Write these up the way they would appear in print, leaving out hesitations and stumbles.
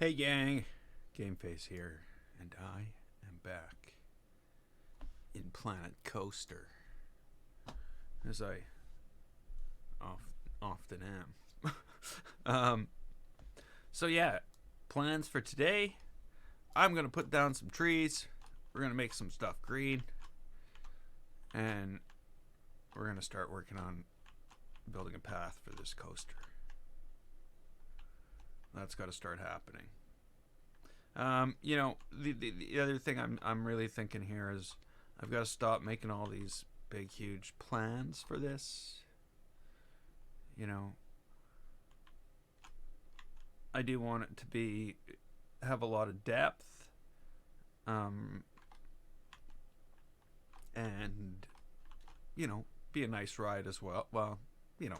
Hey gang, Game Face here, and I am back in Planet Coaster, as I often am. So yeah, plans for today. I'm gonna put down some trees. We're gonna make some stuff green, and we're gonna start working on building a path for this coaster. That's got to start happening. The other thing I'm really thinking here is I've got to stop making all these big, huge plans for this. You know, I do want it to have a lot of depth, and be a nice ride as well. Well,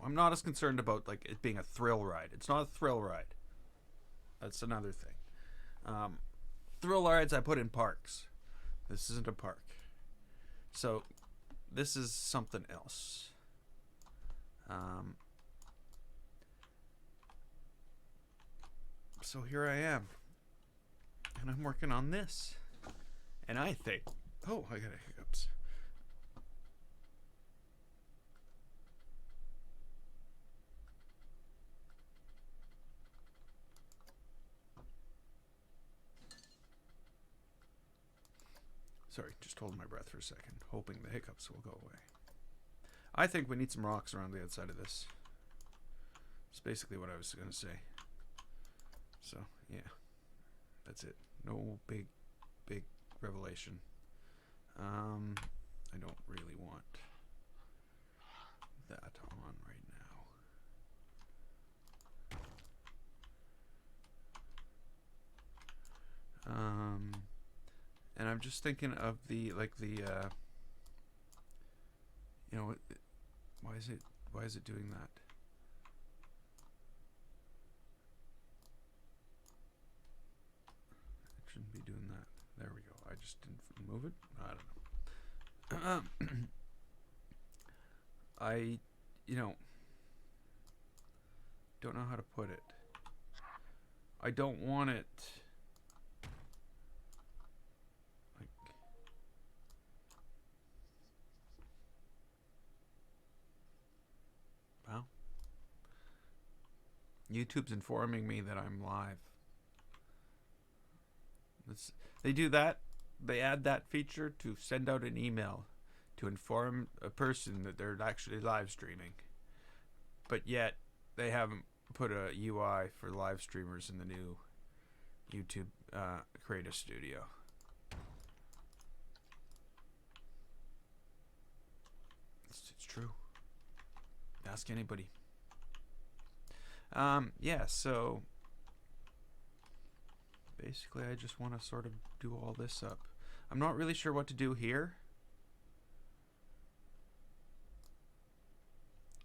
I'm not as concerned about like it being a thrill ride. It's not a thrill ride. That's another thing. Thrill rides I put in parks. This isn't a park. So this is something else. So here I am. And I'm working on this. And I think... Oh, I got hiccups. Sorry, just holding my breath for a second, hoping the hiccups will go away. I think we need some rocks around the outside of this. That's basically what I was going to say. So, yeah. That's it. No big revelation. I don't really want that on right now. And I'm just thinking of why is it doing that? It shouldn't be doing that. There we go. I just didn't move it. I don't know. I don't know how to put it. I don't want it YouTube's informing me that I'm live. They do that. They add that feature to send out an email to inform a person that they're actually live streaming. But yet, they haven't put a UI for live streamers in the new YouTube Creative Studio. It's true. Ask anybody. So basically I just want to sort of do all this up. I'm not really sure what to do here.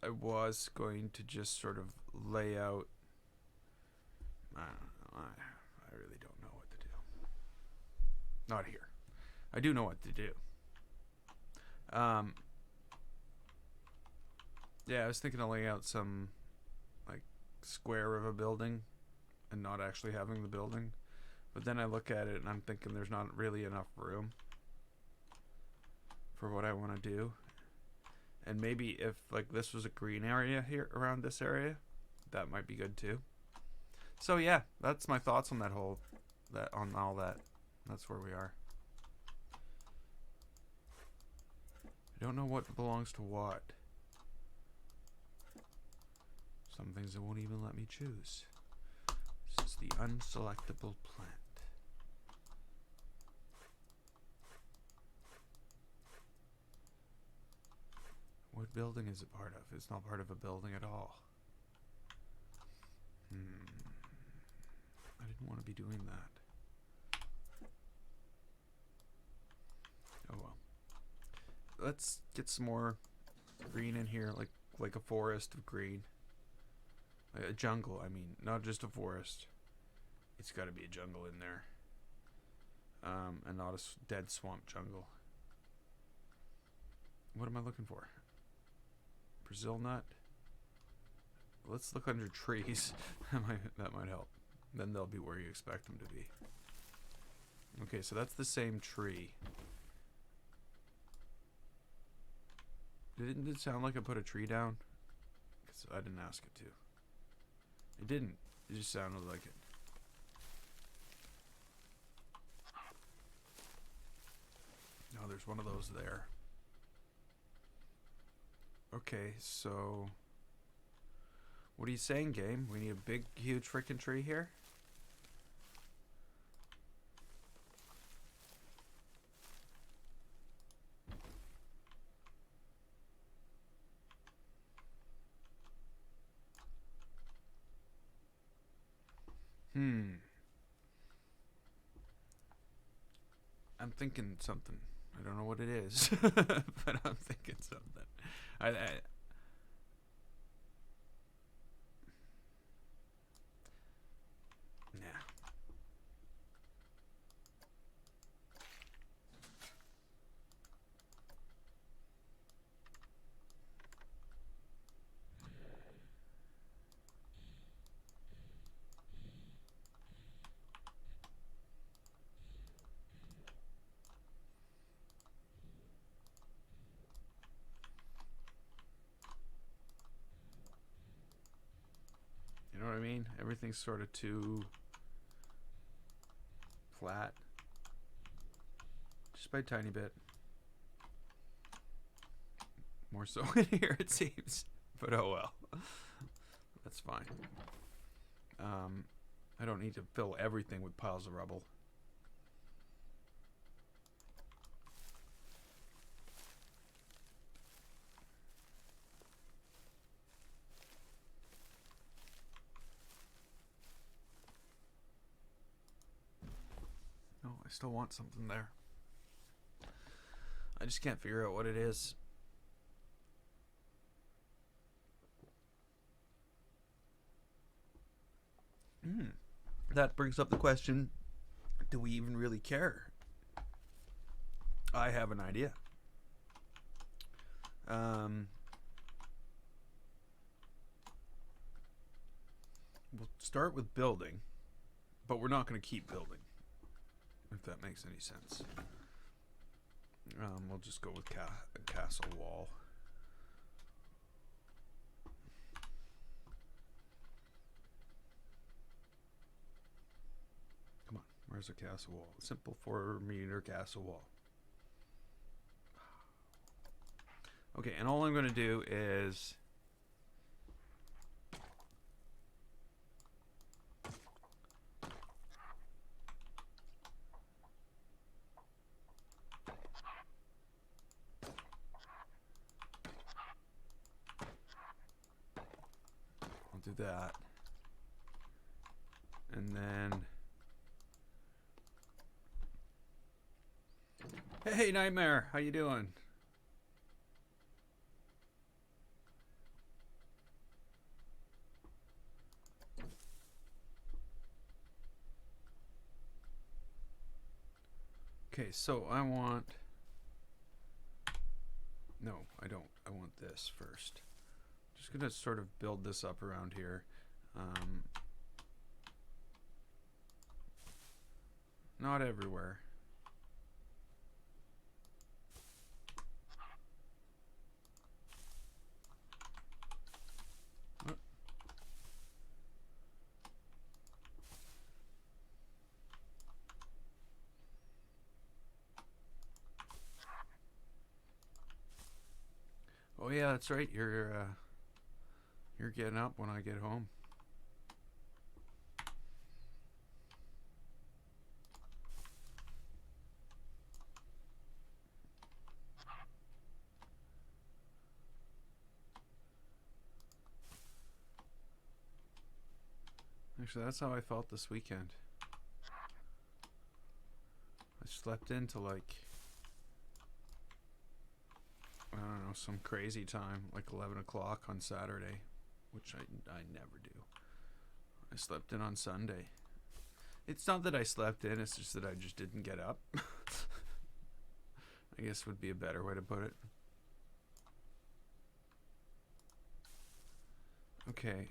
I was going to just sort of lay out. I don't know. I really don't know what to do. Not here. I do know what to do. Yeah, I was thinking of laying out some square of a building and not actually having the building, but then I look at it and I'm thinking there's not really enough room for what I want to do. And maybe if this was a green area here around this area, that might be good too. So yeah, that's my thoughts on all that. That's where we are. I don't know what belongs to what. Some things it won't even let me choose. This is the unselectable plant. What building is it part of? It's not part of a building at all. I didn't want to be doing that. Oh well. Let's get some more green in here, like a forest of green. A jungle, I mean, not just a forest. It's got to be a jungle in there. And not a dead swamp jungle. What am I looking for? Brazil nut? Let's look under trees. that might help. Then they'll be where you expect them to be. Okay, so that's the same tree. Didn't it sound like I put a tree down? Because I didn't ask it to. It didn't. It just sounded like it. No, there's one of those there. Okay, so... What are you saying, game? We need a big, huge freaking tree here? I'm thinking something. I don't know what it is, but I'm thinking something. I nah. You know what I mean? Everything's sort of too flat. Just by a tiny bit. More so in here, it seems. But oh well. That's fine. I don't need to fill everything with piles of rubble. No, I still want something there. I just can't figure out what it is. That brings up the question, do we even really care? I have an idea. We'll start with building, but we're not going to keep building, if that makes any sense. We'll just go with a castle wall. Come on, where's a castle wall? A simple 4-meter castle wall. Okay, and all I'm going to do is... do that, and then hey Nightmare, how you doing? Okay, so I want, no, I don't, I want this first. Just gonna sort of build this up around here. Not everywhere. What? Oh yeah, that's right. You're getting up when I get home. Actually, that's how I felt this weekend. I slept into like, I don't know, some crazy time, like 11 o'clock on Saturday, which I never do. I slept in on Sunday. It's not that I slept in, it's just that I just didn't get up. I guess would be a better way to put it. Okay.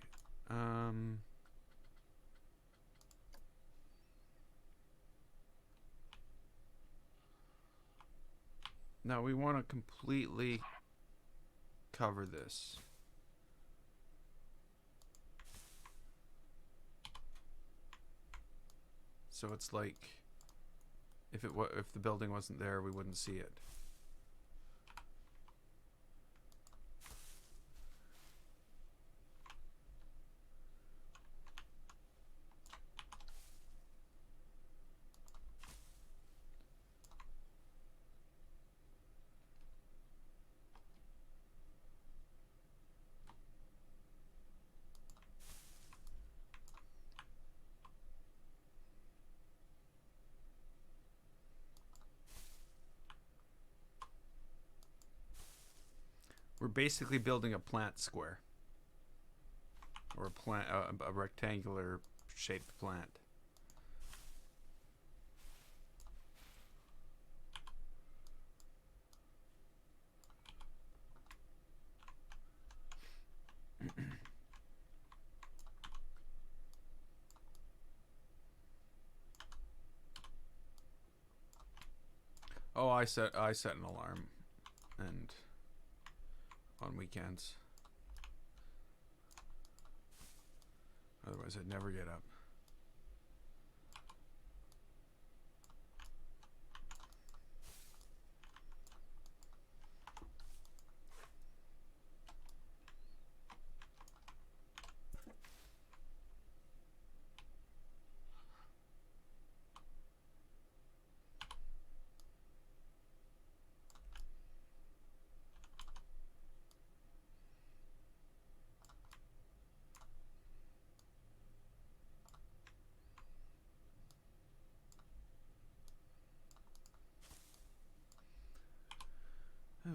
Now we want to completely cover this. So it's like if the building wasn't there, we wouldn't see it. We're basically building a plant square, or a rectangular shaped plant. Oh, I set an alarm, and on weekends. Otherwise, I'd never get up.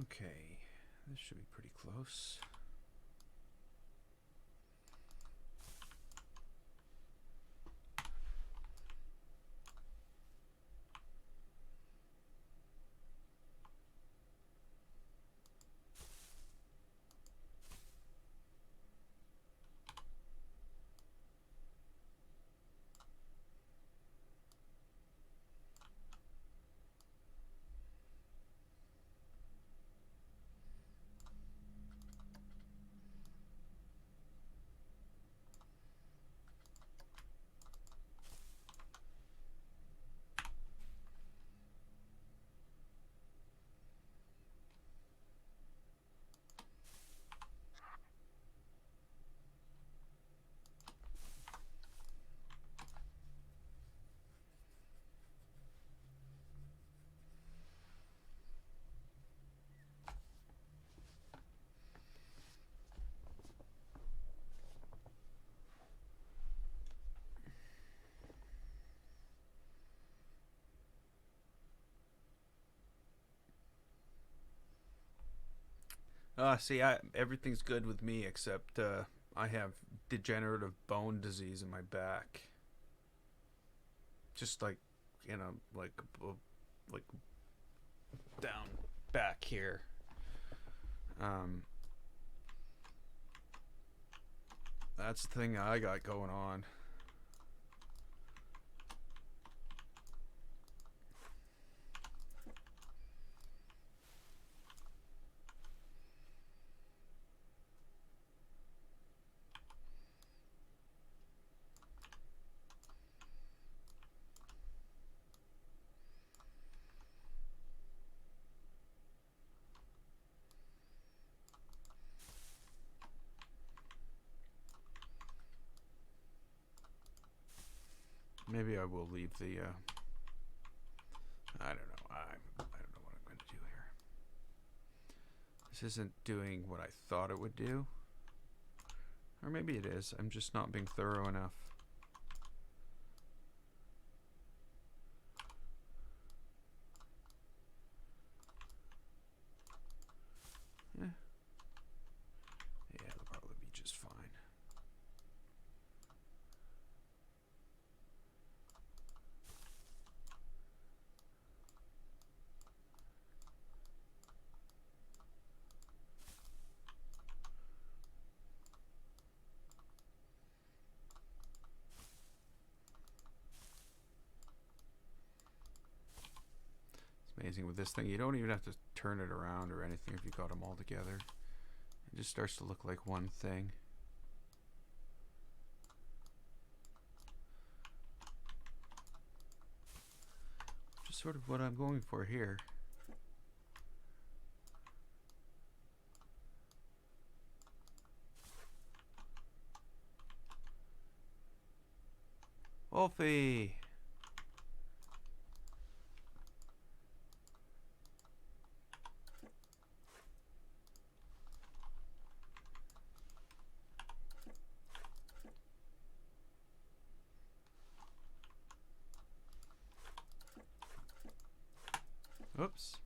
Okay, this should be pretty close. See, everything's good with me except I have degenerative bone disease in my back. Just like, like down back here. That's the thing I got going on. Maybe I will leave the. I don't know. I don't know what I'm going to do here. This isn't doing what I thought it would do, or maybe it is. I'm just not being thorough enough. Yeah, it'll probably be just fine. amazing with this thing. You don't even have to turn it around or anything if you got them all together. It just starts to look like one thing. Just sort of what I'm going for here. Wolfie! Oops.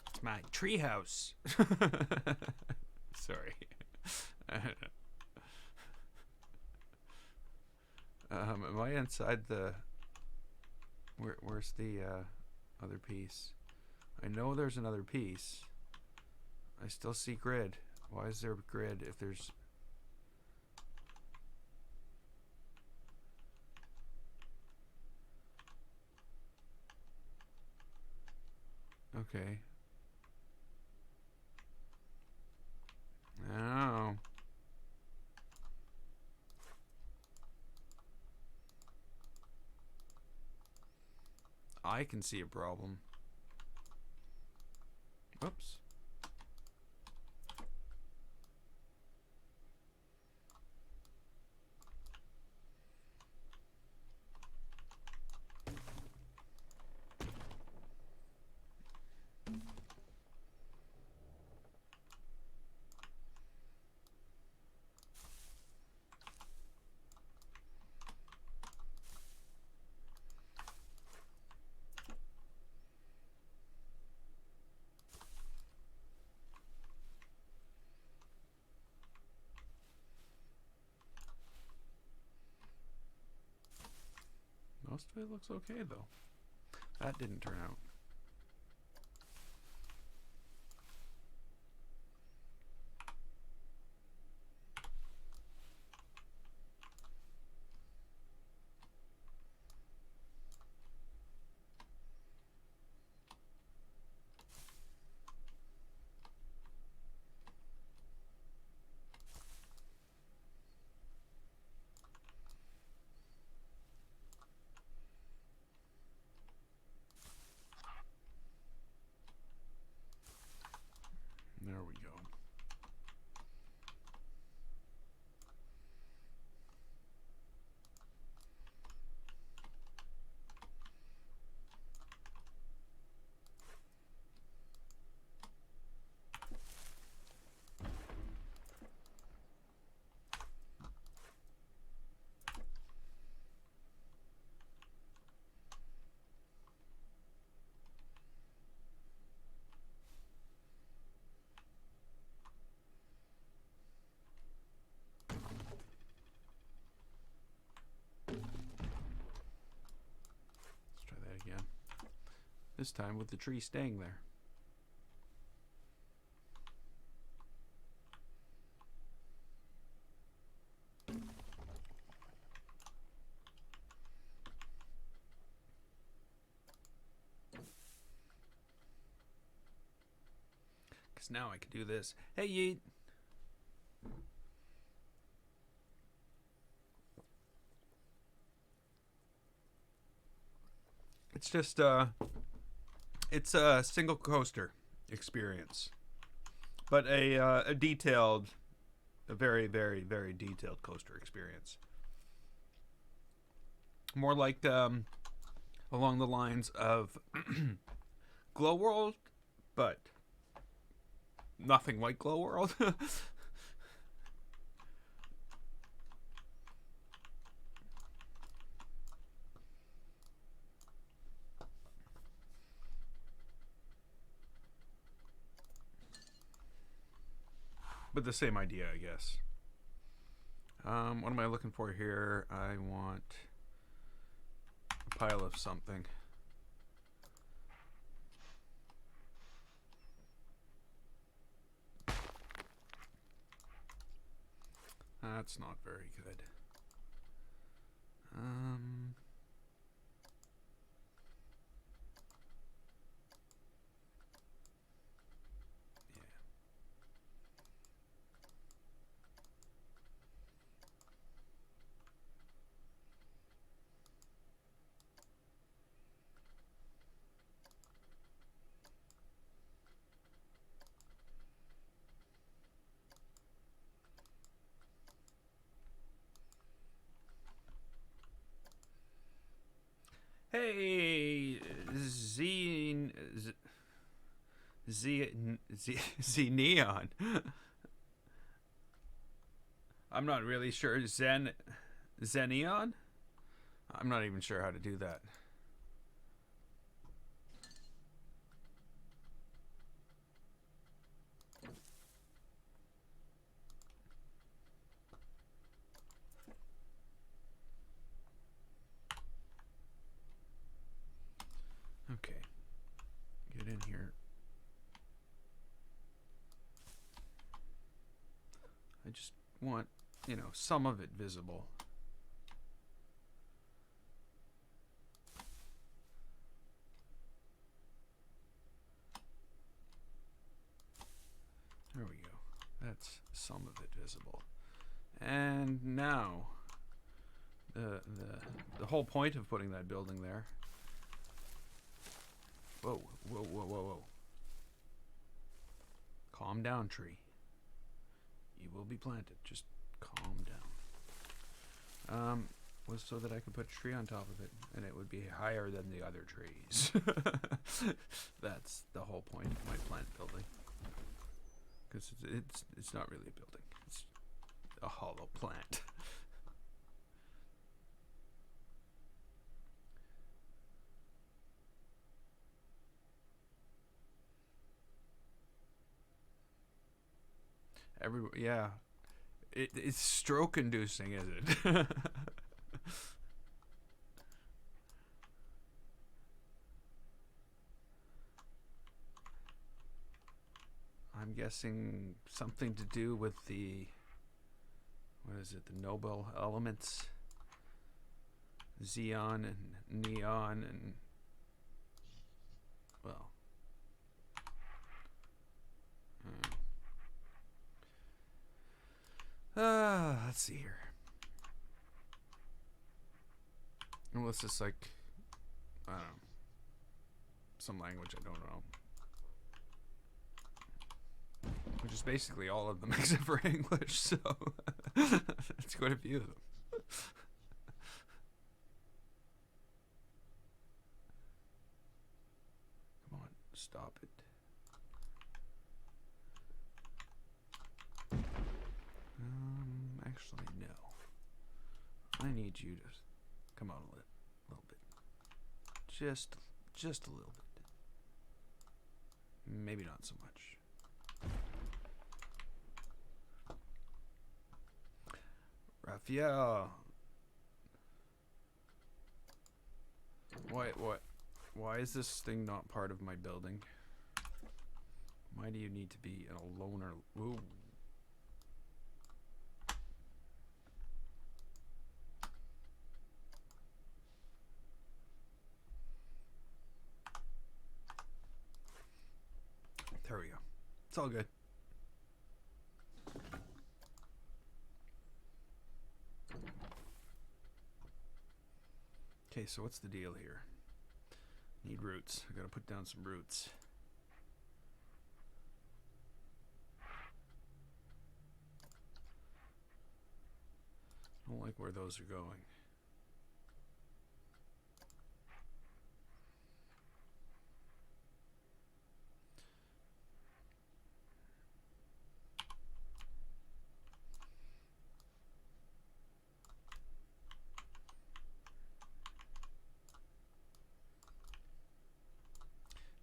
It's my treehouse. Sorry. Am I inside the... Where's the other piece? I know there's another piece. I still see grid. Why is there grid if there's... Okay. Oh. I can see a problem. Oops. Most of it looks okay, though. That didn't turn out. There we go. Again. This time with the tree staying there. Because now I can do this. Hey, Yeet! It's just it's a single coaster experience, but a detailed, a very, very, very detailed coaster experience. More like along the lines of Glow World, but nothing like Glow World. But the same idea, I guess. What am I looking for here? I want a pile of something. That's not very good. Hey, Z Neon. I'm not really sure. Zeneon? I'm not even sure how to do that. Okay. Get in here. I just want, you know, some of it visible. There we go. That's some of it visible. And now, the whole point of putting that building there. Whoa, whoa, whoa, whoa, whoa. Calm down, tree. You will be planted. Just calm down. Was so that I could put a tree on top of it, and it would be higher than the other trees. That's the whole point of my plant building. Because it's not really a building. It's a hollow plant. Yeah. It's stroke inducing, is it? I'm guessing something to do with the, what is it, the noble elements, xeon and neon and, well, let's see here. Unless it's like, I don't know, some language I don't know. Which is basically all of them except for English, so that's quite a few of them. Come on, stop it. Actually, no. I need you to come on a little bit. Just a little bit. Maybe not so much. Raphael. Why is this thing not part of my building? Why do you need to be a loner? Ooh. There we go. It's all good. Okay, so what's the deal here? Need roots. I gotta put down some roots. I don't like where those are going.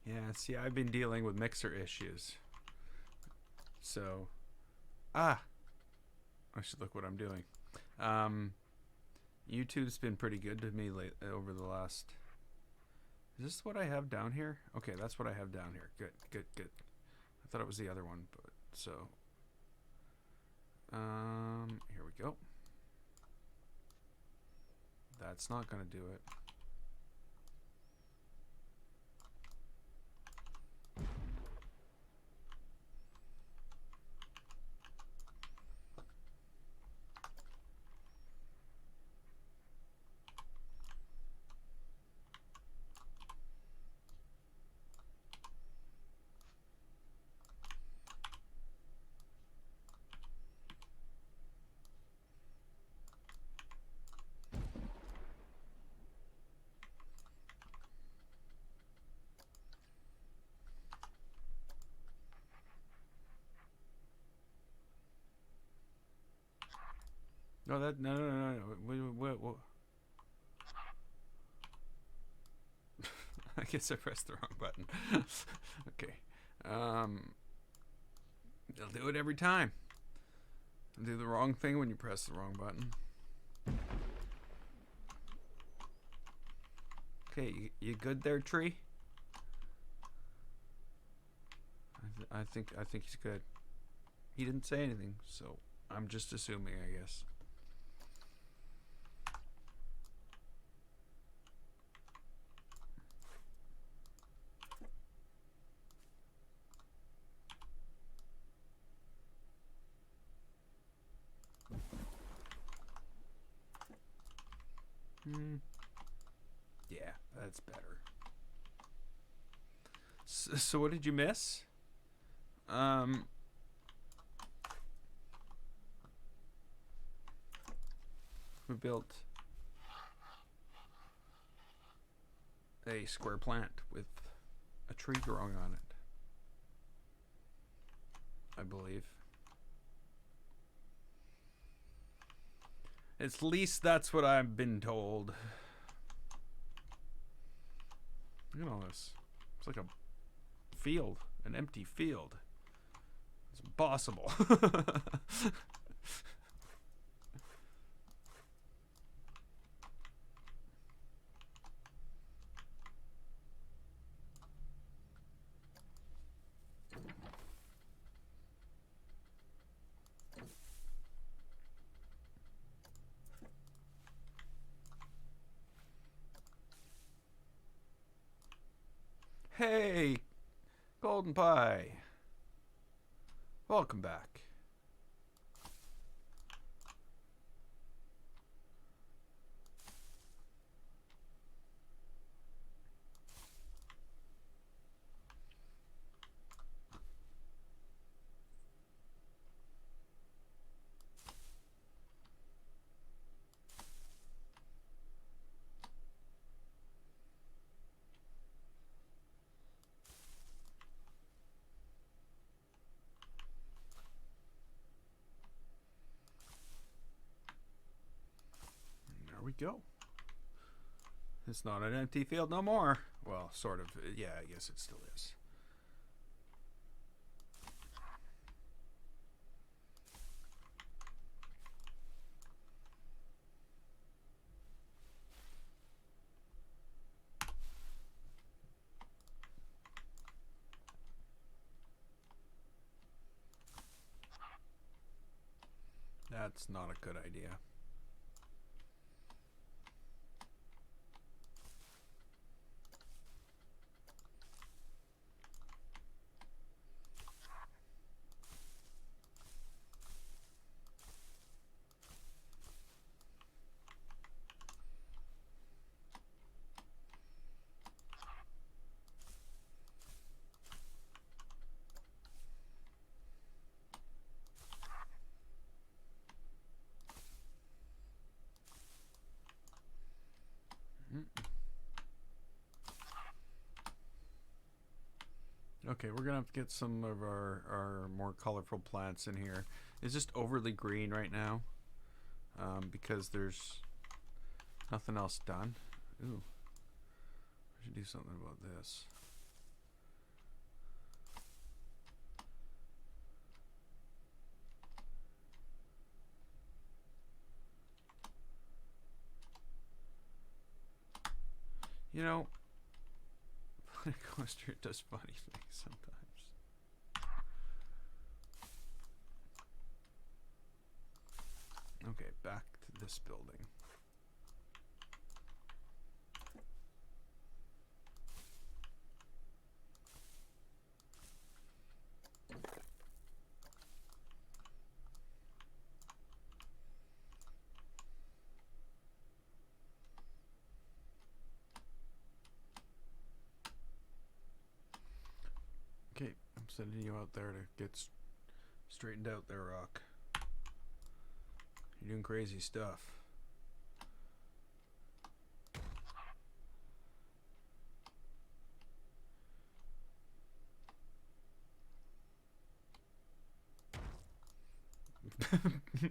Yeah, see, I've been dealing with mixer issues. So, I should look what I'm doing. YouTube's been pretty good to me over the last... Is this what I have down here? Okay, that's what I have down here. Good. I thought it was the other one, but so... Here we go. That's not gonna do it. No, no. Wait. I guess I pressed the wrong button. Okay. They'll do it every time. They'll do the wrong thing when you press the wrong button. Okay, you good there, tree? I think he's good. He didn't say anything, so I'm just assuming, I guess. Yeah, that's better. So what did you miss? We built a square plant with a tree growing on it, I believe. At least that's what I've been told. Look at all this. It's like a field, an empty field. It's impossible. Hey, Golden Pie. Welcome back. We go. It's not an empty field no more. Well, sort of. Yeah, I guess it still is. That's not a good idea. Okay, we're gonna have to get some of our more colorful plants in here. It's just overly green right now, because there's nothing else done. Ooh, I should do something about this. You know, Coaster does funny things sometimes. Okay, back to this building. Okay, I'm sending you out there to get straightened out there, Rock. You're doing crazy stuff.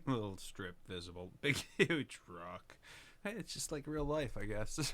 Little strip visible. Big, huge rock. Hey, it's just like real life, I guess.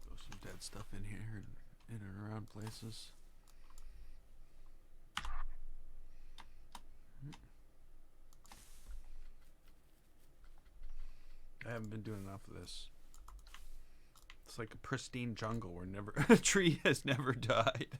Throw some dead stuff in here and in and around places. I haven't been doing enough of this. It's like a pristine jungle where never a tree has never died.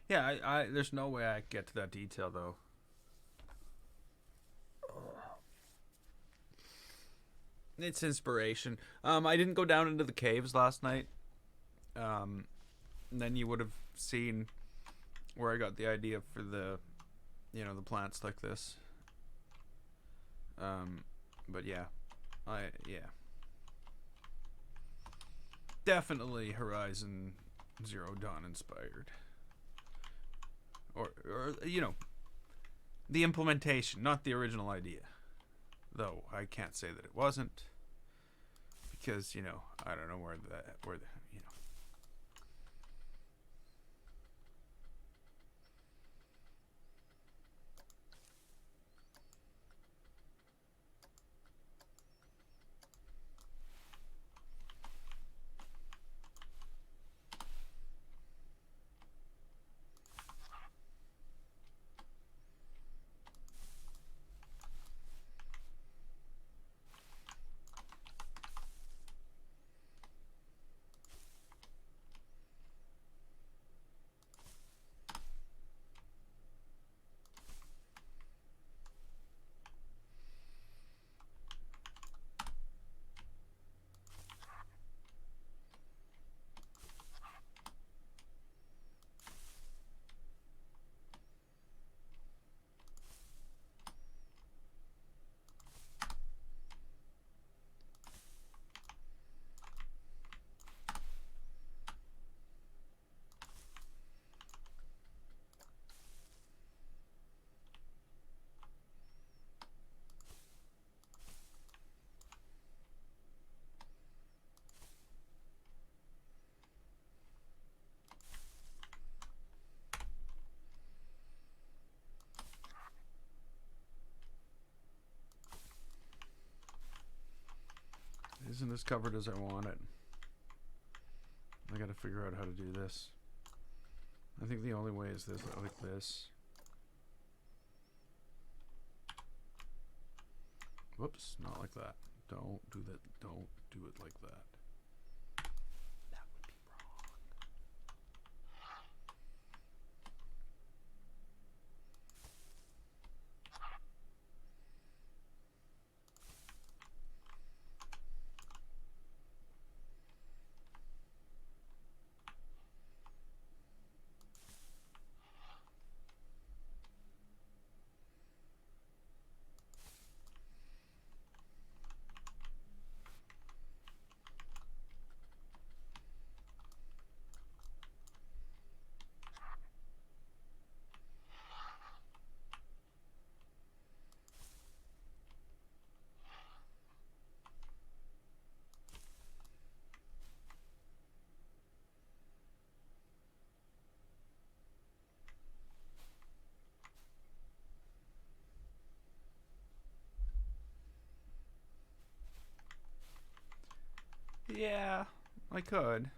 Yeah, I there's no way I get to that detail though. It's inspiration. I didn't go down into the caves last night. And then you would have seen where I got the idea for the, the plants like this. But yeah, definitely Horizon Zero Dawn inspired. Or the implementation, not the original idea. Though I can't say that it wasn't, because I don't know where the. Isn't as covered as I want it. I gotta figure out how to do this. I think the only way is this, like this. Whoops, not like that. Don't do that. Don't do it like that. That would be wrong. Yeah, I could.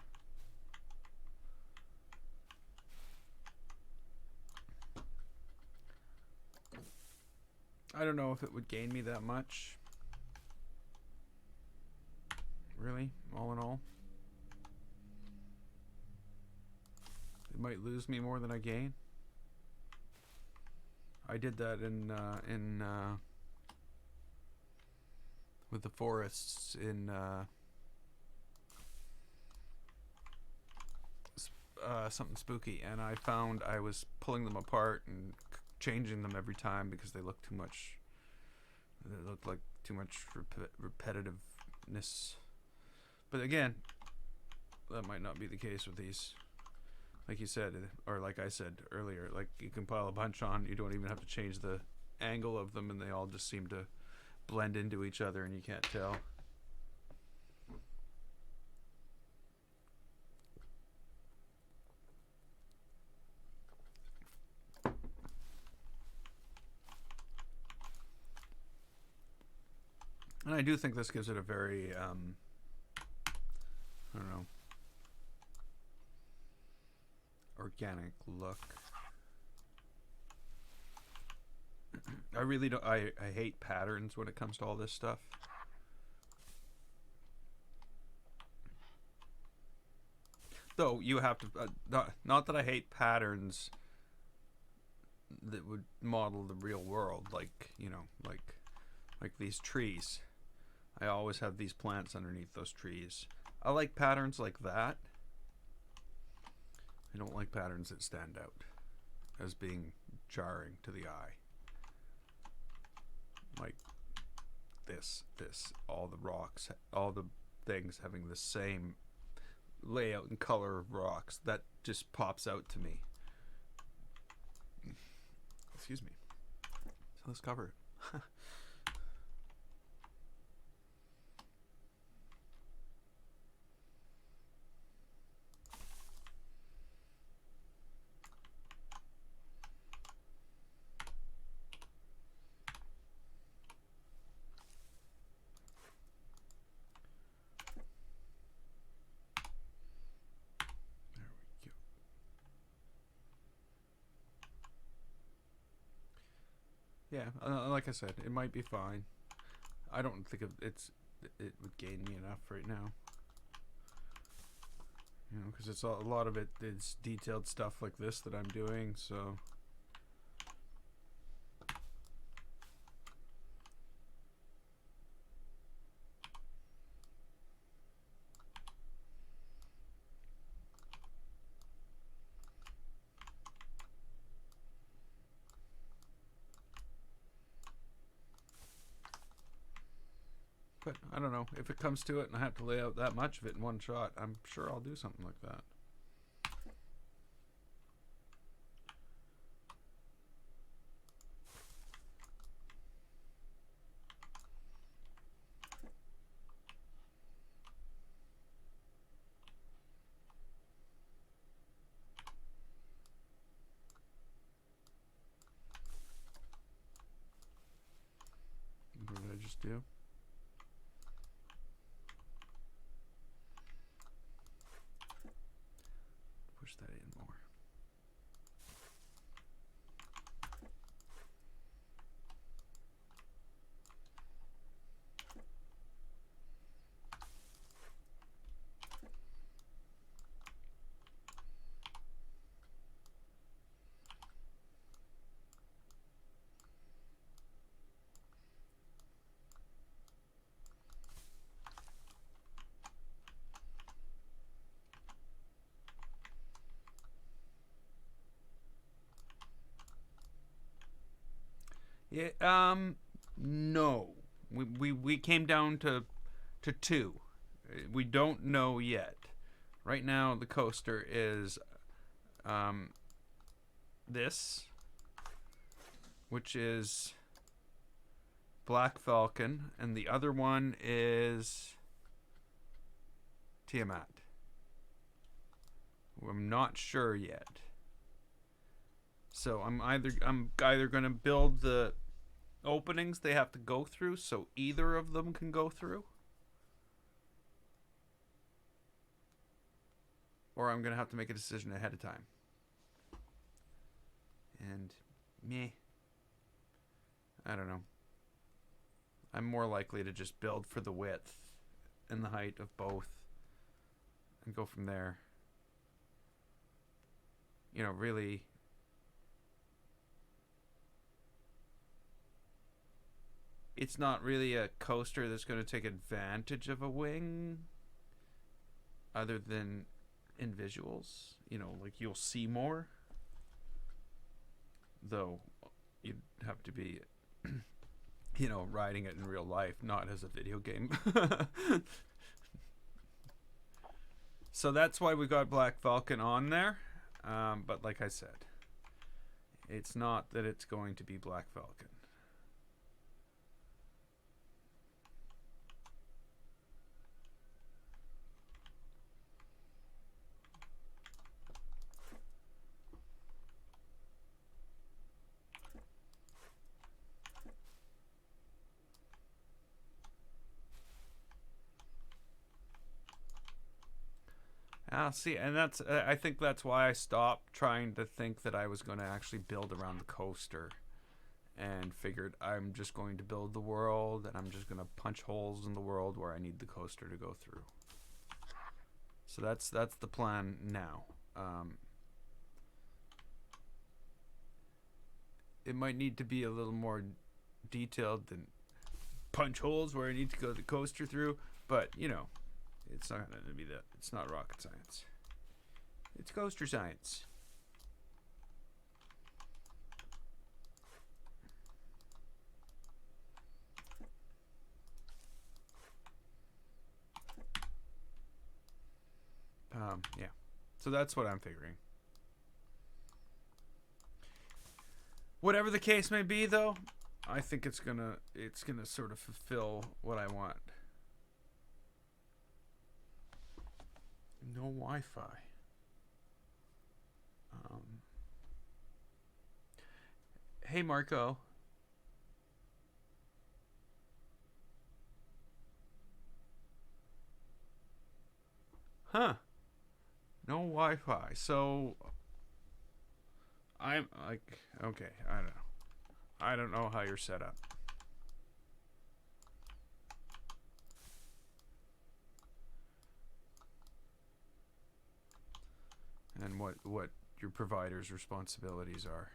I don't know if it would gain me that much. Really, all in all. It might lose me more than I gain. I did that in with the forests in something spooky, and I found I was pulling them apart and changing them every time because they looked too much. They looked like too much repetitiveness. But again, that might not be the case with these. Like you said, or like I said earlier, like you can pile a bunch on, you don't even have to change the angle of them, and they all just seem to blend into each other, and you can't tell. And I do think this gives it a very, I don't know, organic look. I really don't, I hate patterns when it comes to all this stuff. Though you have to, not that I hate patterns that would model the real world, like, you know, like these trees. I always have these plants underneath those trees. I like patterns like that. I don't like patterns that stand out as being jarring to the eye. Like this, all the rocks, all the things having the same layout and color of rocks. That just pops out to me. Excuse me. So let's cover it. Yeah, like I said, it might be fine. I don't think it would gain me enough right now. You know, because it's a lot of it is detailed stuff like this that I'm doing, so. But I don't know, if it comes to it and I have to lay out that much of it in one shot, I'm sure I'll do something like that. What did I just do? Yeah, no. We came down to two. We don't know yet. Right now, the coaster is um, this, which is Black Falcon, and the other one is Tiamat. I'm not sure yet. So I'm either going to build the openings they have to go through so either of them can go through, or I'm going to have to make a decision ahead of time. And meh. I don't know. I'm more likely to just build for the width and the height of both and go from there. You know, really, it's not really a coaster that's going to take advantage of a wing other than in visuals. You know, like you'll see more, though you'd have to be you know, riding it in real life, not as a video game. So that's why we got Black Falcon on there. But like I said, it's not that it's going to be Black Falcon. See, and that's I think that's why I stopped trying to think that I was going to actually build around the coaster, and figured I'm just going to build the world, and I'm just going to punch holes in the world where I need the coaster to go through. So that's the plan now. It might need to be a little more detailed than punch holes where I need to go the coaster through, but you know, it's not going to be that. It's not rocket science. It's coaster science. Yeah. So that's what I'm figuring. Whatever the case may be, though, I think it's gonna sort of fulfill what I want. No Wi-Fi. Hey, Marco. Huh. No Wi-Fi. So I'm like, okay, I don't know. I don't know how you're set up. And what your provider's responsibilities are.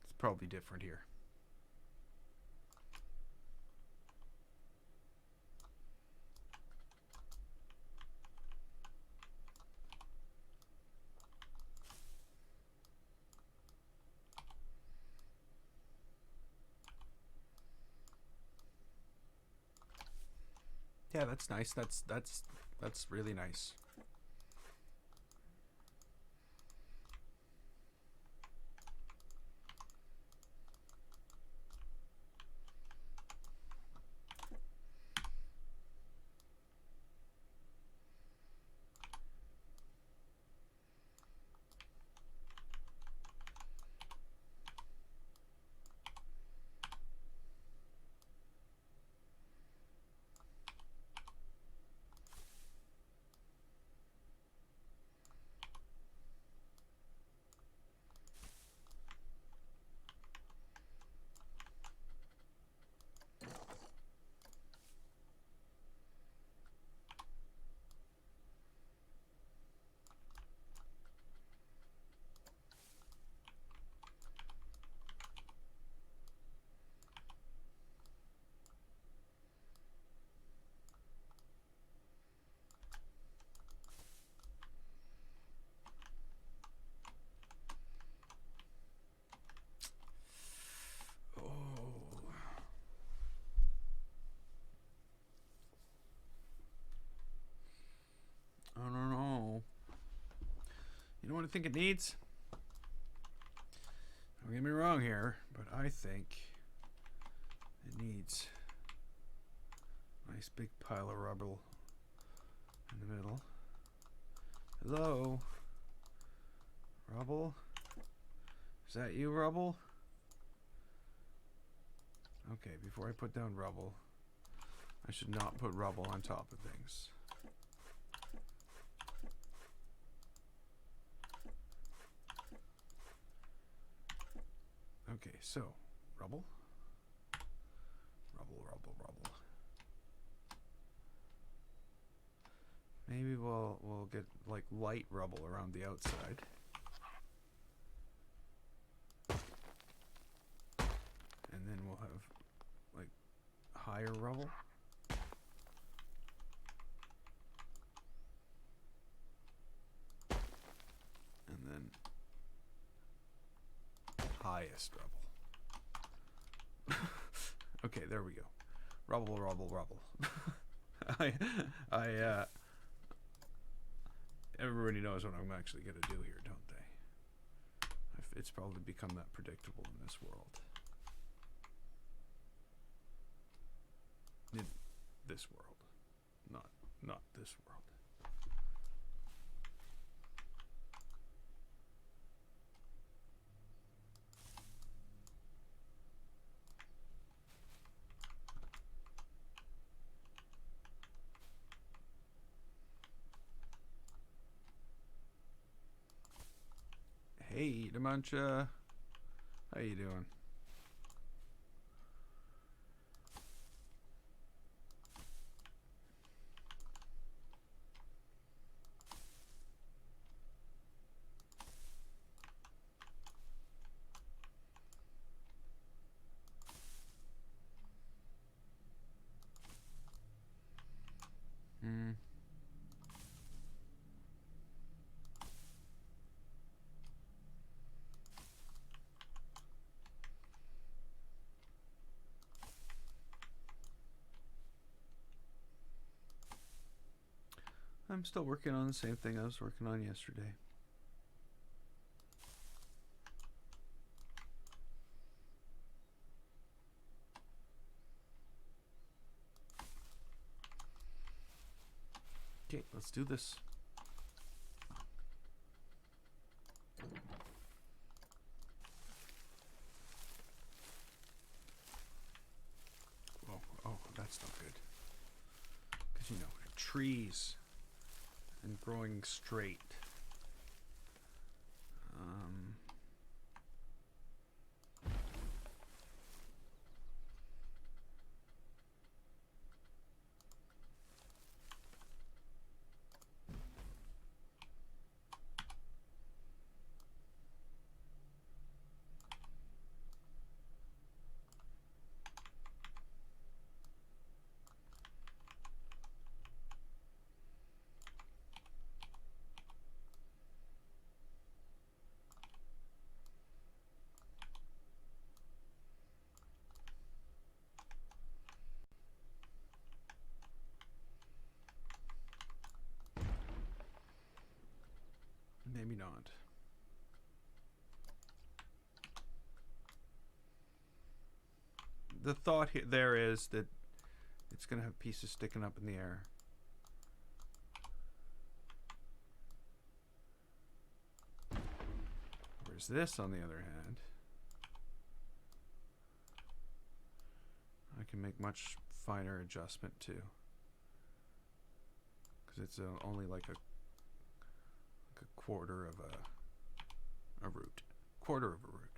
It's probably different here. Yeah, that's nice. That's really nice. think it needs? Don't get me wrong here, but I think it needs a nice big pile of rubble in the middle. Hello? Rubble? Is that you, rubble? Okay, before I put down rubble, I should not put rubble on top of things. Okay, so rubble, rubble. Maybe we'll get like light rubble around the outside. And then we'll have like higher rubble. And then highest rubble. Okay, there we go. Rubble. Everybody knows what I'm actually going to do here, don't they? It's probably become that predictable in this world. In this world. Not this world. Hey, Demantia. How you doing? I'm still working on the same thing I was working on yesterday. Okay, let's do this. Oh, that's not good. Because, you know, trees and growing straight. Maybe not. The thought there is that it's going to have pieces sticking up in the air. Whereas this, on the other hand, I can make much finer adjustment too. Because it's only like a quarter of a root. Quarter of a root.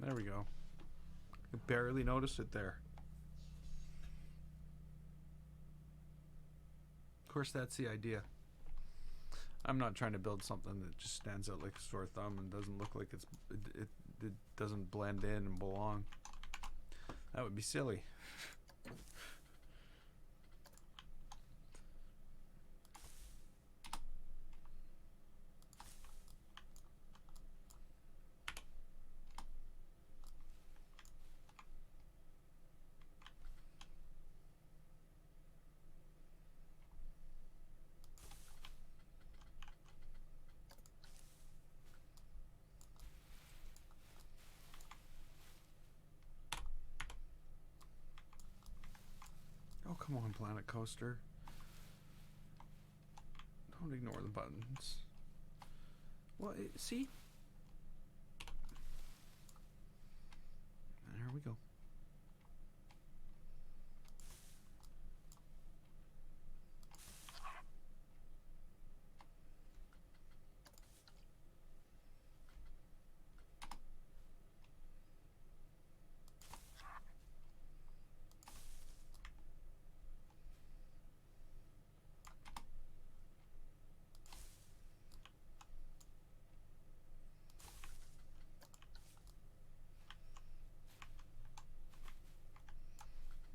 There we go. I barely noticed it there. Of course, that's the idea. I'm not trying to build something that just stands out like a sore thumb and doesn't look like it doesn't blend in and belong. That would be silly. Oh, come on, Planet Coaster. Don't ignore the buttons. Well, see? There we go.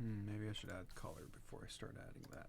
Maybe I should add color before I start adding that.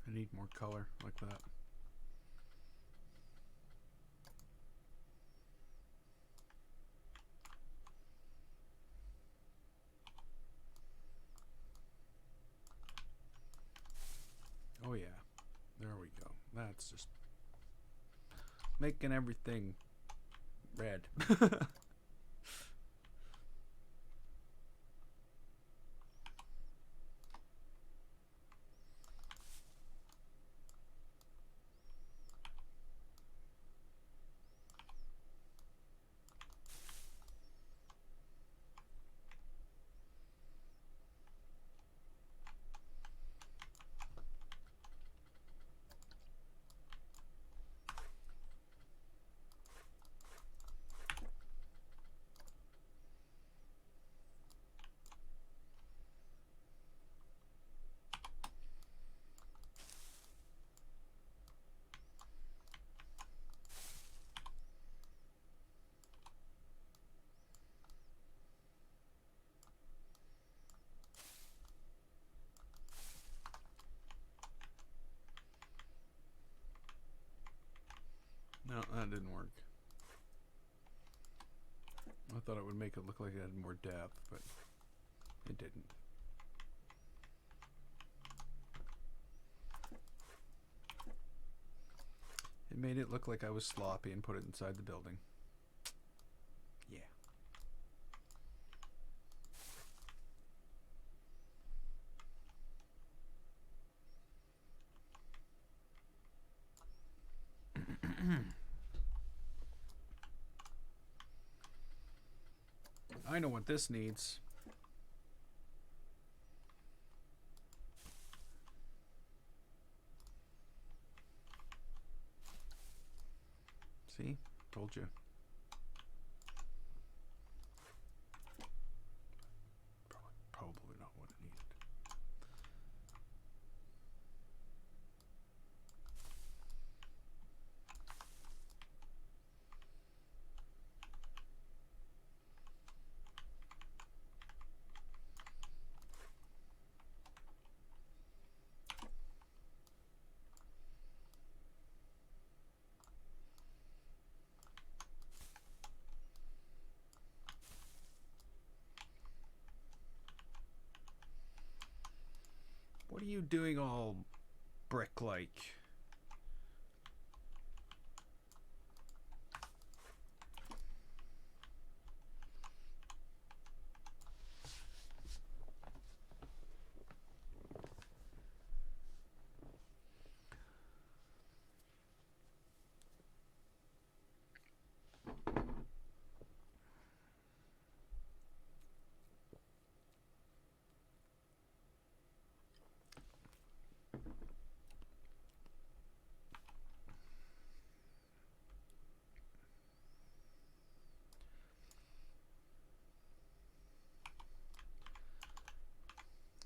I need more color like that. Oh yeah, there we go. That's just making everything red. No, that didn't work. I thought it would make it look like it had more depth, but it didn't. made it look like I was sloppy and put it inside the building. Yeah. I know what this needs. See? Told you. Probably not what it needed. What are you doing all brick-like?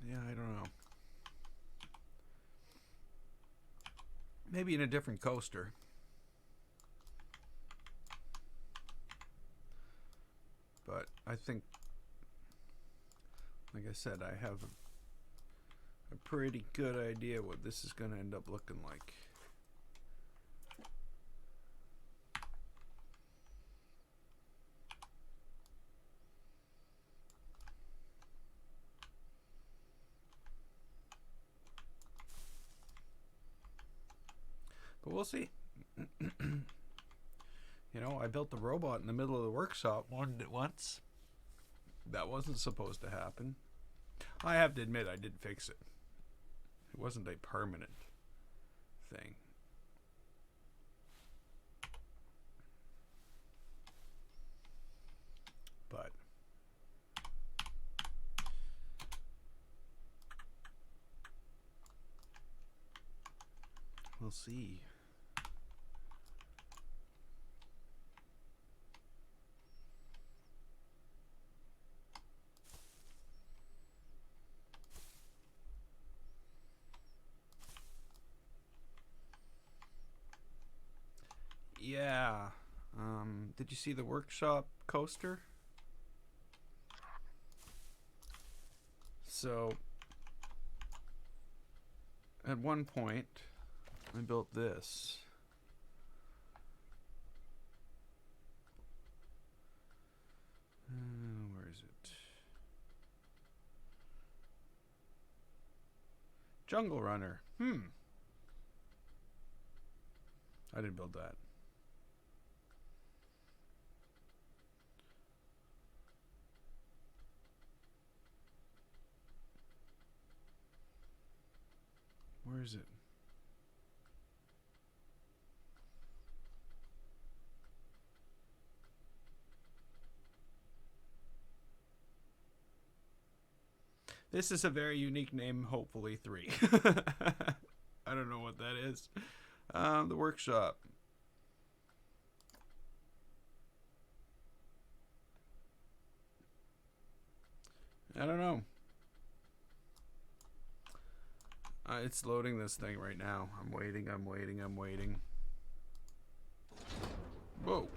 Yeah, I don't know. Maybe in a different coaster. But I think, like I said, I have a pretty good idea what this is going to end up looking like. But we'll see. You know, I built the robot in the middle of the workshop once. That wasn't supposed to happen. I have to admit, I did fix it. It wasn't a permanent thing. But we'll see. Yeah. Did you see the workshop coaster? So, at one point, I built this. Where is it? Jungle Runner. I didn't build that. Where is it? This is a very unique name, hopefully 3. I don't know what that is. The workshop. I don't know. It's loading this thing right now. I'm waiting. Whoa.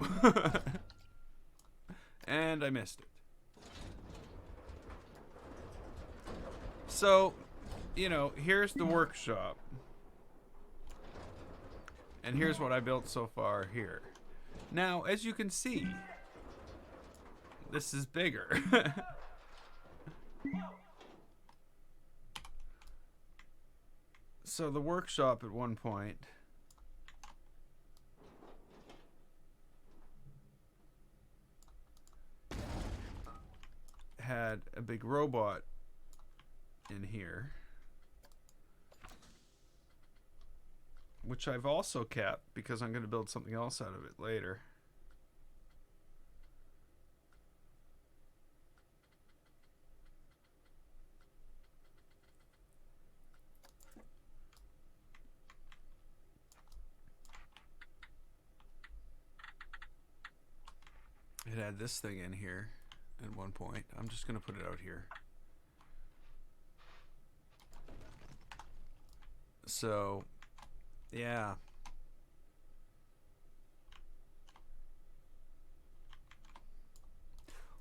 And I missed it. So, you know, here's the workshop. And here's what I built so far here. Now, as you can see, this is bigger. So the workshop at one point had a big robot in here, which I've also kept because I'm going to build something else out of it later. It had this thing in here at one point. I'm just going to put it out here. So, yeah.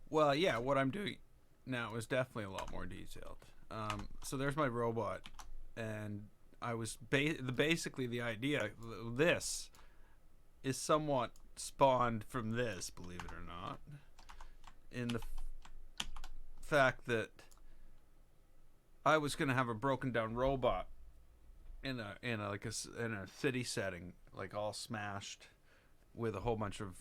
Well, yeah, what I'm doing now is definitely a lot more detailed. So there's my robot, and I was basically the idea. This is somewhat spawned from this, believe it or not, in the fact that I was going to have a broken down robot in a city setting, like all smashed, with a whole bunch of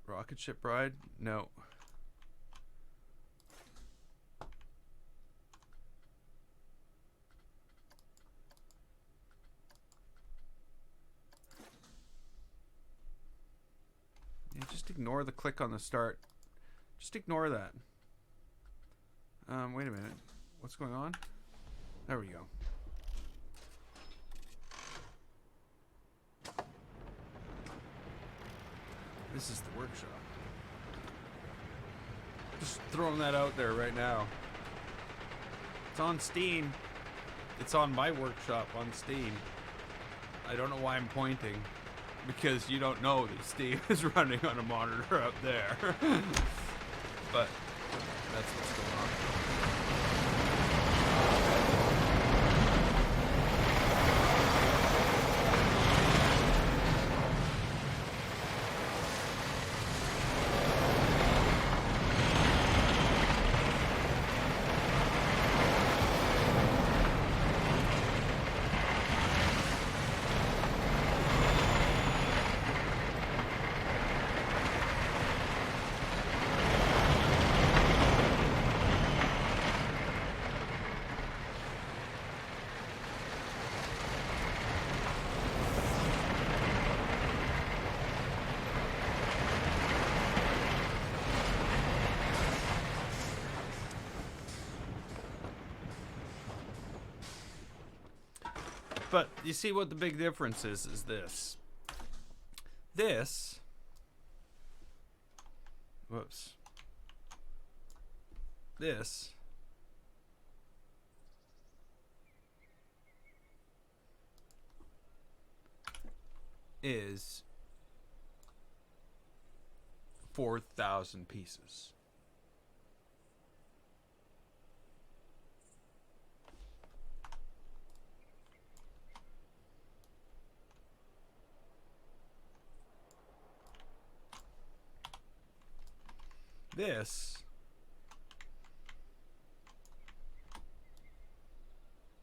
rocket ship ride. No. Yeah, just ignore the click on the start. Just ignore that. Wait a minute. What's going on? There we go. This is the workshop. Just throwing that out there right now. It's on Steam. It's on my workshop on Steam. I don't know why I'm pointing. Because you don't know that Steam is running on a monitor up there. But that's what's going on. But you see what the big difference is this. This, whoops, this is 4,000 pieces. This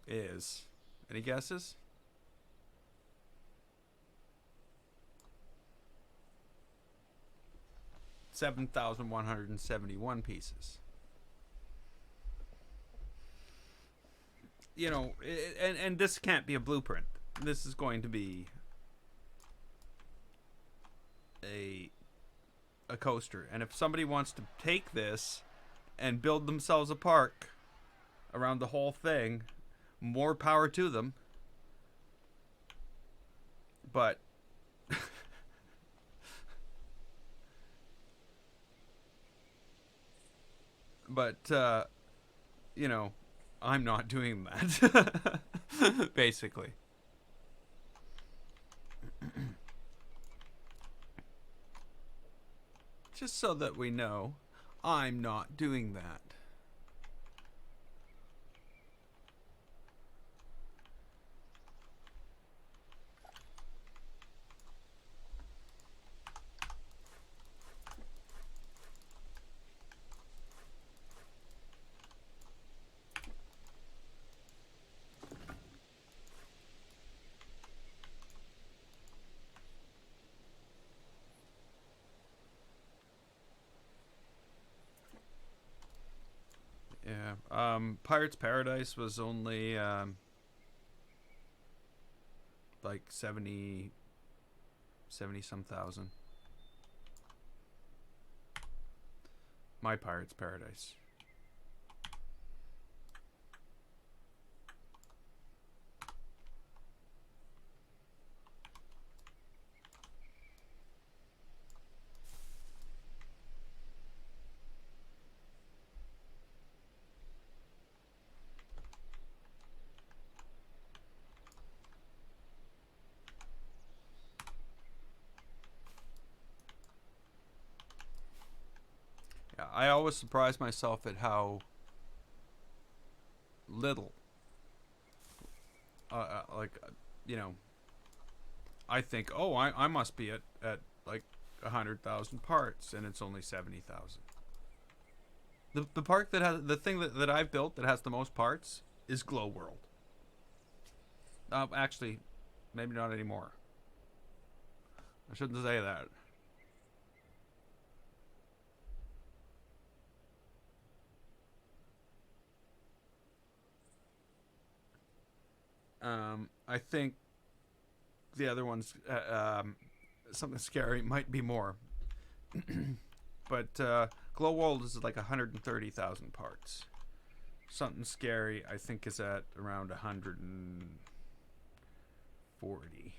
is, any guesses? $7,171 pieces. You know, and this can't be a blueprint. This is going to be a coaster. And if somebody wants to take this and build themselves a park around the whole thing, more power to them. But you know, I'm not doing that. Basically. Just so that we know, I'm not doing that. Pirate's Paradise was only like 70 some thousand. My Pirate's Paradise. Yeah, I always surprise myself at how little, like, you know, I think, oh, I must be at like 100,000 parts, and it's only 70,000. The park that has the thing that I've built that has the most parts is Glow World. Actually, maybe not anymore. I shouldn't say that. I think the other ones, something scary, might be more. But Glow World is like 130,000 parts. Something scary, I think, is at around 140.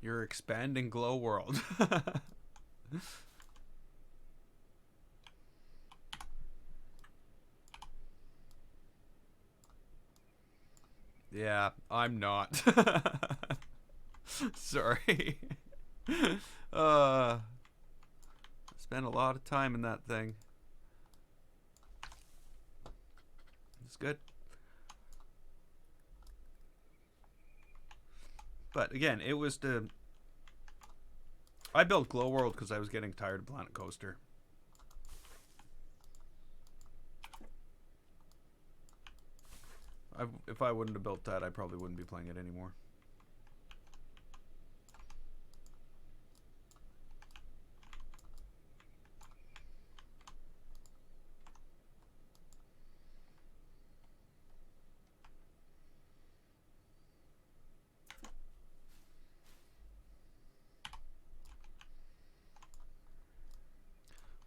You're expanding Glow World. Yeah, I'm not. Sorry. Spent a lot of time in that thing. It's good. But again, it was to. I built Glow World because I was getting tired of Planet Coaster. If I wouldn't have built that, I probably wouldn't be playing it anymore.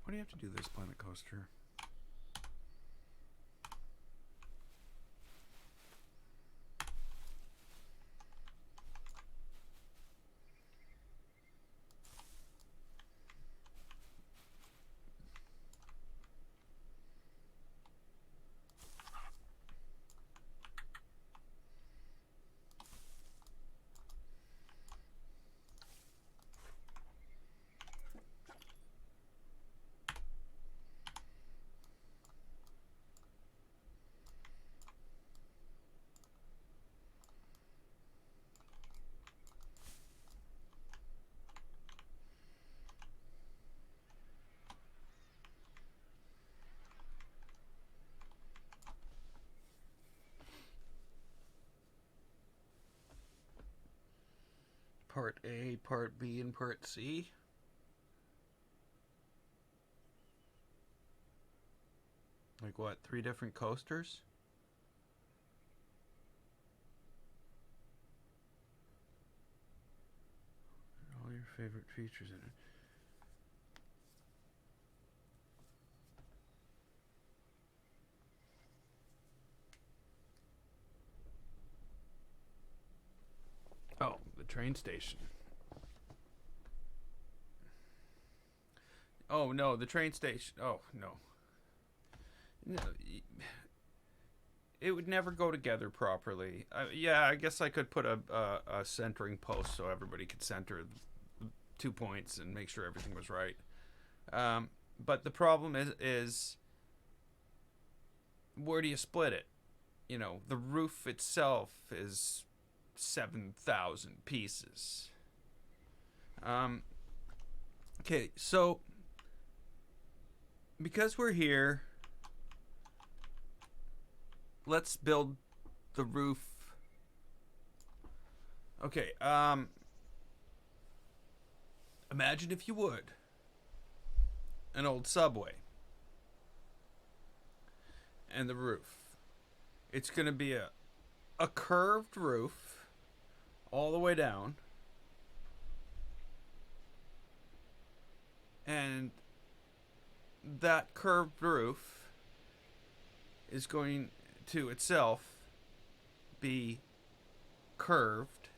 Why do you have to do this, Planet Coaster? Part A, Part B, and Part C. Like what? 3 different coasters? All your favorite features in it. Oh, the train station. Oh no, the train station. Oh no. No, it would never go together properly. Yeah, I guess I could put a centering post so everybody could center 2 points and make sure everything was right. But the problem is where do you split it? You know, the roof itself is 7,000 pieces. Okay, so because we're here, let's build the roof. Okay, imagine if you would an old subway and the roof. It's going to be a curved roof all the way down, and that curved roof is going to itself be curved,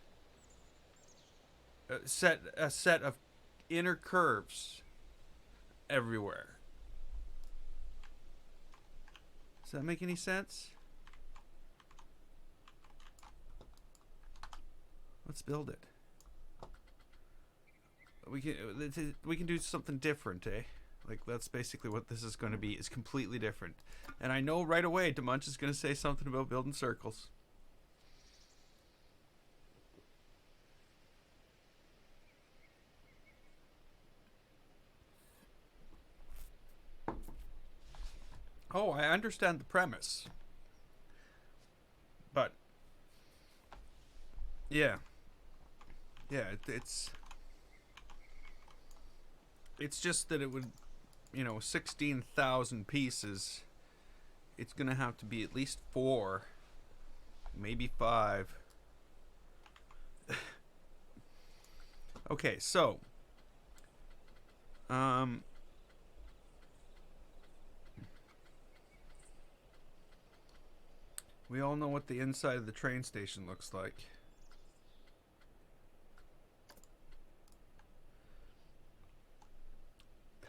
a set of inner curves everywhere. Does that make any sense? Let's build it. We can do something different, eh? Like, that's basically what this is going to be. Is completely different. And I know right away Demunch is going to say something about building circles. Oh, I understand the premise. But yeah. Yeah, it's just that it would, 16,000 pieces. It's going to have to be at least 4, maybe 5. Okay, so we all know what the inside of the train station looks like.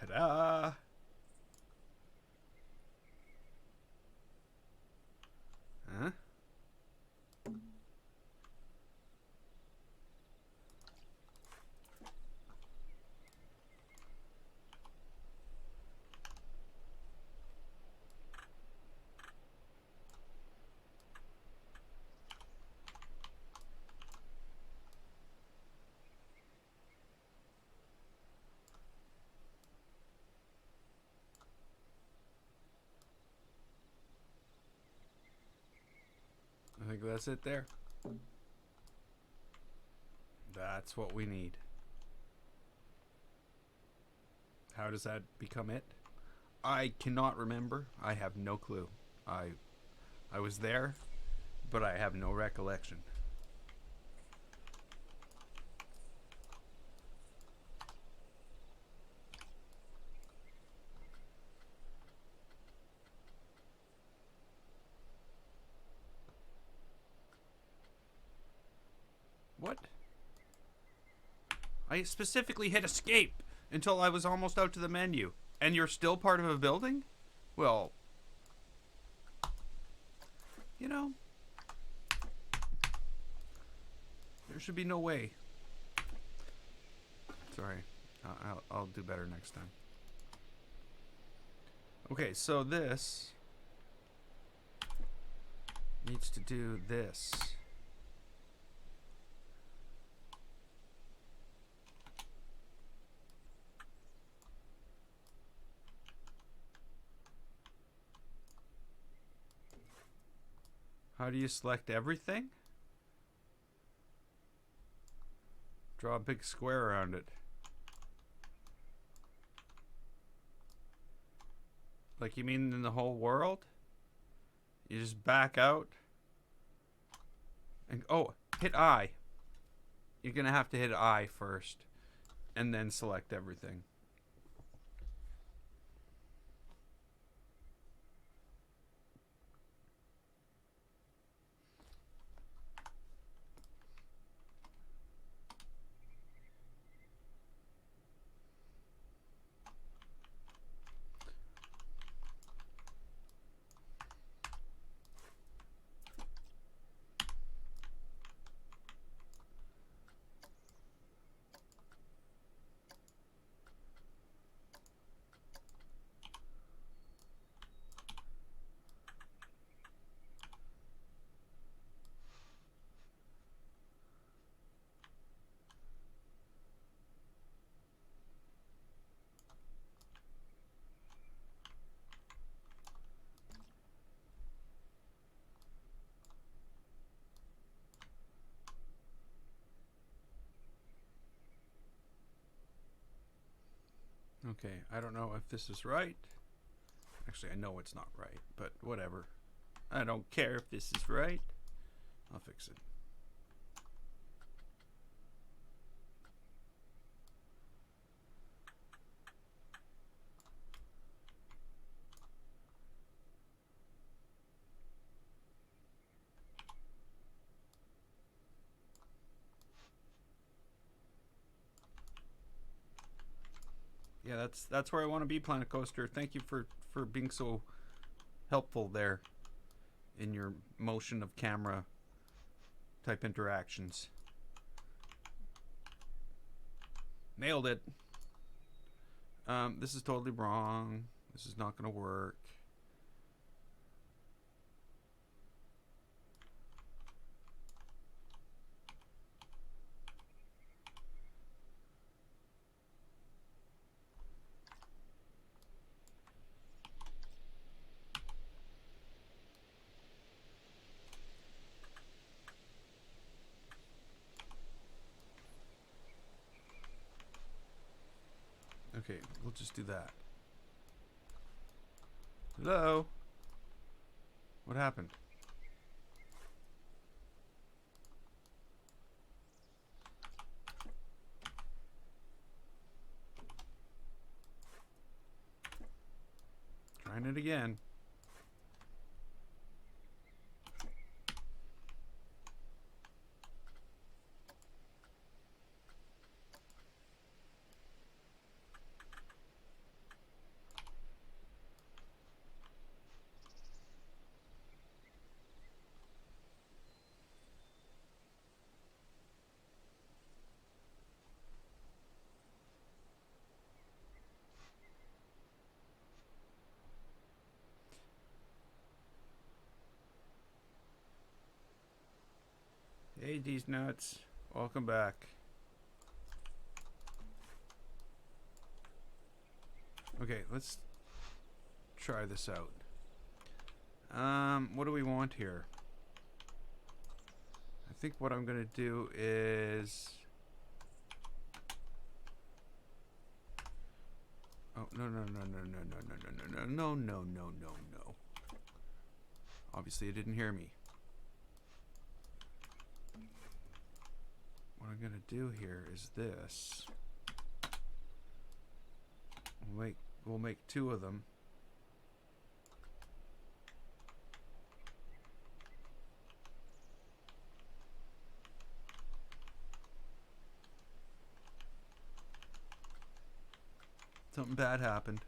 Ta-da! Huh? I think that's it there. That's what we need. How does that become it? I cannot remember. I have no clue. I was there, but I have no recollection. What? I specifically hit escape until I was almost out to the menu. And you're still part of a building? Well, there should be no way. Sorry. I'll do better next time. Okay, so this needs to do this. How do you select everything? Draw a big square around it. Like, you mean in the whole world? You just back out? And hit I. You're gonna have to hit I first. And then select everything. Okay, I don't know if this is right. Actually, I know it's not right, but whatever. I don't care if this is right. I'll fix it. Yeah, that's where I want to be, Planet Coaster. Thank you for being so helpful there in your motion of camera type interactions. Nailed it. This is totally wrong. This is not going to work. Okay, we'll just do that. Hello? What happened? Trying it again. Hey, these nuts. Welcome back. Okay, let's try this out. What do we want here? I think what I'm gonna do is... Oh, no. Obviously, it didn't hear me. What I'm gonna do here is this. We'll make two of them. Something bad happened.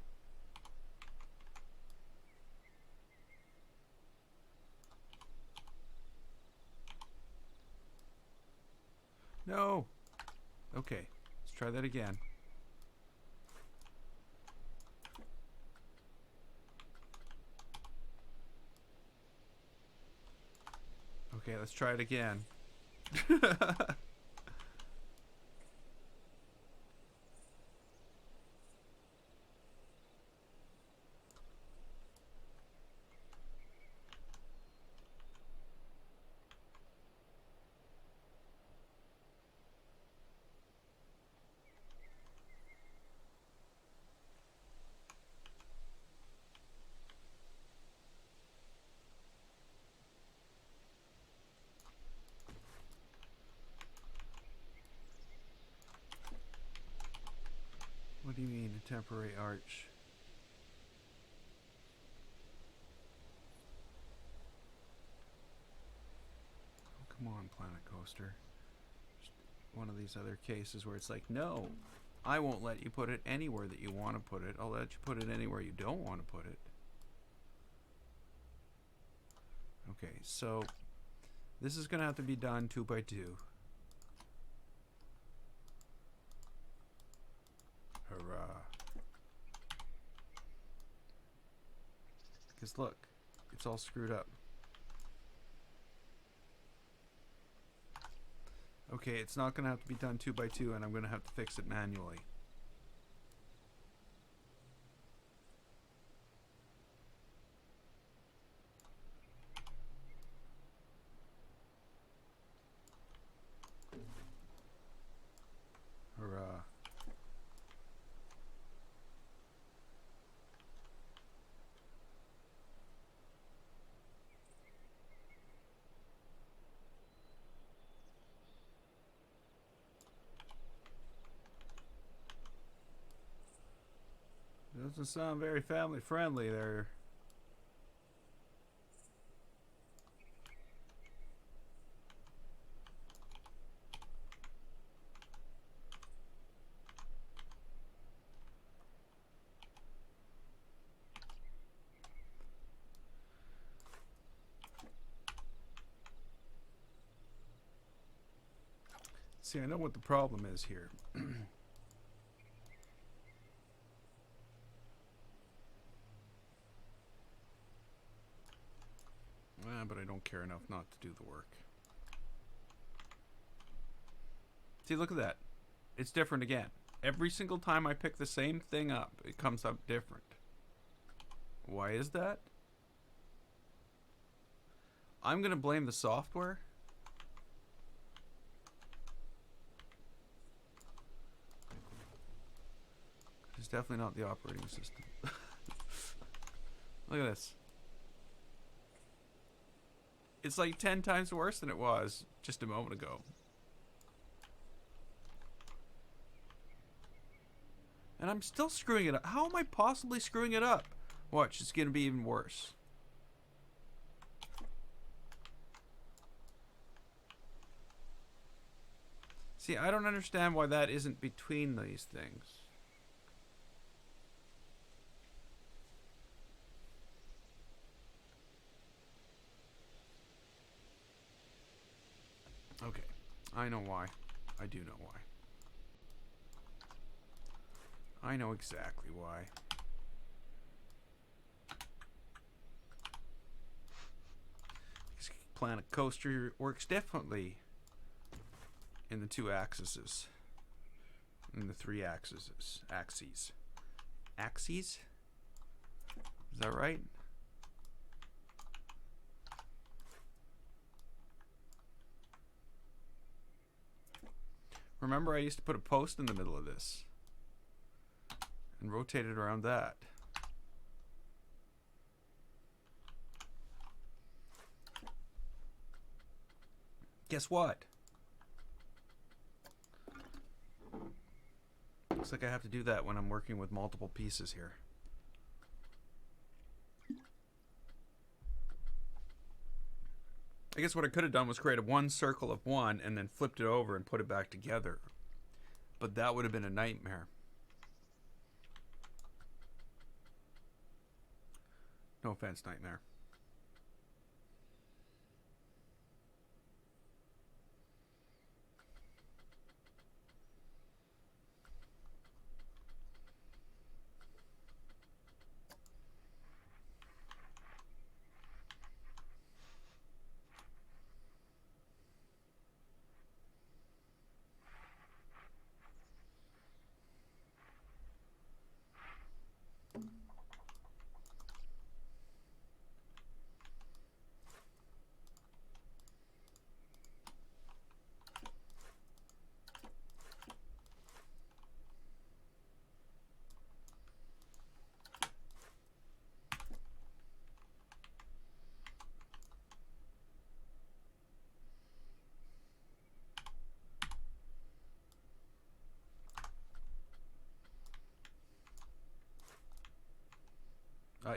No. Okay, let's try that again. Okay, let's try it again. What do you mean, a temporary arch? Oh, come on, Planet Coaster. Just one of these other cases where it's like, no, I won't let you put it anywhere that you want to put it. I'll let you put it anywhere you don't want to put it. Okay, so this is going to have to be done 2 by 2. Hurrah. Because look, it's all screwed up. Okay, it's not going to have to be done 2 by 2, and I'm going to have to fix it manually. Hurrah. Doesn't sound very family friendly there. See, I know what the problem is here. But I don't care enough not to do the work. See, look at that. It's different again. Every single time I pick the same thing up, it comes up different. Why is that? I'm going to blame the software. It's definitely not the operating system. Look at this. It's like 10 times worse than it was just a moment ago. And I'm still screwing it up. How am I possibly screwing it up? Watch, it's going to be even worse. See, I don't understand why that isn't between these things. Okay, I know why. I do know why. I know exactly why. This planet coaster works differently in the 2 axes. In the 3 axes. Axes? Is that right? Remember, I used to put a post in the middle of this and rotate it around that. Guess what? Looks like I have to do that when I'm working with multiple pieces here. I guess what I could have done was create one circle of one and then flipped it over and put it back together. But that would have been a nightmare. No offense, nightmare.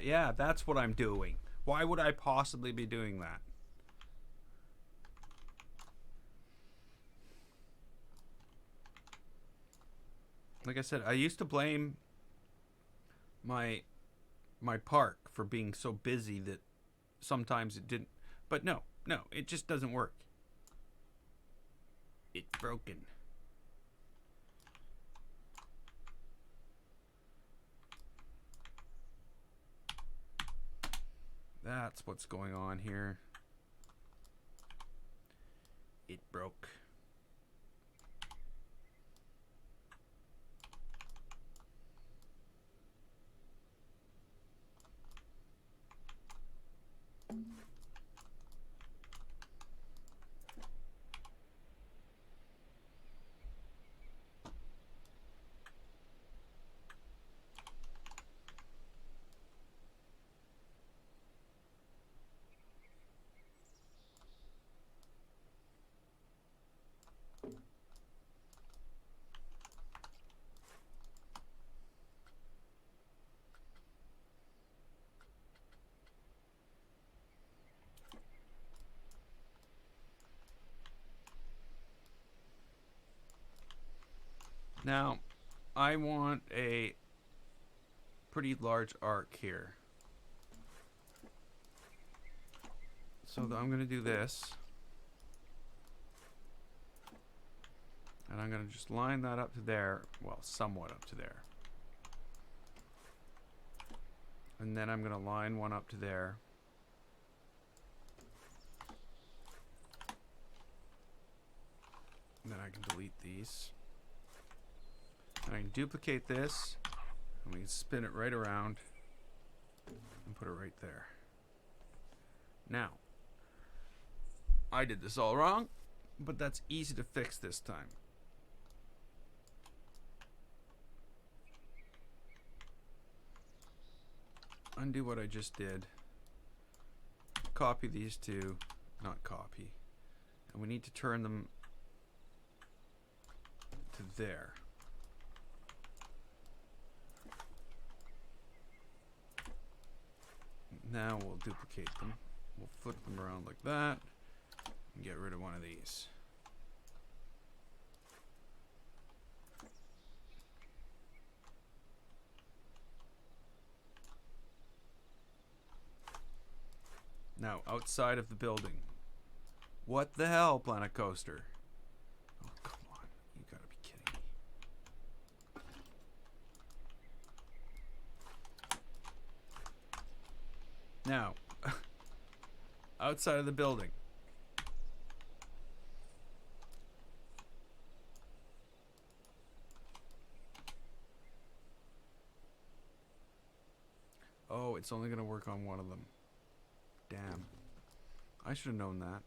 Yeah, that's what I'm doing. Why would I possibly be doing that? Like I said, I used to blame my park for being so busy that sometimes it didn't. But no, it just doesn't work. It's broken. That's what's going on here. It broke. Now, I want a pretty large arc here. So I'm going to do this. And I'm going to just line that up to there. Well, somewhat up to there. And then I'm going to line one up to there. And then I can delete these. And I can duplicate this. And we can spin it right around. And put it right there. Now, I did this all wrong, but that's easy to fix this time. Undo what I just did. Copy these two. Not copy. And we need to turn them to there. Now we'll duplicate them. We'll flip them around like that. And get rid of one of these. Now, outside of the building. What the hell, Planet Coaster? Oh, come on. You gotta be kidding me. Now, outside of the building. Oh, it's only gonna work on one of them. Damn. I should have known that.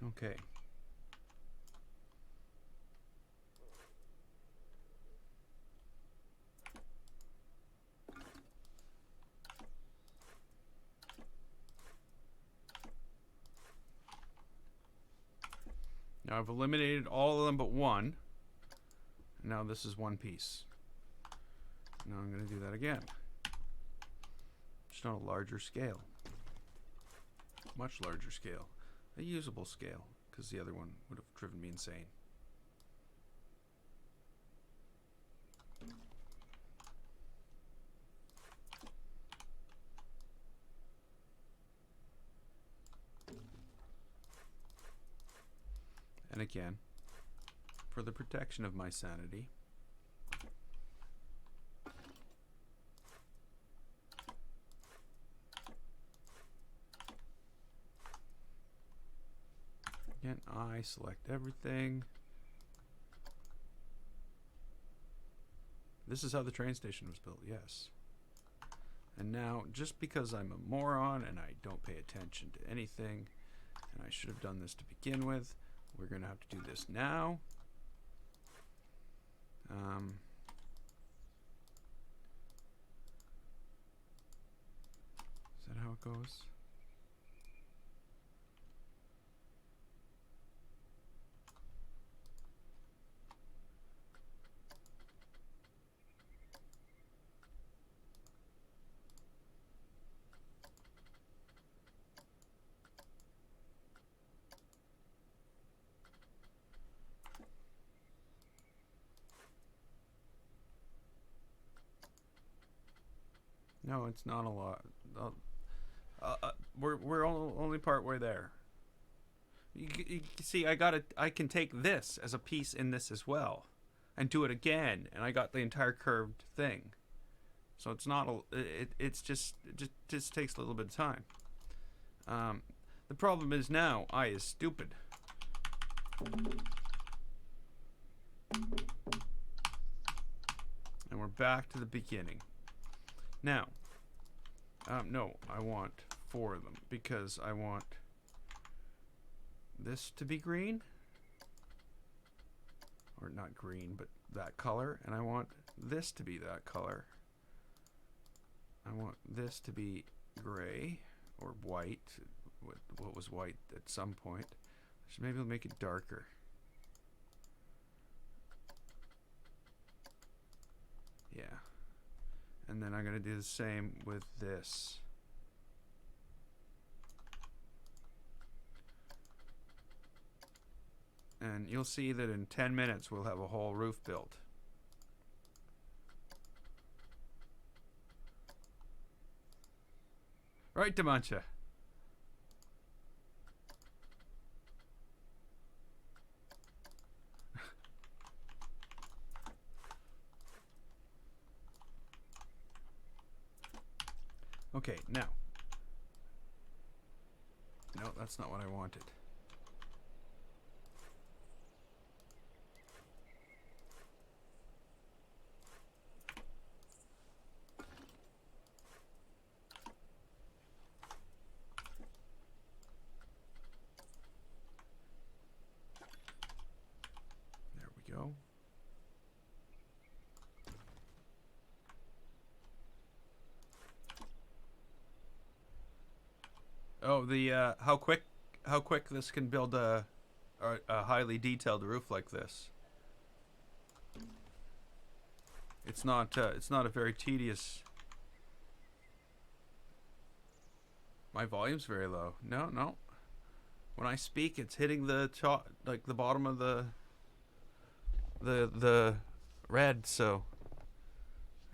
Okay. Now I've eliminated all of them but one. Now this is one piece. Now I'm going to do that again. Just on a larger scale. Much larger scale. A usable scale, because the other one would have driven me insane. And again, for the protection of my sanity, again, I select everything. This is how the train station was built, yes. And now, just because I'm a moron and I don't pay attention to anything, and I should have done this to begin with, we're going to have to do this now. Is that how it goes? No, it's not a lot. We're only part way there. You see, I can take this as a piece in this as well, and do it again, and I got the entire curved thing. So it's not it's just it just takes a little bit of time. The problem is now I is stupid. And we're back to the beginning. Now, no, I want 4 of them because I want this to be green. Or not green, but that color. And I want this to be that color. I want this to be gray or white. What was white at some point. So maybe we'll make it darker. Yeah. And then I'm going to do the same with this. And you'll see that in 10 minutes we'll have a whole roof built. Right, Demancha? Okay, now. No, that's not what I wanted. There we go. Oh, the how quick this can build a highly detailed roof like this. It's not a very tedious. My volume's very low. No, no. When I speak, it's hitting the top, like the bottom of the red. So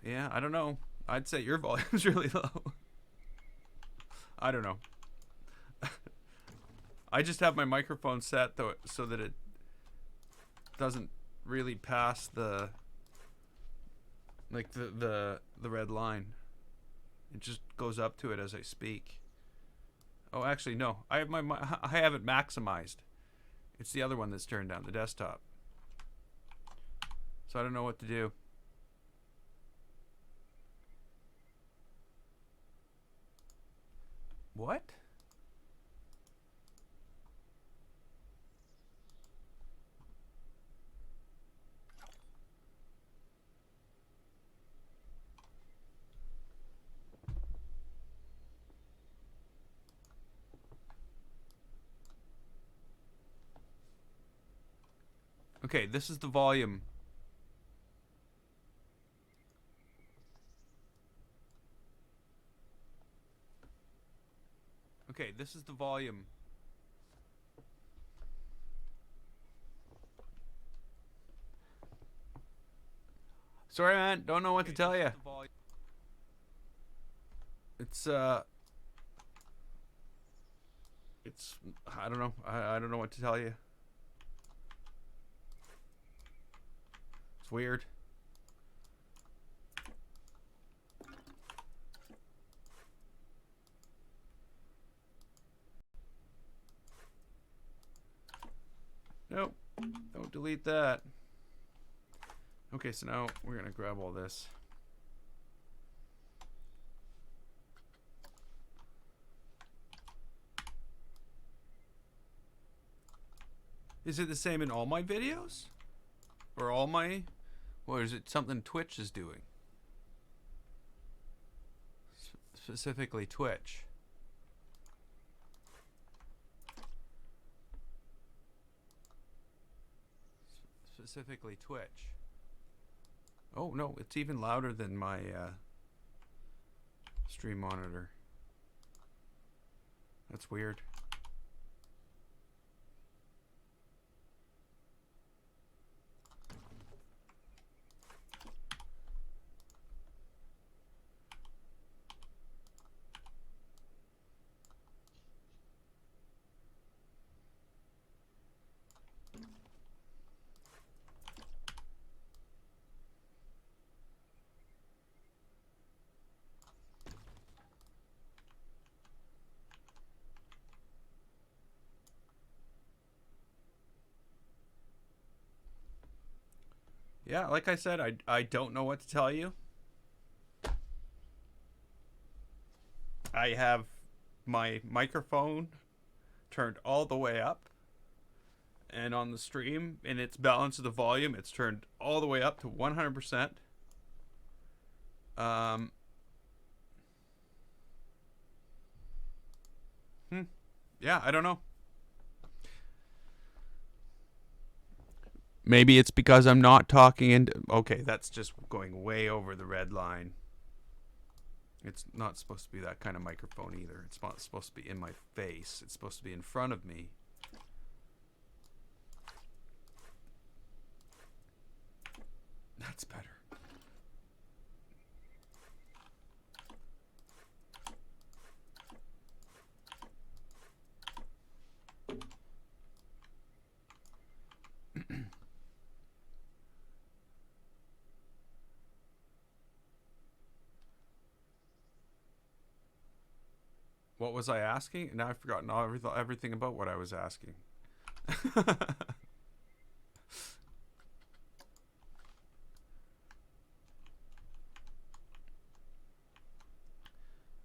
yeah, I don't know. I'd say your volume's really low. I don't know. I just have my microphone set though so that it doesn't really pass the red line. It just goes up to it as I speak. Oh, actually no. I have it maximized. It's the other one that's turned down, the desktop. So I don't know what to do. What? Okay, this is the volume. Okay, this is the volume. Sorry, man. Don't know what to tell you. It's I don't know. I don't know what to tell you. It's weird. Nope. Don't delete that. Okay, so now we're gonna grab all this. Is it the same in all my videos? Or all my... Or is it something Twitch is doing? Specifically Twitch. Specifically Twitch. Oh, no, it's even louder than my stream monitor. That's weird. Yeah, like I said, I don't know what to tell you. I have my microphone turned all the way up, and on the stream, in its balance of the volume, it's turned all the way up to 100%. Um, yeah, I don't know. Maybe it's because I'm not talking into. Okay, that's just going way over the red line. It's not supposed to be that kind of microphone either. It's not supposed to be in my face. It's supposed to be in front of me. That's better. What was I asking? Now I've forgotten everything about what I was asking.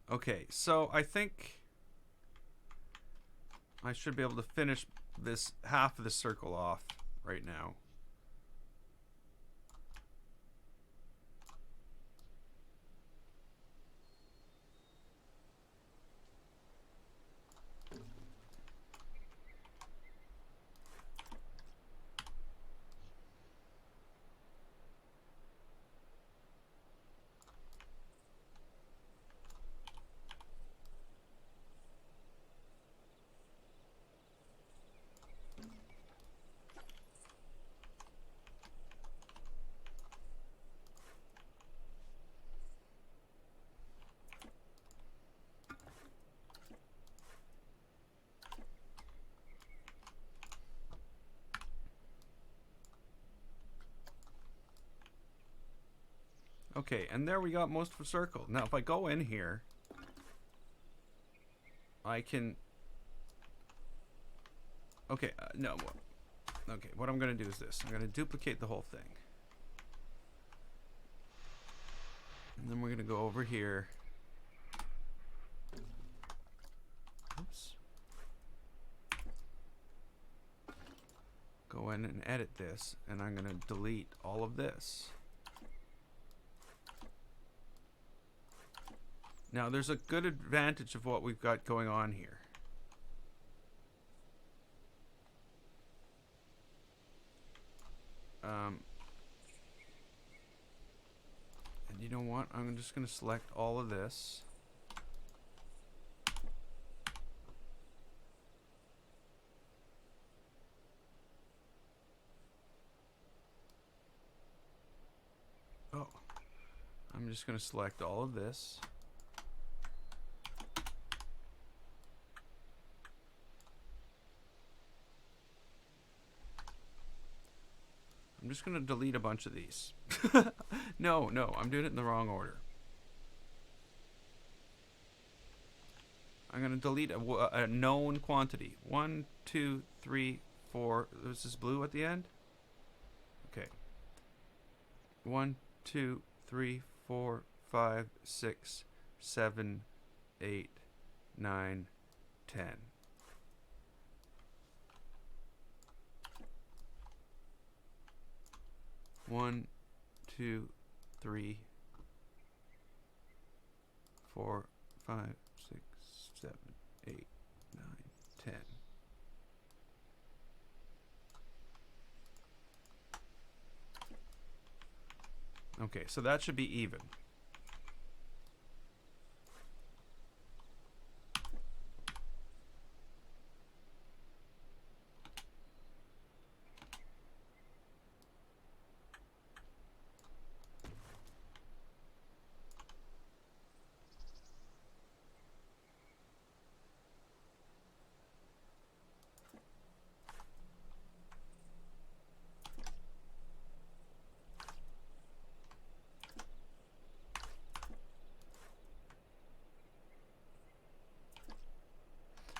Okay, so I think I should be able to finish this half of the circle off right now. Okay, and there we got most of a circle. Now, if I go in here, I can... Okay, no. Okay, what I'm going to do is this. I'm going to duplicate the whole thing. And then we're going to go over here. Oops. Go in and edit this, and I'm going to delete all of this. Now, there's a good advantage of what we've got going on here. And you know what? I'm just going to select all of this. Oh. I'm just going to select all of this. I'm just going to delete a bunch of these. No, I'm doing it in the wrong order. I'm going to delete a known quantity. 1, 2, 3, 4. This is blue at the end? Okay. 1, 2, 3, 4, 5, 6, 7, 8, 9, 10. One, 2, 3, 4, 5, 6, 7, 8, 9, 10. Okay, so that should be even.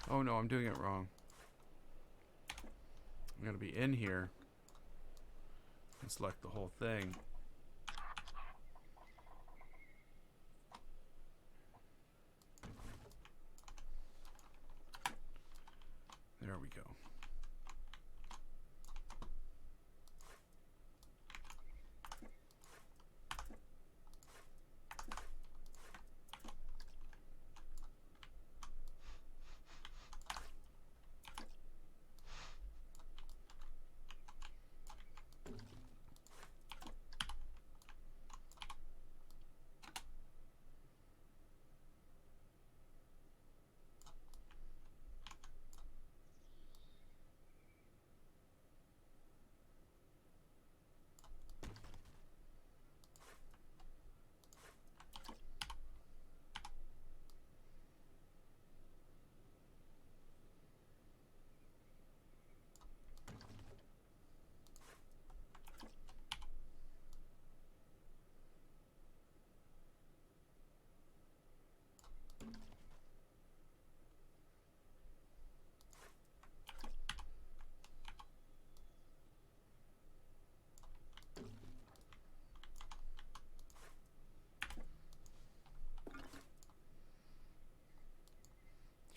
Oh no, I'm doing it wrong. I'm going to be in here. and select the whole thing. There we go.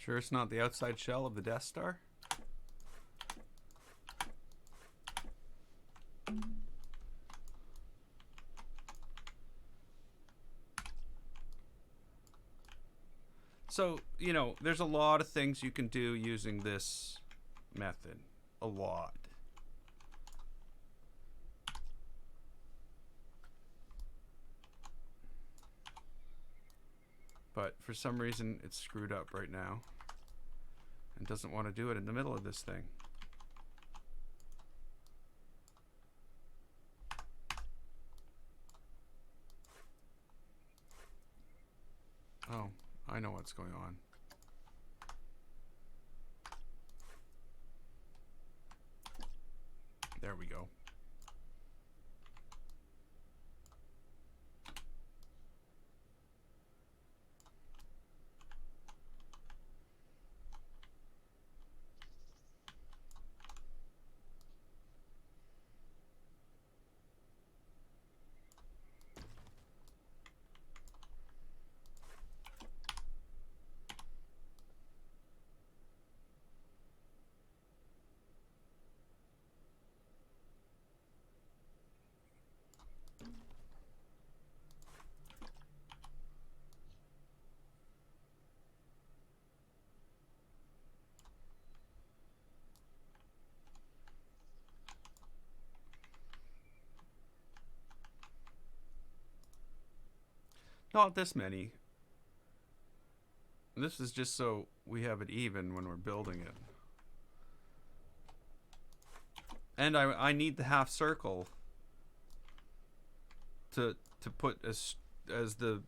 Sure it's not the outside shell of the Death Star? So, you know, there's a lot of things you can do using this method. A lot. But for some reason, it's screwed up right now. And doesn't want to do it in the middle of this thing. Oh, I know what's going on. There we go. Not this many. This is just so we have it even when we're building it. And I need the half circle to put as the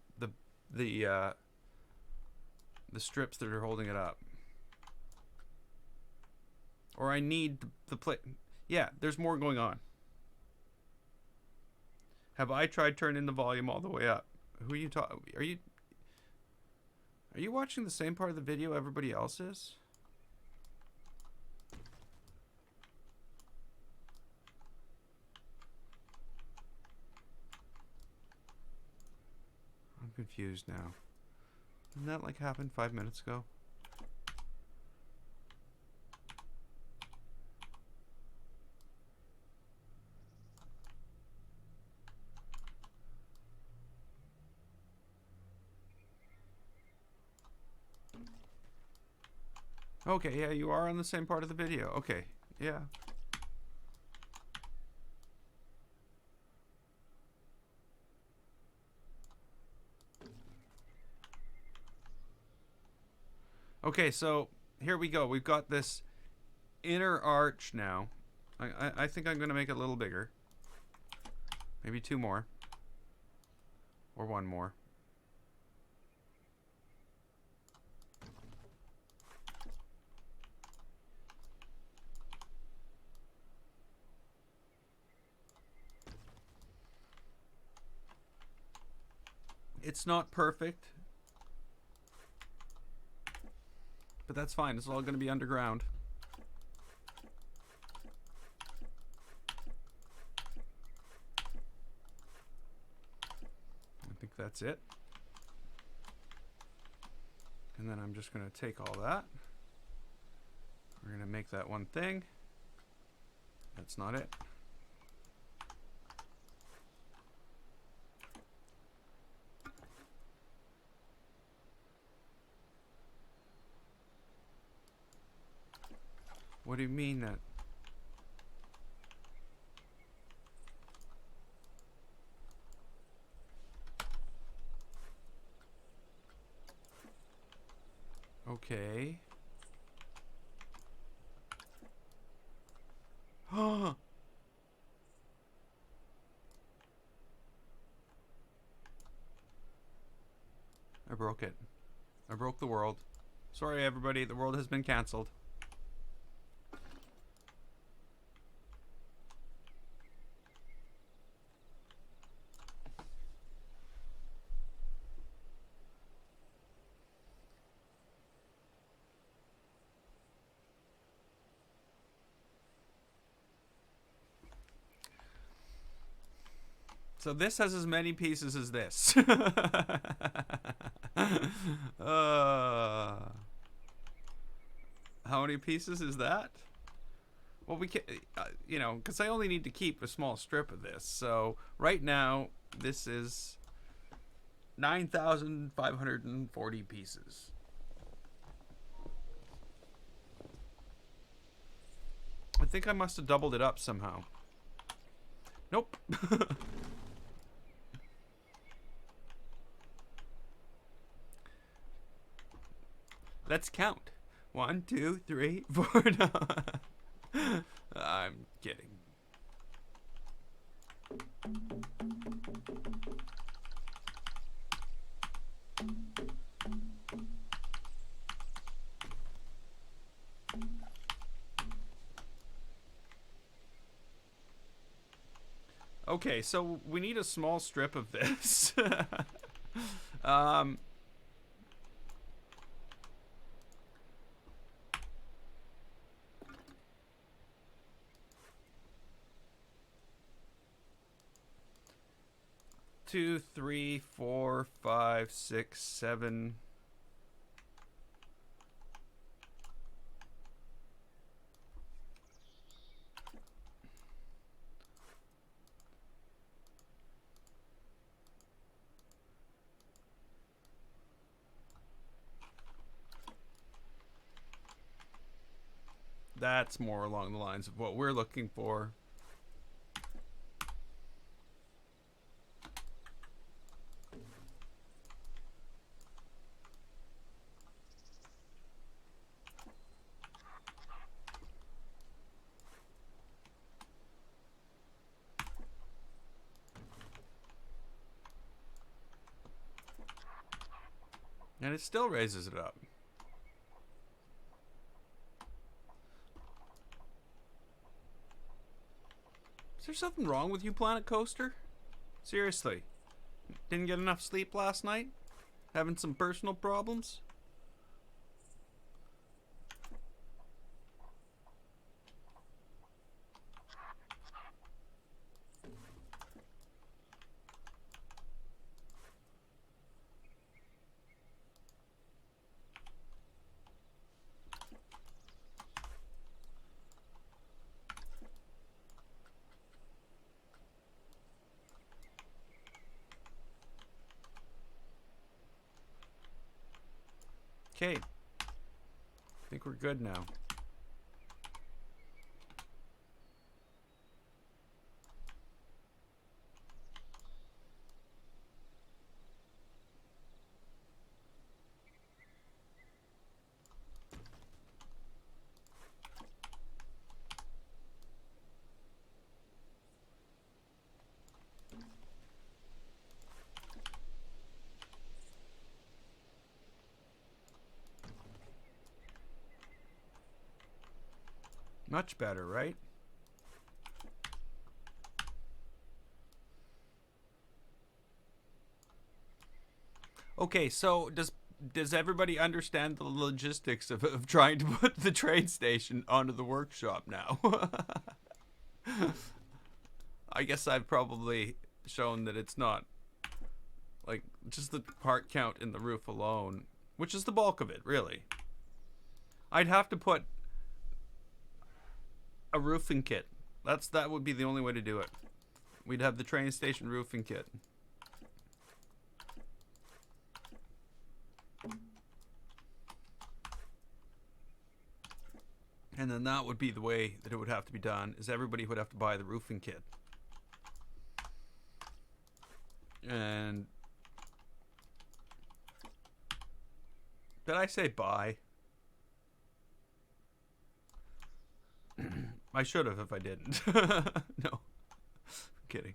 strips that are holding it up. Or I need the plate. Yeah, there's more going on. Have I tried turning the volume all the way up? Who are you talking? Are you watching the same part of the video everybody else is? I'm confused now. Didn't that like happen 5 minutes ago? Okay, yeah, you are on the same part of the video. Okay, yeah. Okay, so here we go. We've got this inner arch now. I think I'm going to make it a little bigger. Maybe 2 more. Or 1 more. It's not perfect, but that's fine. It's all going to be underground. that's it. And then I'm just going to take all that. We're going to make that one thing. That's not it. What do you mean that? Okay. I broke it. I broke the world. Sorry, everybody. The world has been canceled. So this has as many pieces as this. How many pieces is that? Well, we can, you know, because I only need to keep a small strip of this. So right now, this is 9,540 pieces. I think I must have doubled it up somehow. Nope. Let's count. 1, 2, 3, 4. No. I'm kidding. Okay, so we need a small strip of this. 2, 3, 4, 5, 6, 7. That's more along the lines of what we're looking for. And it still raises it up. Is there something wrong with you, Planet Coaster? Seriously. Didn't get enough sleep last night? Having some personal problems? Okay. I think we're good now. Much better, right? Okay, so does everybody understand the logistics of trying to put the train station onto the workshop now? I guess I've probably shown that it's not like just the part count in the roof alone, which is the bulk of it, really. I'd have to put a roofing kit. That would be the only way to do it. We'd have the train station roofing kit. And then that would be the way that it would have to be done, is everybody would have to buy the roofing kit. And did I say buy? I should have if I didn't. No, I'm kidding.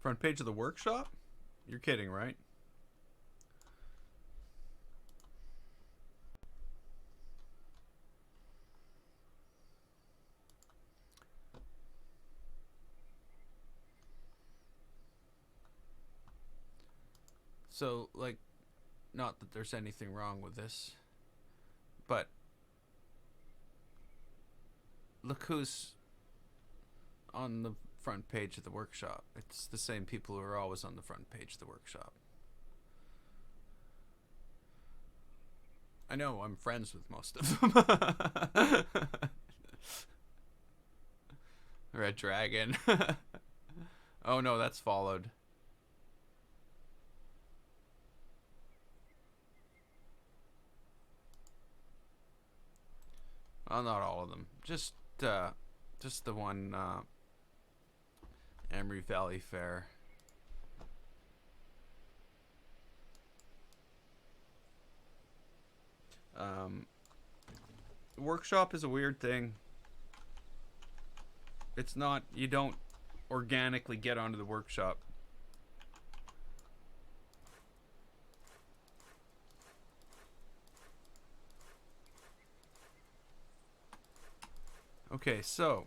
Front page of the workshop? You're kidding, right? So, like, not that there's anything wrong with this, but look who's on the front page of the workshop. It's the same people who are always on the front page of the workshop. I know, I'm friends with most of them. Red Dragon. Oh no, that's followed. Well, not all of them. Just the one Emery Valley Fair. Workshop is a weird thing. It's not, you don't organically get onto the workshop. Okay, so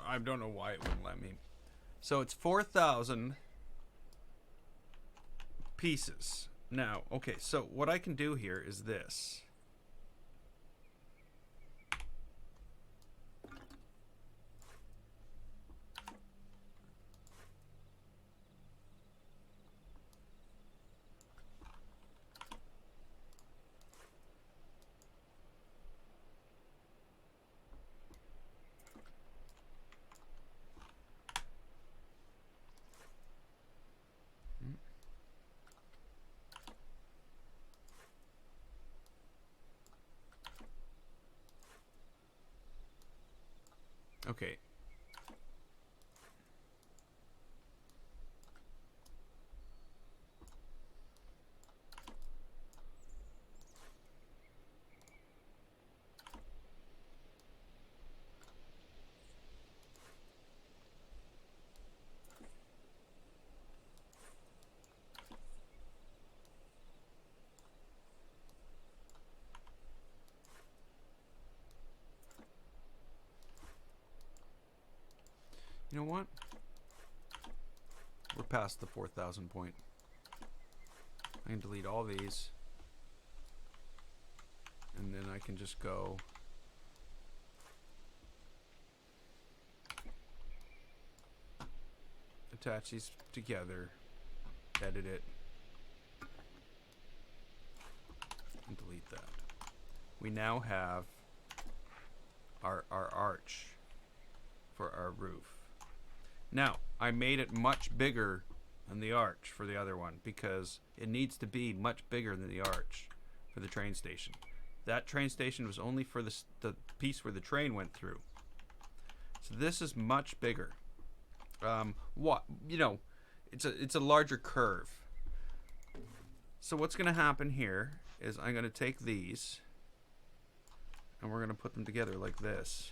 I don't know why it wouldn't let me. So it's 4,000 pieces. Now, okay, so what I can do here is this. Okay. You know what? We're past the 4,000 point. I can delete all these. And then I can just go attach these together, edit it, and delete that. We now have our arch for our roof. Now, I made it much bigger than the arch for the other one because it needs to be much bigger than the arch for the train station. That train station was only for the piece where the train went through. So this is much bigger. It's a larger curve. So what's going to happen here is I'm going to take these and we're going to put them together like this.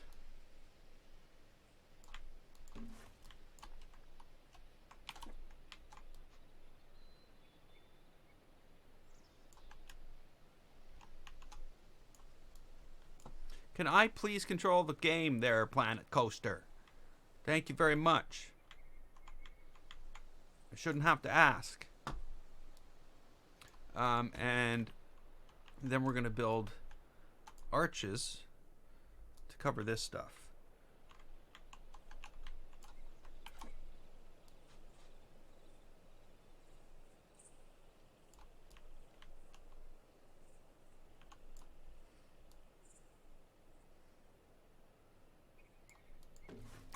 Can I please control the game there, Planet Coaster? Thank you very much. I shouldn't have to ask. And then we're going to build arches to cover this stuff.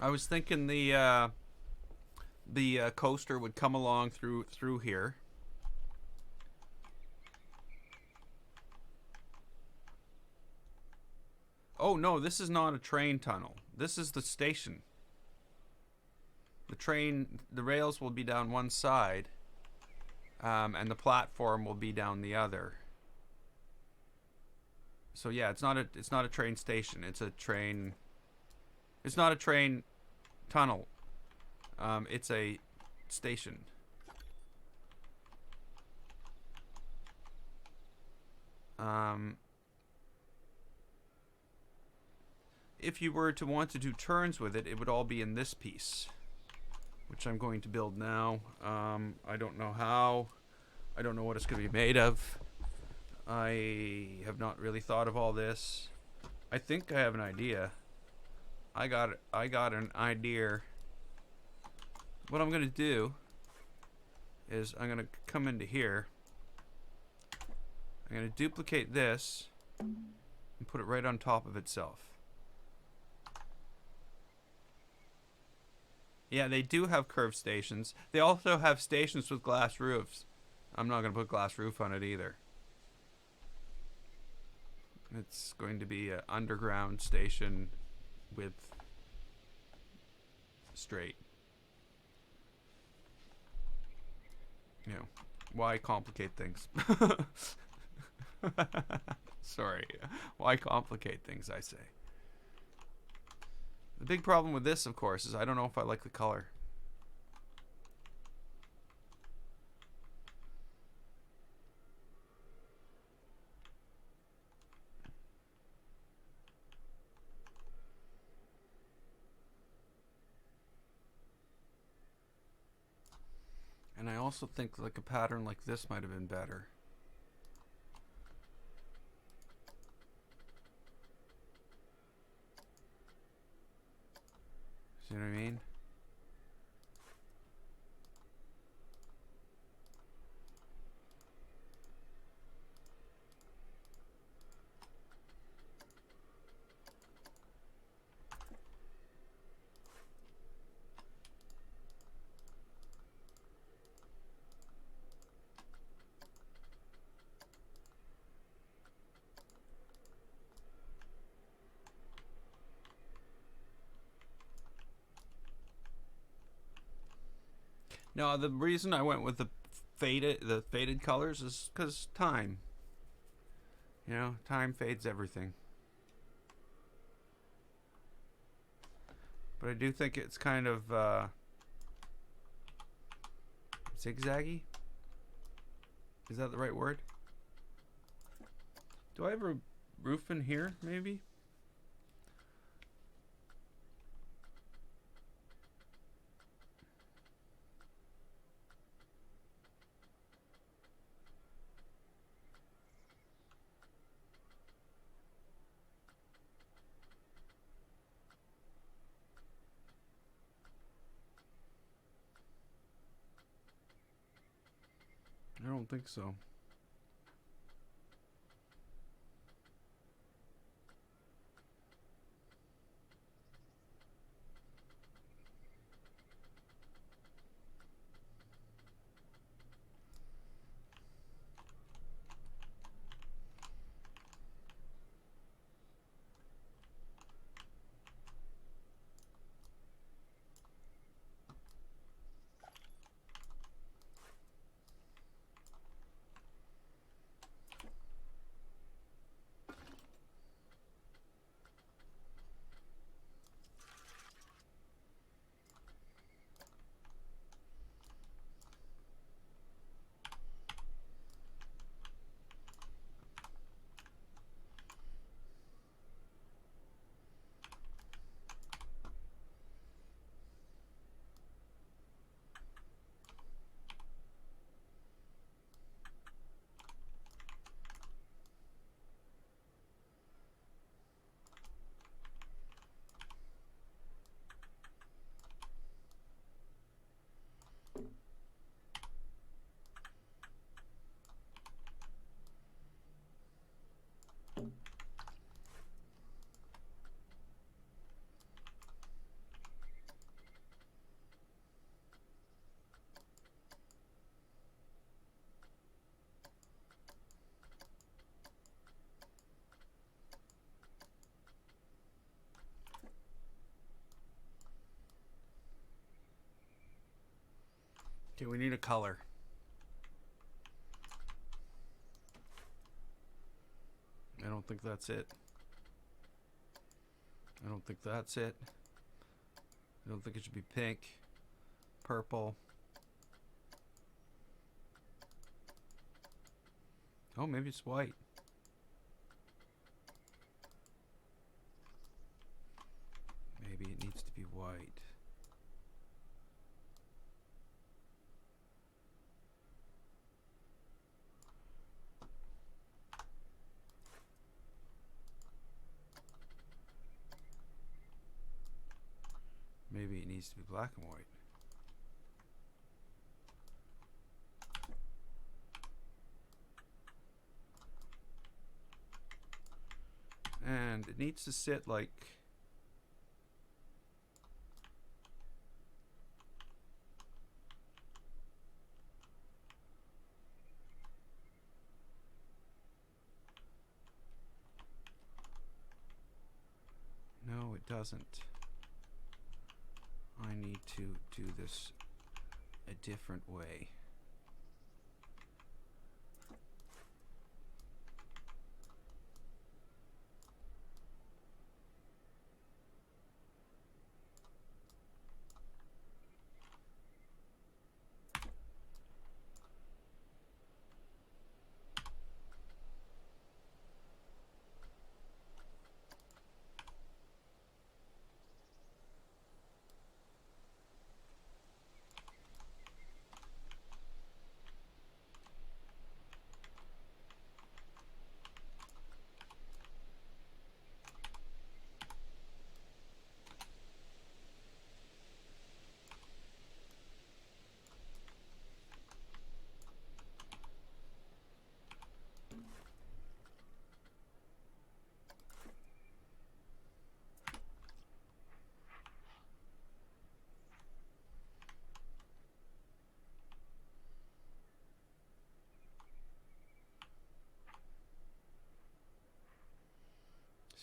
I was thinking the coaster would come along through here. Oh no, this is not a train tunnel. This is the station. The rails will be down one side, and the platform will be down the other. So yeah, it's not a train station. It's a train. It's not a train tunnel. It's a station. If you were to want to do turns with it, it would all be in this piece, which I'm going to build now. I don't know how. I don't know what it's going to be made of. I have not really thought of all this. I think I have an idea. I got an idea. What I'm going to do is I'm going to come into here. I'm going to duplicate this and put it right on top of itself. Yeah, they do have curved stations. They also have stations with glass roofs. I'm not going to put glass roof on it either. It's going to be an underground station with straight. You know, why complicate things? Sorry. Why complicate things, I say. The big problem with this, of course, is I don't know if I like the color. And I also think like a pattern like this might have been better. See what I mean? No, the reason I went with the faded colors is because time. You know, time fades everything. But I do think it's kind of zigzaggy. Is that the right word? Do I have a roof in here, maybe? I don't think so. Okay, we need a color. I don't think that's it. I don't think that's it. I don't think it should be pink, purple. Oh, maybe it's white. Maybe it needs to be white. Maybe it needs to be black and white. And it needs to sit like... No, it doesn't. I need to do this a different way.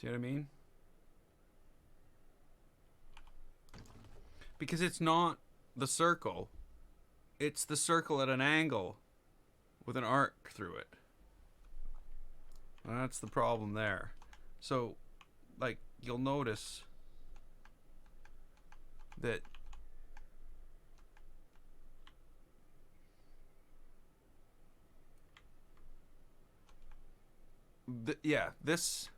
See what I mean? Because it's not the circle. It's the circle at an angle with an arc through it. That's the problem there. So, like, you'll notice that this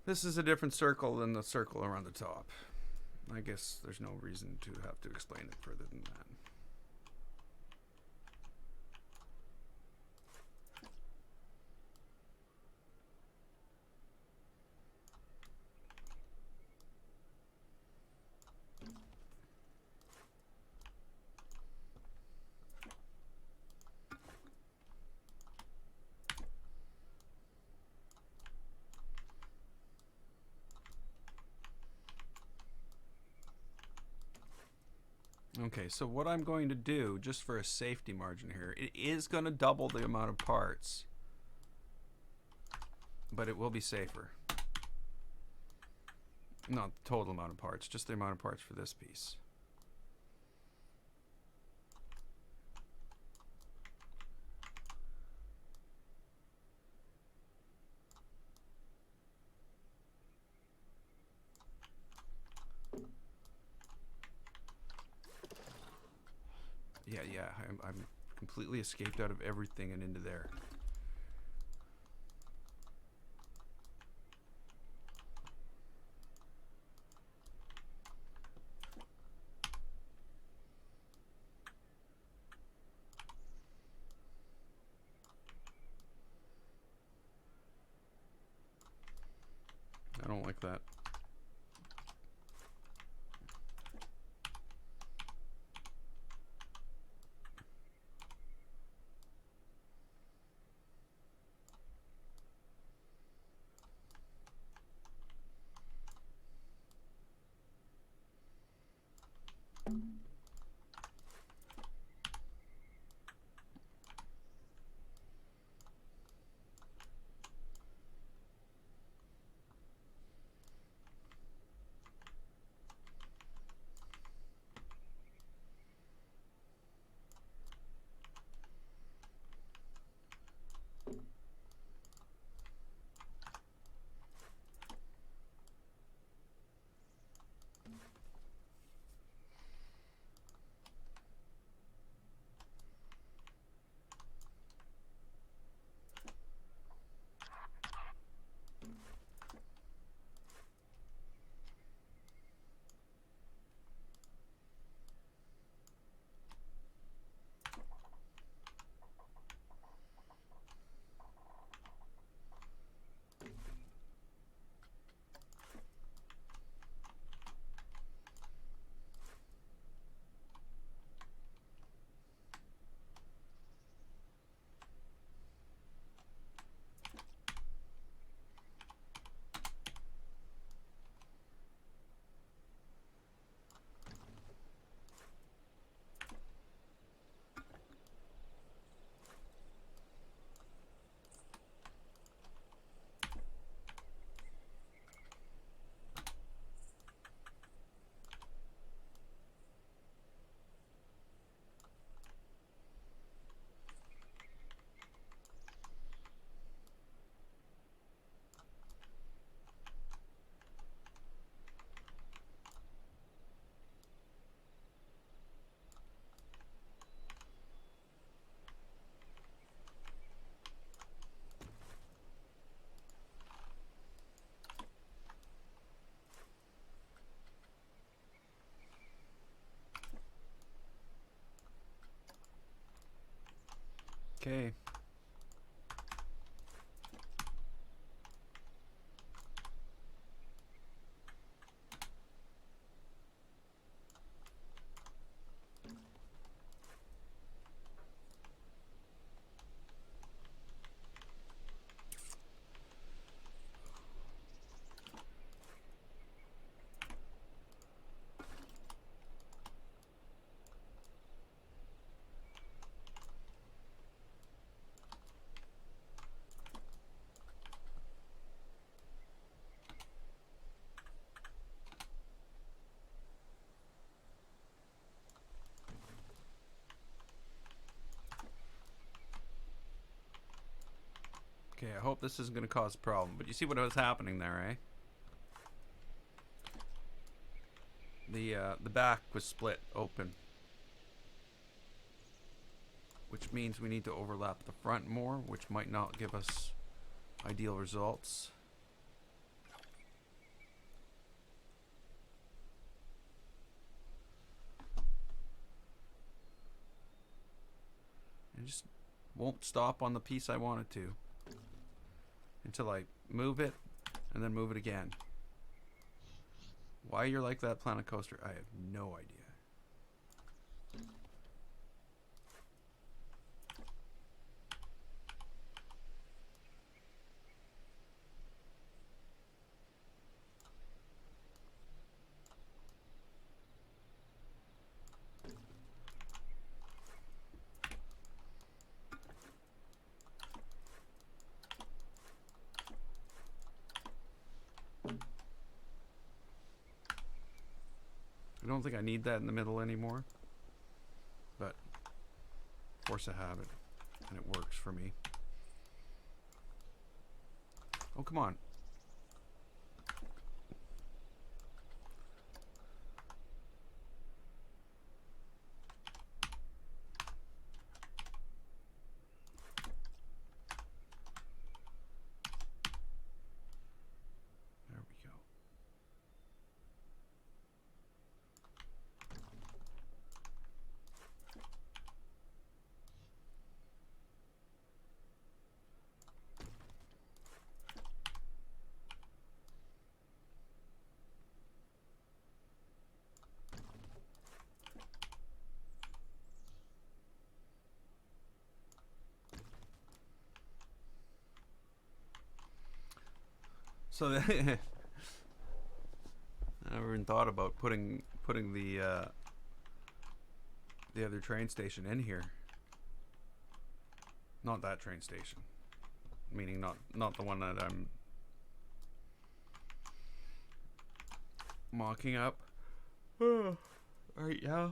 is a different circle than the circle around the top. I guess there's no reason to have to explain it further than that. Okay, so what I'm going to do, just for a safety margin here, it is going to double the amount of parts, but it will be safer. Not the total amount of parts, just the amount of parts for this piece. Yeah, I'm completely escaped out of everything and into there. I don't like that. Okay. Okay, I hope this isn't going to cause a problem. But you see what was happening there, eh? The back was split open, which means we need to overlap the front more, which might not give us ideal results. It just won't stop on the piece I want it to until I move it and then move it again. Why you're like that, Planet Coaster, I have no idea. I don't think I need that in the middle anymore, but force of habit, and it works for me. Oh, come on. There we go. So I never even thought about putting the other train station in here. Not that train station. Meaning not the one that I'm mocking up. Alright, yeah.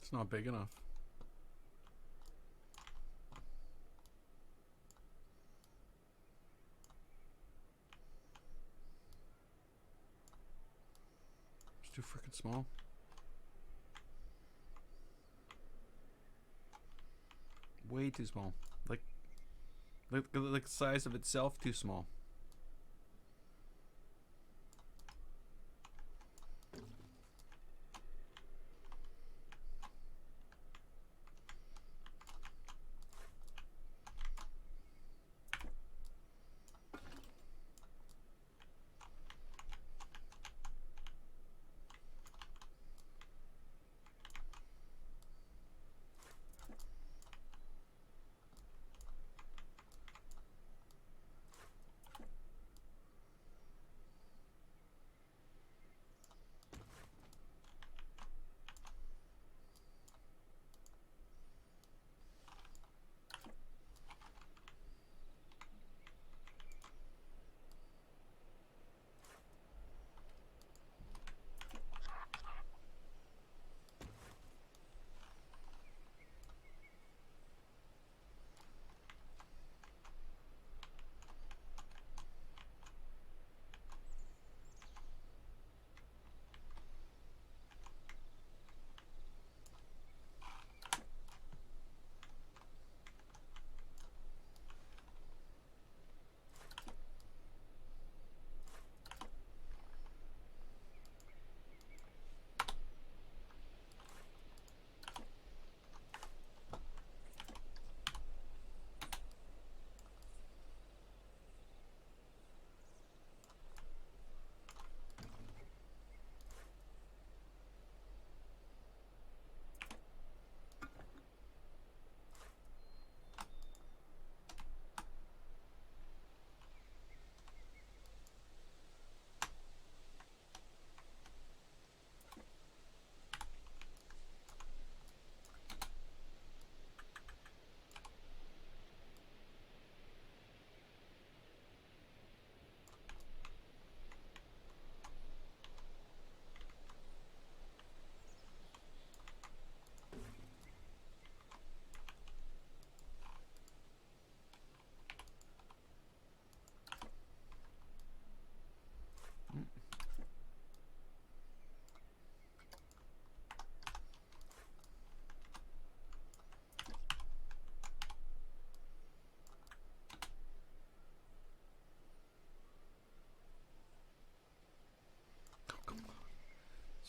It's not big enough. It's too freaking small. Way too small. Like the size of itself, too small.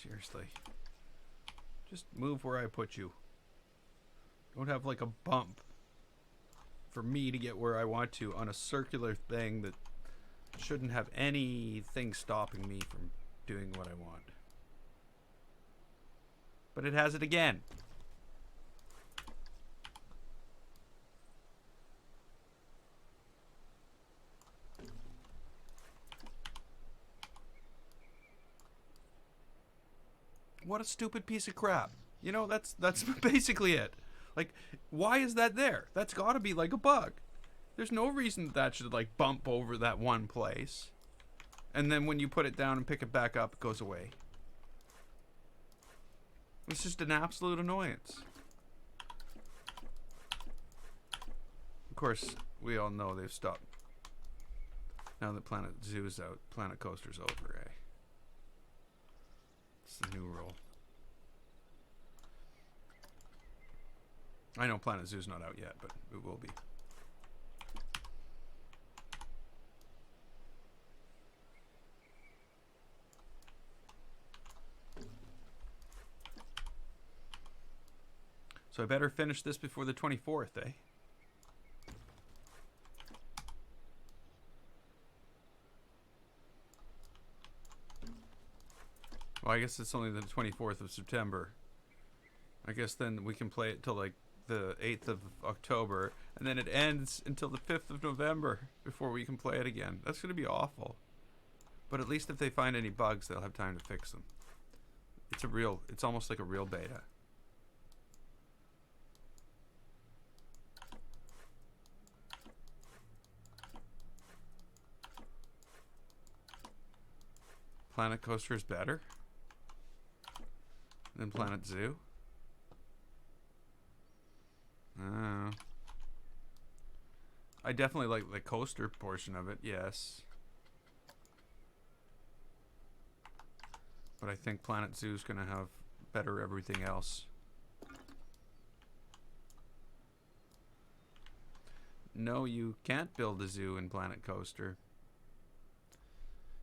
Seriously. Just move where I put you. Don't have like a bump for me to get where I want to on a circular thing that shouldn't have anything stopping me from doing what I want. But it has it again. What a stupid piece of crap. You know, that's basically it. Like, why is that there? That's got to be like a bug. There's no reason that should like bump over that one place. And then when you put it down and pick it back up, it goes away. It's just an absolute annoyance. Of course, we all know they've stopped. Now that Planet Zoo's out, Planet Coaster's over, eh? It's the new rule. I know Planet Zoo's not out yet, but it will be. So I better finish this before the 24th, eh? Well, I guess it's only the 24th of September. I guess then we can play it till like the 8th of October, and then it ends until the 5th of November before we can play it again. That's going to be awful. But at least if they find any bugs, they'll have time to fix them. It's almost like a real beta. Planet Coaster is better than Planet Zoo? I definitely like the coaster portion of it, yes. But I think Planet Zoo's gonna have better everything else. No, you can't build a zoo in Planet Coaster.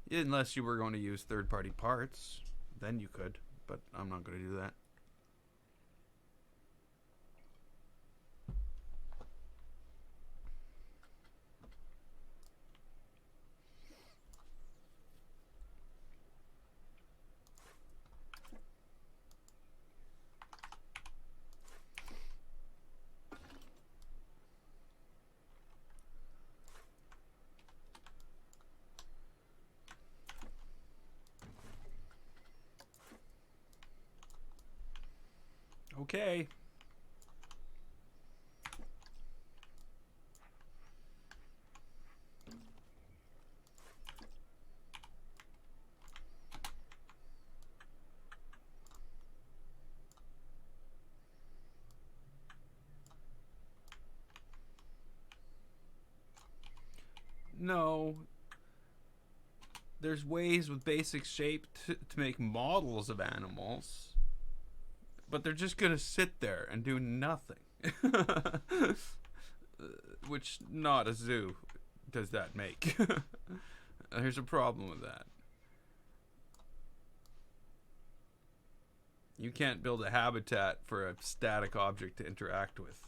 Unless you were going to use third-party parts. Then you could, but I'm not going to do that. Okay. No. There's ways with basic shape to make models of animals. But they're just going to sit there and do nothing. Which not a zoo does that make. There's a problem with that. You can't build a habitat for a static object to interact with.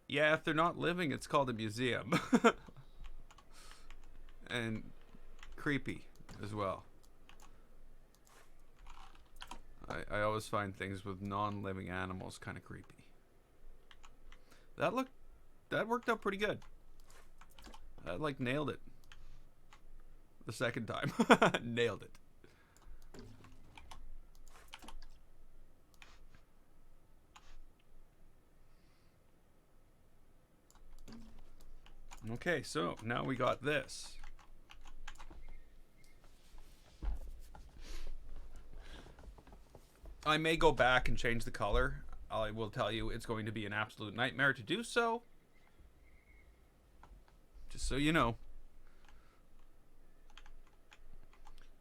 Yeah, if they're not living, it's called a museum. And creepy as well. I always find things with non-living animals kind of creepy. That worked out pretty good. I like nailed it. The second time. Nailed it. Okay, so now we got this. I may go back and change the color. I will tell you it's going to be an absolute nightmare to do so. Just so you know.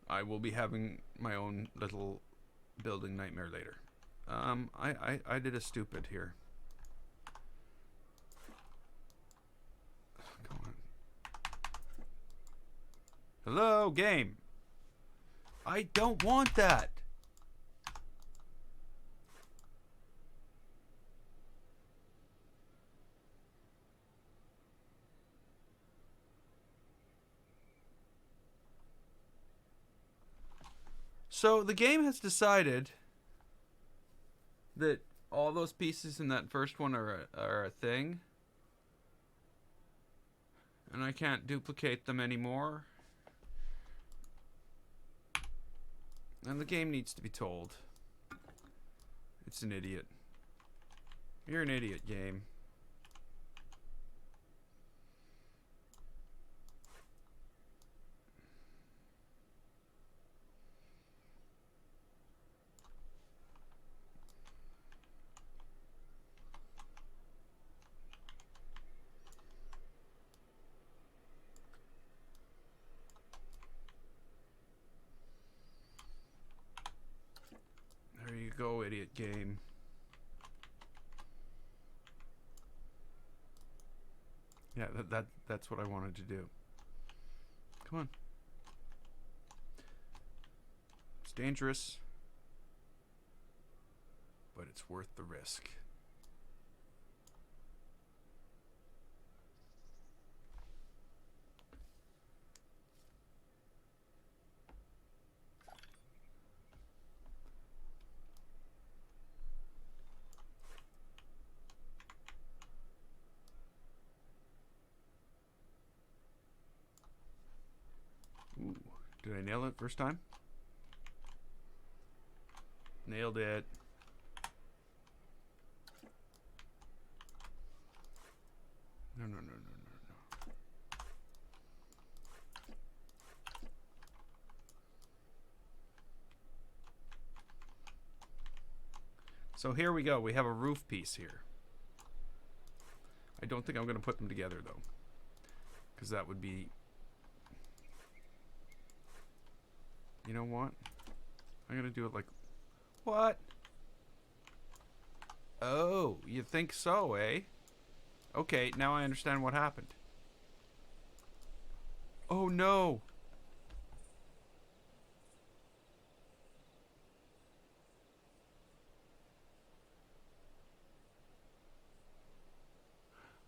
I will be having my own little building nightmare later. I did a stupid here. Come on. Hello, game. I don't want that. So the game has decided that all those pieces in that first one are a thing. And I can't duplicate them anymore. And the game needs to be told. It's an idiot. You're an idiot, game. There you go, idiot game. Yeah, that's what I wanted to do. Come on. It's dangerous, but it's worth the risk. Ooh, did I nail it first time? Nailed it. No. So here we go. We have a roof piece here. I don't think I'm going to put them together, though. Because that would be... You know what? I'm going to do it like... What? Oh, you think so, eh? Okay, now I understand what happened. Oh, no.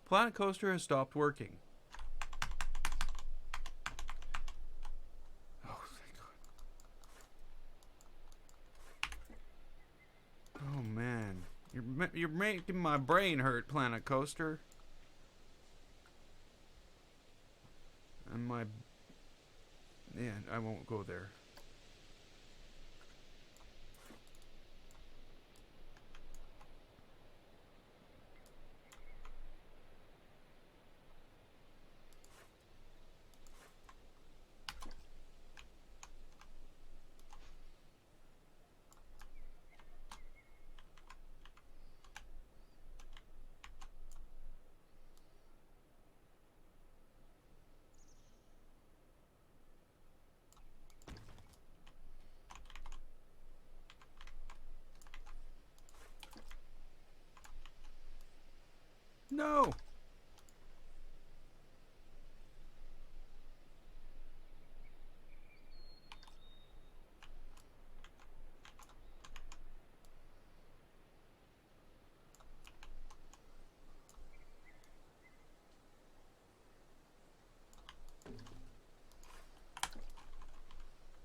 Planet Coaster has stopped working. Oh, thank God. Oh, man. You're making my brain hurt, Planet Coaster. And my... Yeah, I won't go there. No!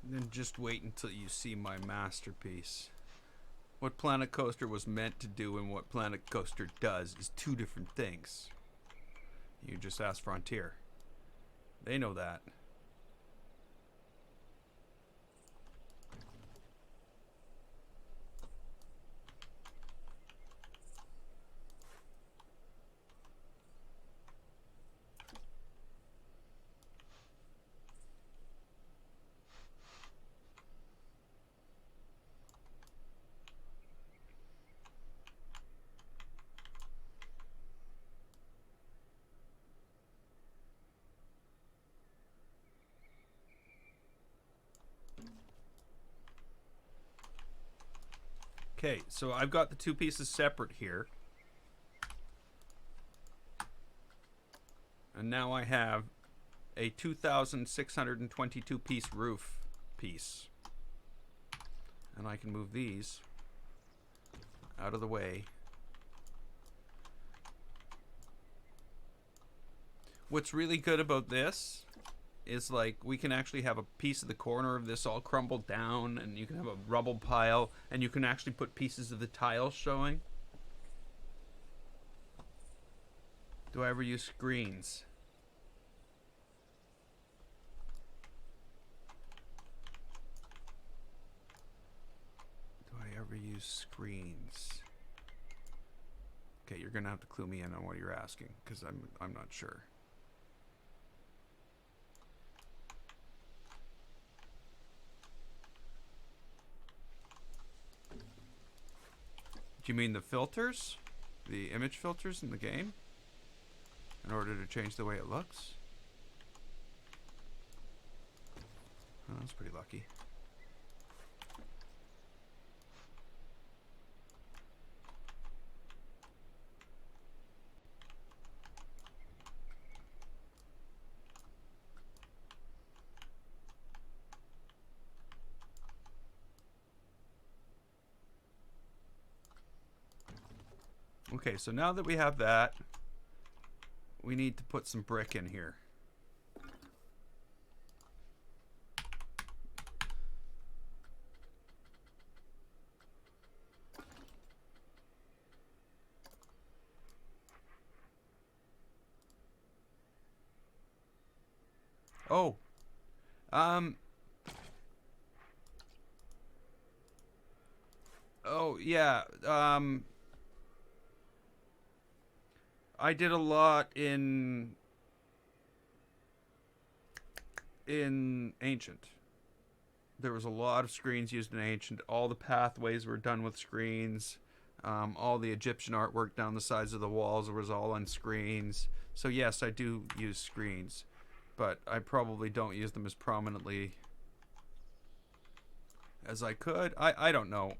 Then just wait until you see my masterpiece. What Planet Coaster was meant to do and what Planet Coaster does is two different things. You just ask Frontier. They know that. Okay, so I've got the two pieces separate here. And now I have a 2,622 piece roof piece. And I can move these out of the way. What's really good about this is, like, we can actually have a piece of the corner of this all crumbled down, and you can have a rubble pile, and you can actually put pieces of the tile showing. Do I ever use screens? Do I ever use screens? Okay, you're gonna have to clue me in on what you're asking, because I'm not sure. Do you mean the filters? The image filters in the game? In order to change the way it looks? Oh, that's pretty lucky. Okay, so now that we have that, we need to put some brick in here. Oh, oh yeah, I did a lot in Ancient. There was a lot of screens used in Ancient. All the pathways were done with screens. All the Egyptian artwork down the sides of the walls was all on screens. So yes, I do use screens, but I probably don't use them as prominently as I could. I don't know.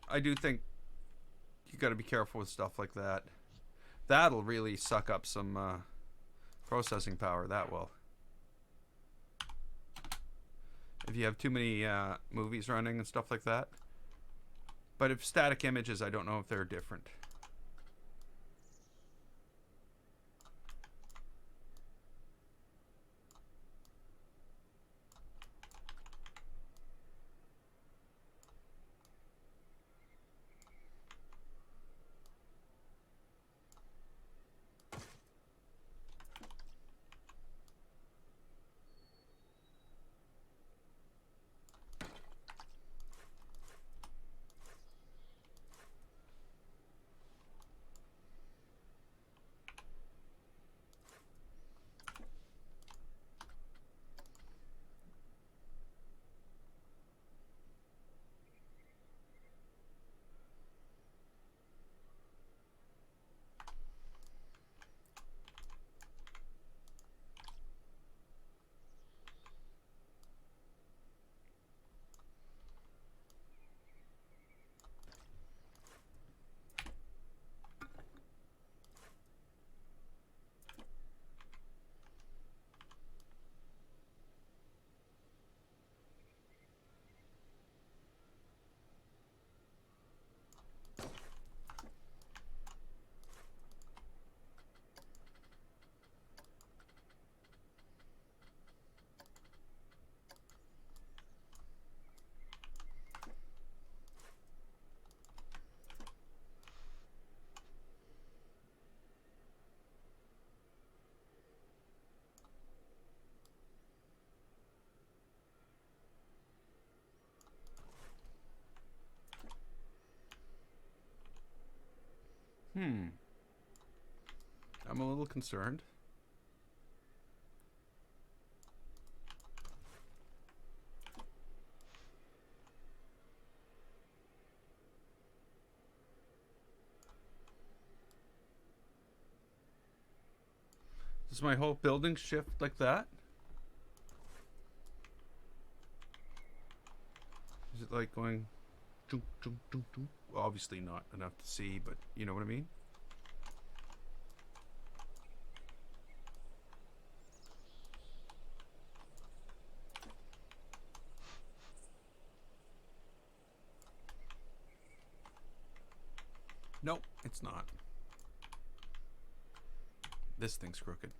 I do think you got to be careful with stuff like that. That'll really suck up some processing power. That will. If you have too many movies running and stuff like that. But if static images, I don't know if they're different. I'm a little concerned. Does my whole building shift like that? Is it like going... Obviously not enough to see, but you know what I mean? Nope, it's not. This thing's crooked.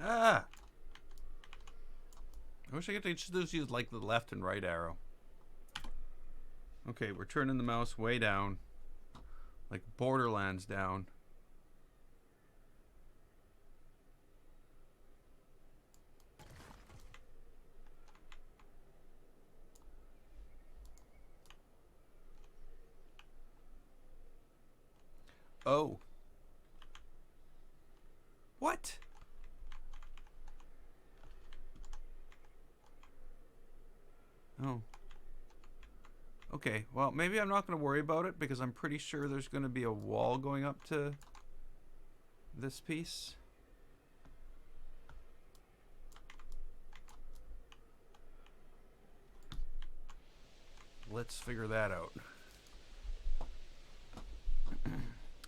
Ah! I wish I could just use like the left and right arrow. Okay, we're turning the mouse way down. Like Borderlands down. Oh. What? Oh. Okay, well, maybe I'm not going to worry about it because I'm pretty sure there's going to be a wall going up to this piece. Let's figure that out.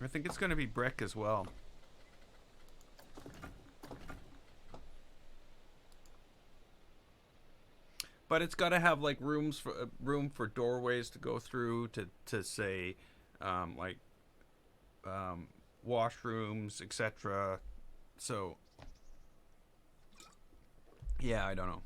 I think it's going to be brick as well. But it's got to have like room for doorways to go through to say like washrooms, etc. So yeah, I don't know.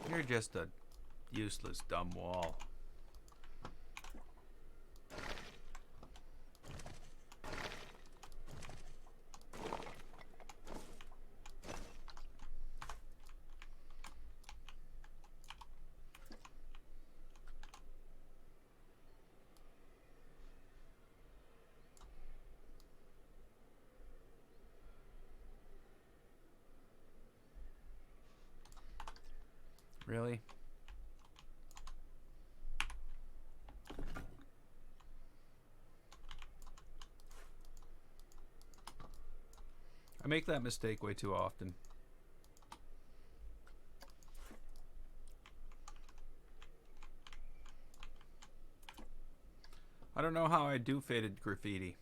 You're just a useless dumb wall. Really? I make that mistake way too often. I don't know how I do faded graffiti.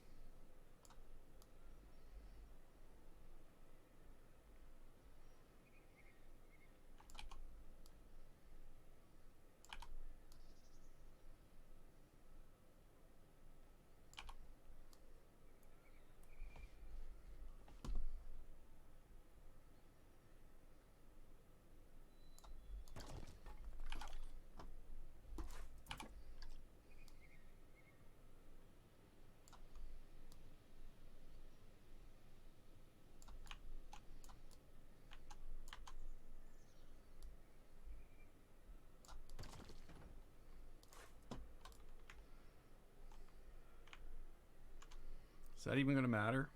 Is that even going to matter?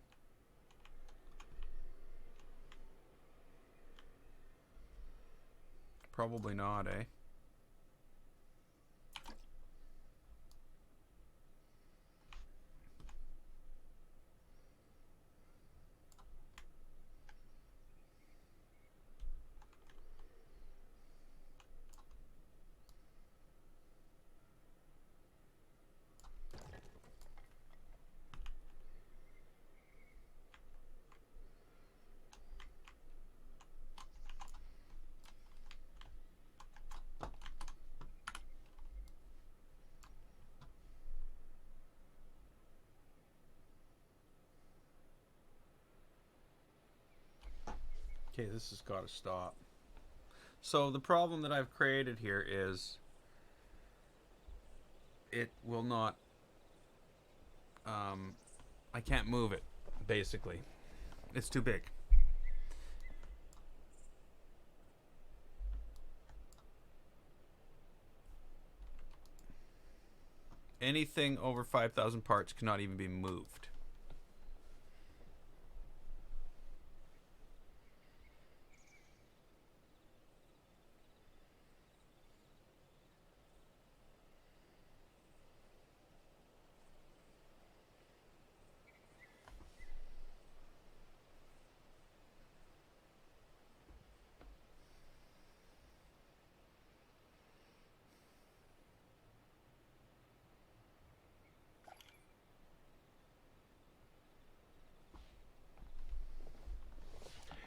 Probably not, eh? Okay, this has got to stop. So the problem that I've created here is it will not, I can't move it, basically. It's too big. Anything over 5,000 parts cannot even be moved.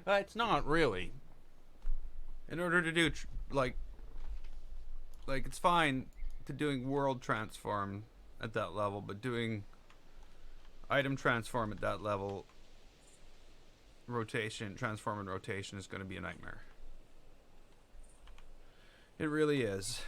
It's not really. In order to do like it's fine to doing world transform at that level, but doing item transform at that level, rotation, transform and rotation is going to be a nightmare. It really is.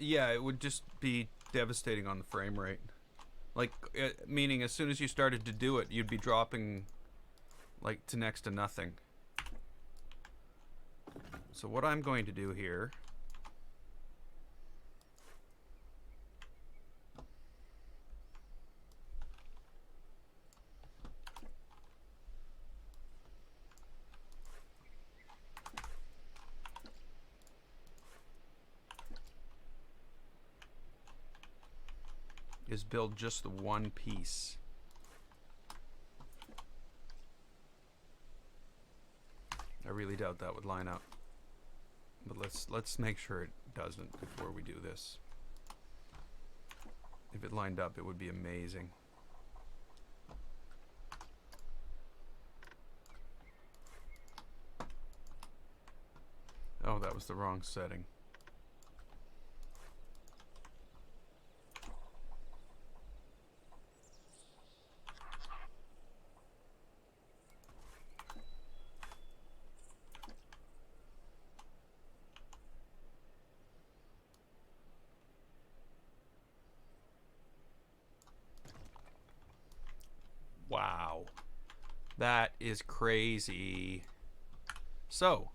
Yeah, it would just be devastating on the frame rate. Like, meaning as soon as you started to do it, you'd be dropping, like, to next to nothing. So what I'm going to do here is build just the one piece. I really doubt that would line up. But let's make sure it doesn't before we do this. If it lined up, it would be amazing. Oh, that was the wrong setting. Wow. That is crazy. So,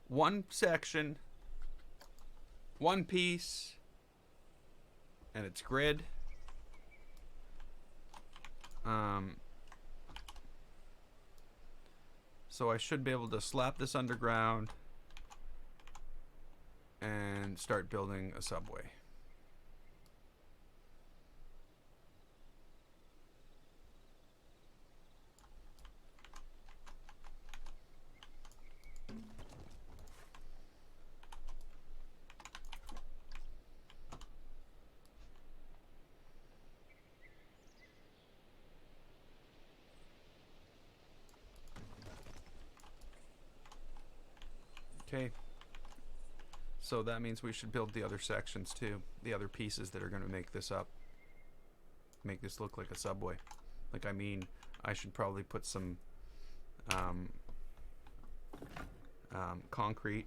one section, one piece, and it's grid. So I should be able to slap this underground and start building a subway. Okay. So that means we should build the other sections too. The other pieces that are going to make this up. Make this look like a subway. Like, I mean, I should probably put some concrete.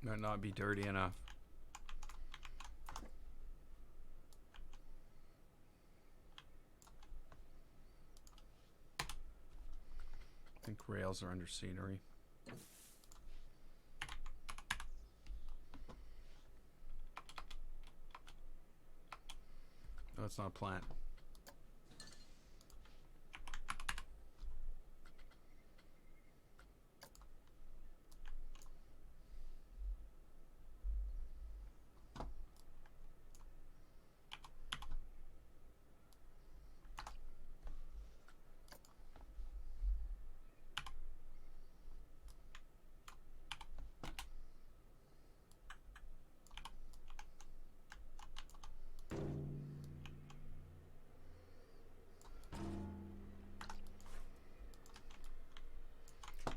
Might not be dirty enough. I think rails are under scenery. No, it's not a plant.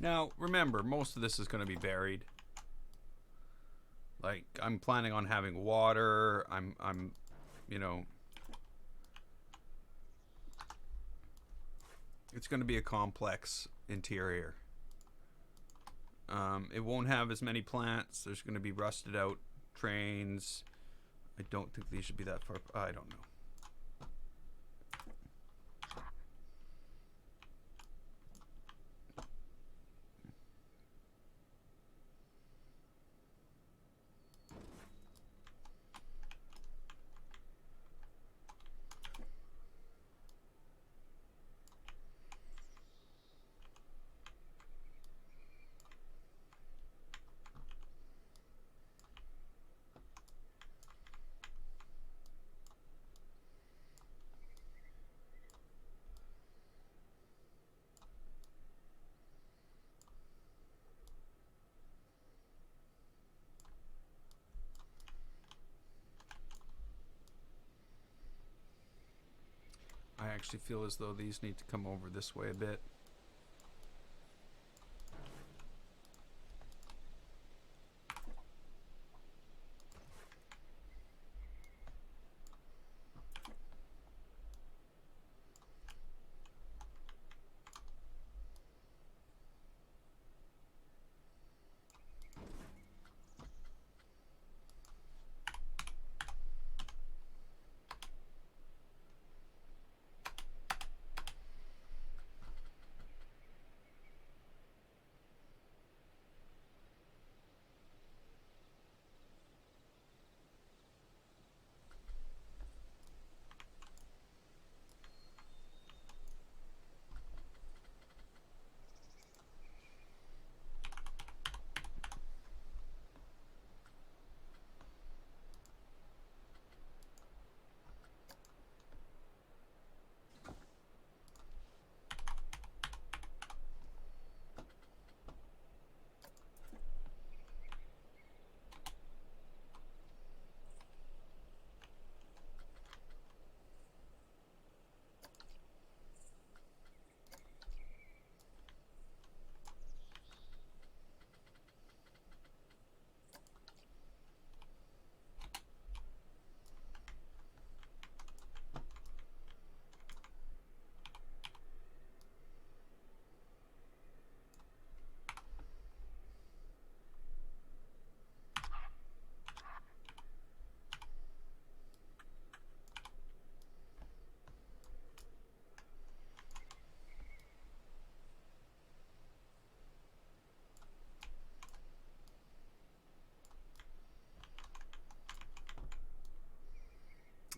Now, remember, most of this is going to be buried. Like, I'm planning on having water. I'm, you know, it's going to be a complex interior. It won't have as many plants. There's going to be rusted out trains. I don't think these should be that far. I don't know. I actually feel as though these need to come over this way a bit.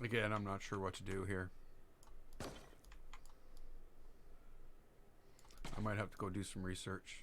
Again, I'm not sure what to do here. I might have to go do some research.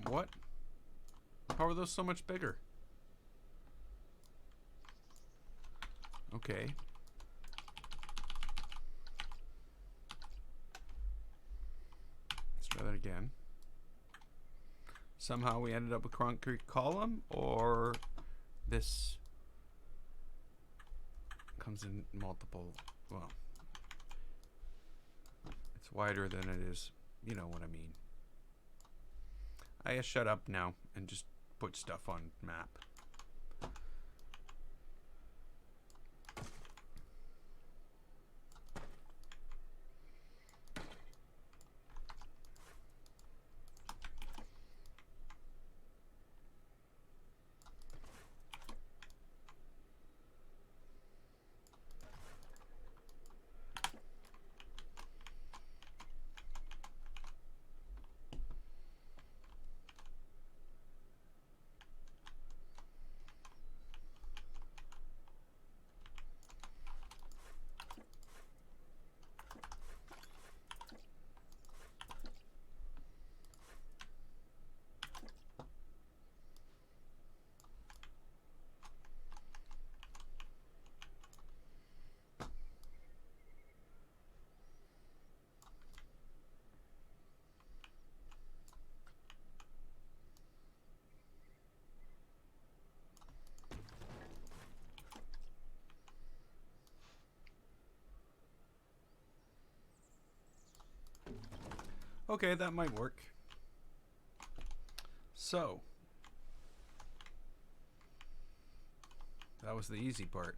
What? How are those so much bigger? Okay. Let's try that again. Somehow we ended up with concrete column, or this comes in multiple, well, it's wider than it is, you know what I mean. I shut up now and just put stuff on map. Okay, that might work. So, that was the easy part.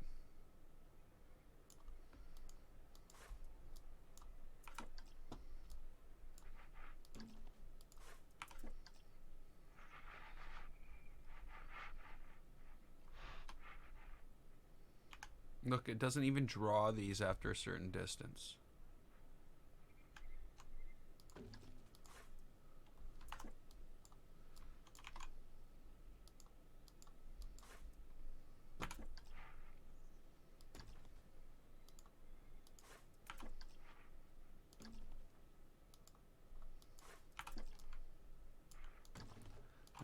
Look, it doesn't even draw these after a certain distance.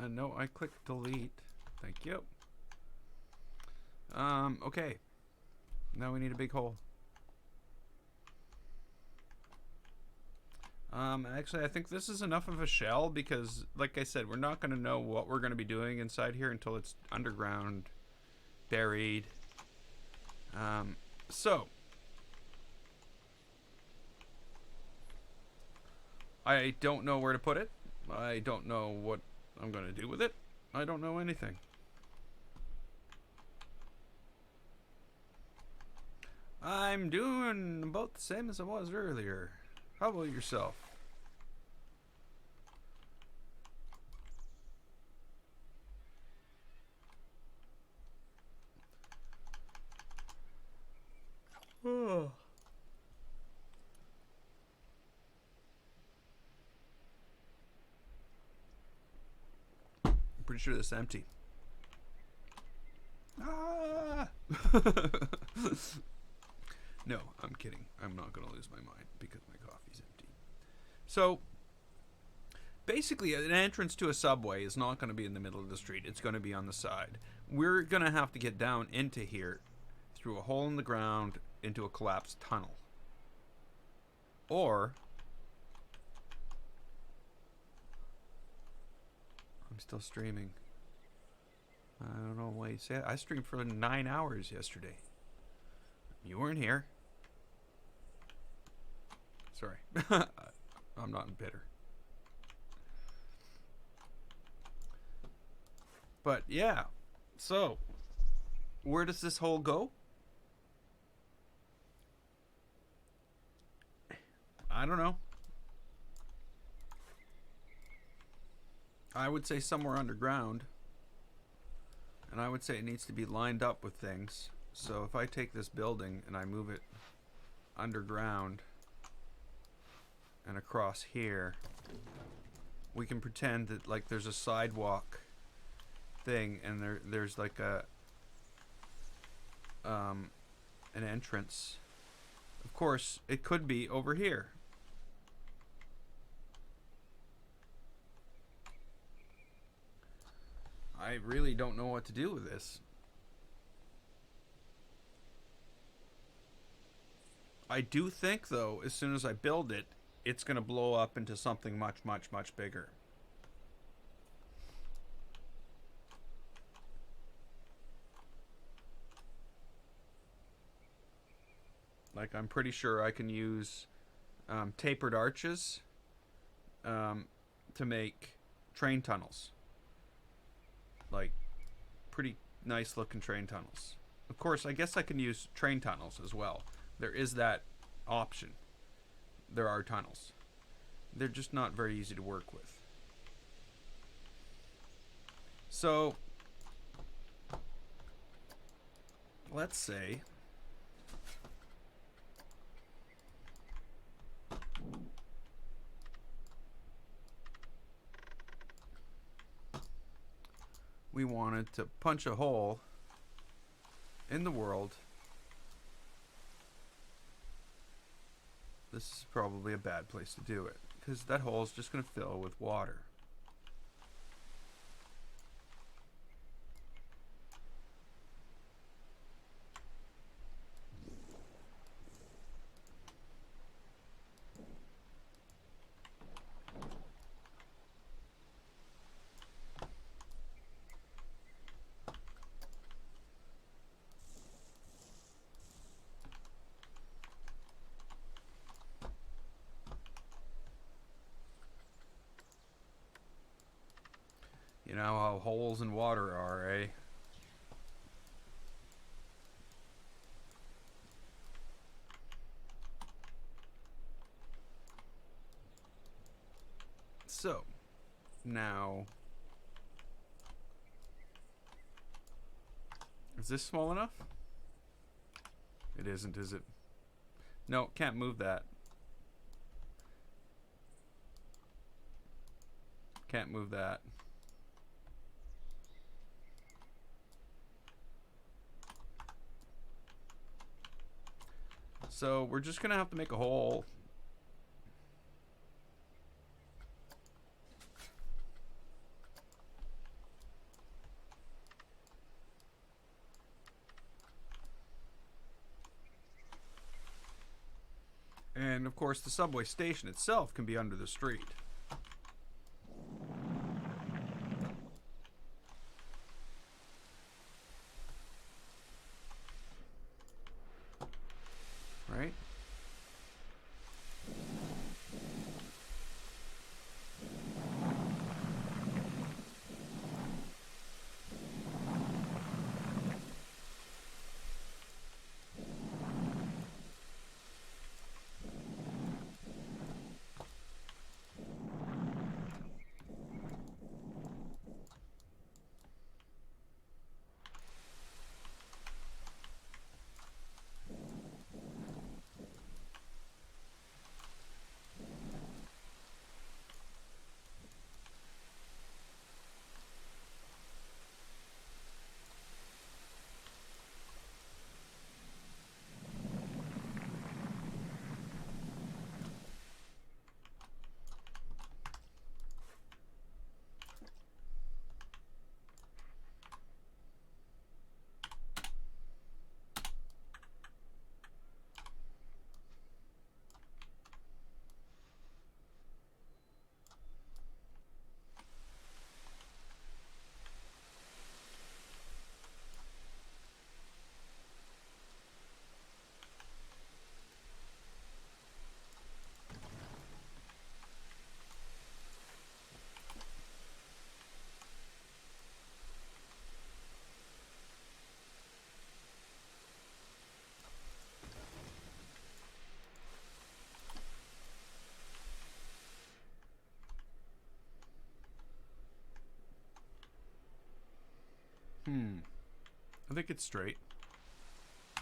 No, I clicked delete. Thank you. Okay. Now we need a big hole. Actually, I think this is enough of a shell because, like I said, we're not going to know what we're going to be doing inside here until it's underground, buried. So, I don't know where to put it. I don't know what I'm going to do with it. I don't know anything. I'm doing about the same as I was earlier. How about yourself? Oh. I'm pretty sure this is empty. Ah! No, I'm kidding. I'm not going to lose my mind because my coffee's empty. So, basically, an entrance to a subway is not going to be in the middle of the street. It's going to be on the side. We're going to have to get down into here through a hole in the ground into a collapsed tunnel. Or, I'm still streaming. I don't know why you say it. I streamed for 9 hours yesterday. You weren't here. Sorry. I'm not bitter. But yeah. So, where does this hole go? I don't know. I would say somewhere underground. And I would say it needs to be lined up with things. So if I take this building and I move it underground and across here, we can pretend that like there's a sidewalk thing and there's like a an entrance. Of course, it could be over here. I really don't know what to do with this. I do think, though, as soon as I build it, it's going to blow up into something much, much, much bigger. Like, I'm pretty sure I can use tapered arches to make train tunnels. Like, pretty nice looking train tunnels. Of course, I guess I can use train tunnels as well. There is that option. There are tunnels. They're just not very easy to work with. So, let's say we wanted to punch a hole in the world. This is probably a bad place to do it, because that hole is just going to fill with water. You know how holes in water are, eh? So, now, is this small enough? It isn't, is it? No, can't move that. Can't move that. So we're just gonna have to make a hole. And of course the subway station itself can be under the street. Right? I think it's straight. Oh,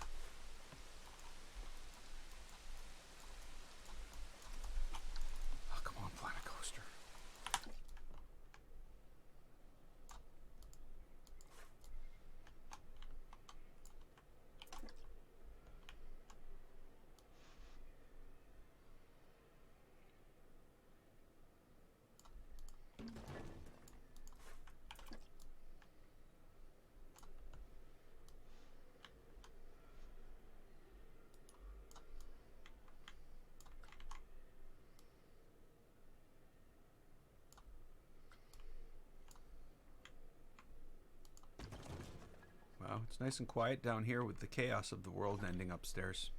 come on, Planet Coaster. it's nice and quiet down here with the chaos of the world ending upstairs.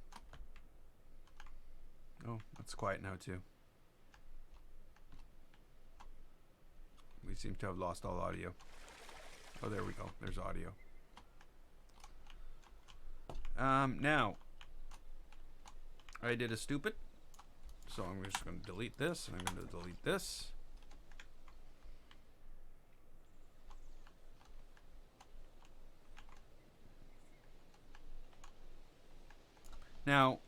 Oh, it's quiet now too. We seem to have lost all audio. Oh, there we go. There's audio. Now, I did a stupid. So I'm just going to delete this, and I'm going to delete this. Now,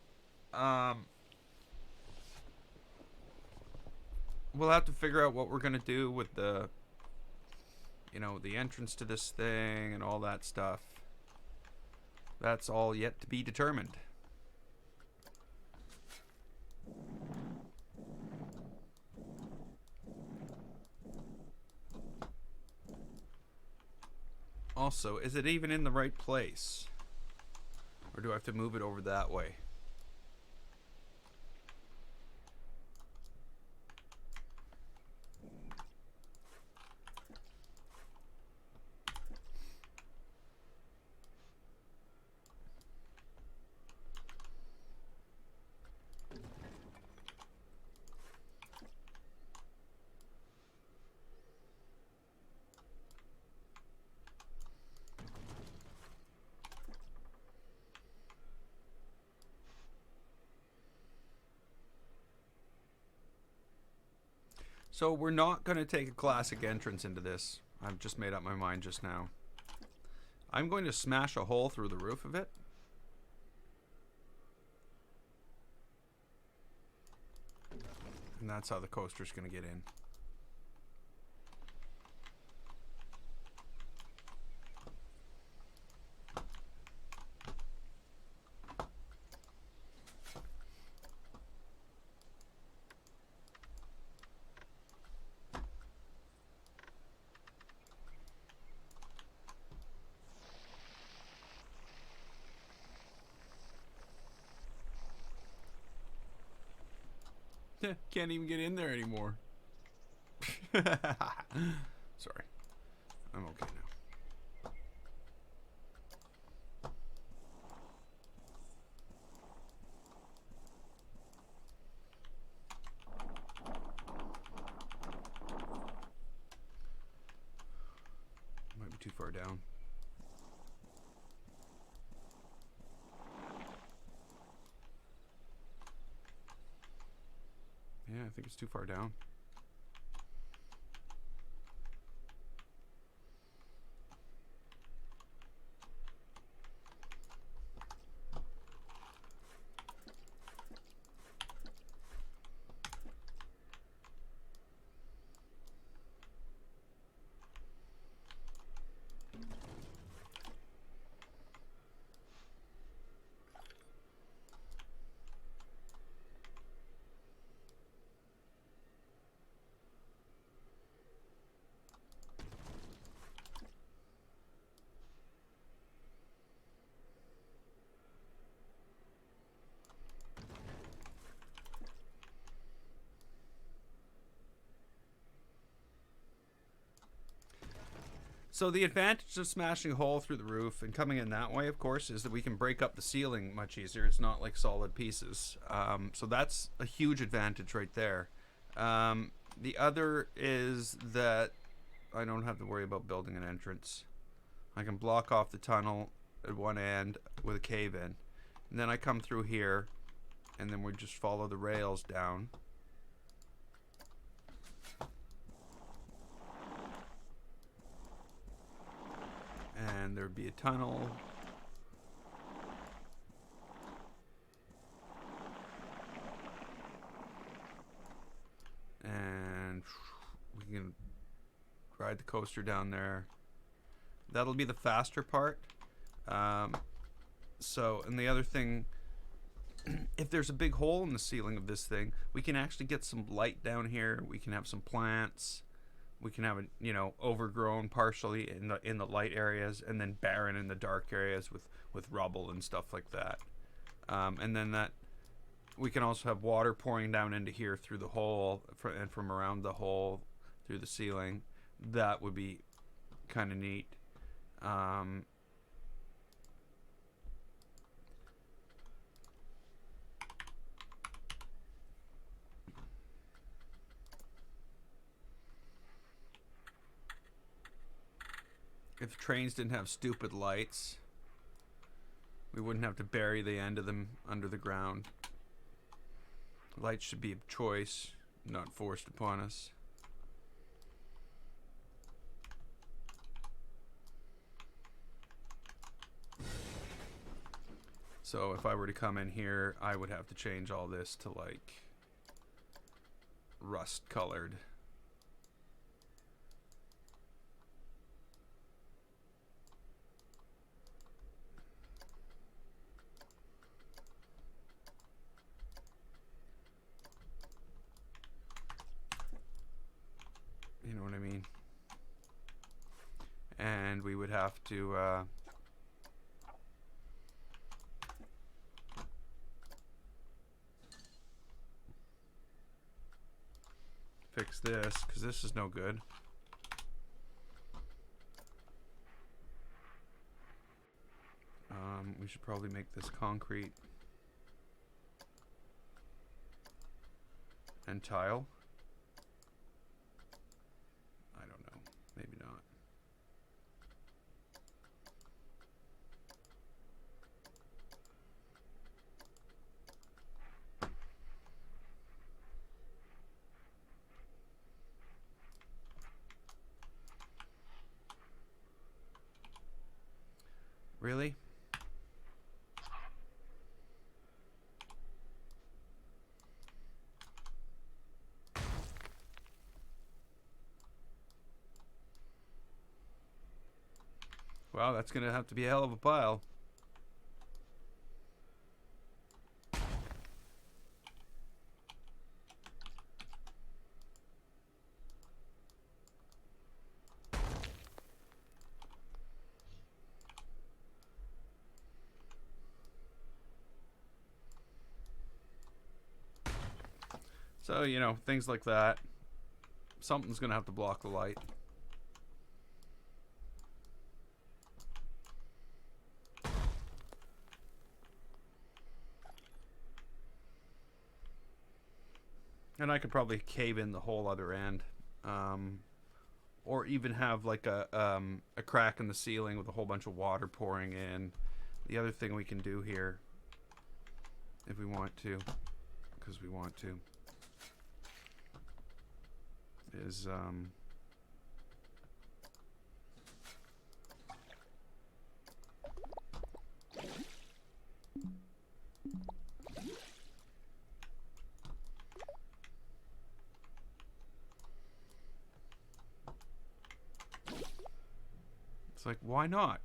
we'll have to figure out what we're going to do with the, you know, the entrance to this thing and all that stuff. That's all yet to be determined. Also, is it even in the right place? Or do I have to move it over that way? So we're not going to take a classic entrance into this. I've just made up my mind just now. I'm going to smash a hole through the roof of it. And that's how the coaster's going to get in. Can't even get in there anymore. Sorry. I'm okay now. Might be too far down. Yeah, I think it's too far down. So the advantage of smashing a hole through the roof and coming in that way, of course, is that we can break up the ceiling much easier. It's not like solid pieces. So that's a huge advantage right there. The other is that I don't have to worry about building an entrance. I can block off the tunnel at one end with a cave-in. And then I come through here, and then we just follow the rails down. And there'd be a tunnel. And we can ride the coaster down there. That'll be the faster part. So, and the other thing, if there's a big hole in the ceiling of this thing, we can actually get some light down here. We can have some plants. We can have it, you know, overgrown partially in the light areas, and then barren in the dark areas with rubble and stuff like that. And then that we can also have water pouring down into here through the hole and from around the hole through the ceiling. That would be kind of neat. If trains didn't have stupid lights, we wouldn't have to bury the end of them under the ground. Lights should be a choice, not forced upon us. So if I were to come in here, I would have to change all this to like rust colored. You know what I mean? And we would have to fix this, because this is no good. We should probably make this concrete and tile. I don't know. Maybe not. Really? Wow, that's gonna have to be a hell of a pile. So, you know, things like that. Something's gonna have to block the light. And I could probably cave in the whole other end. Or even have like a crack in the ceiling with a whole bunch of water pouring in. The other thing we can do here, if we want to, because we want to, is it's like, why not?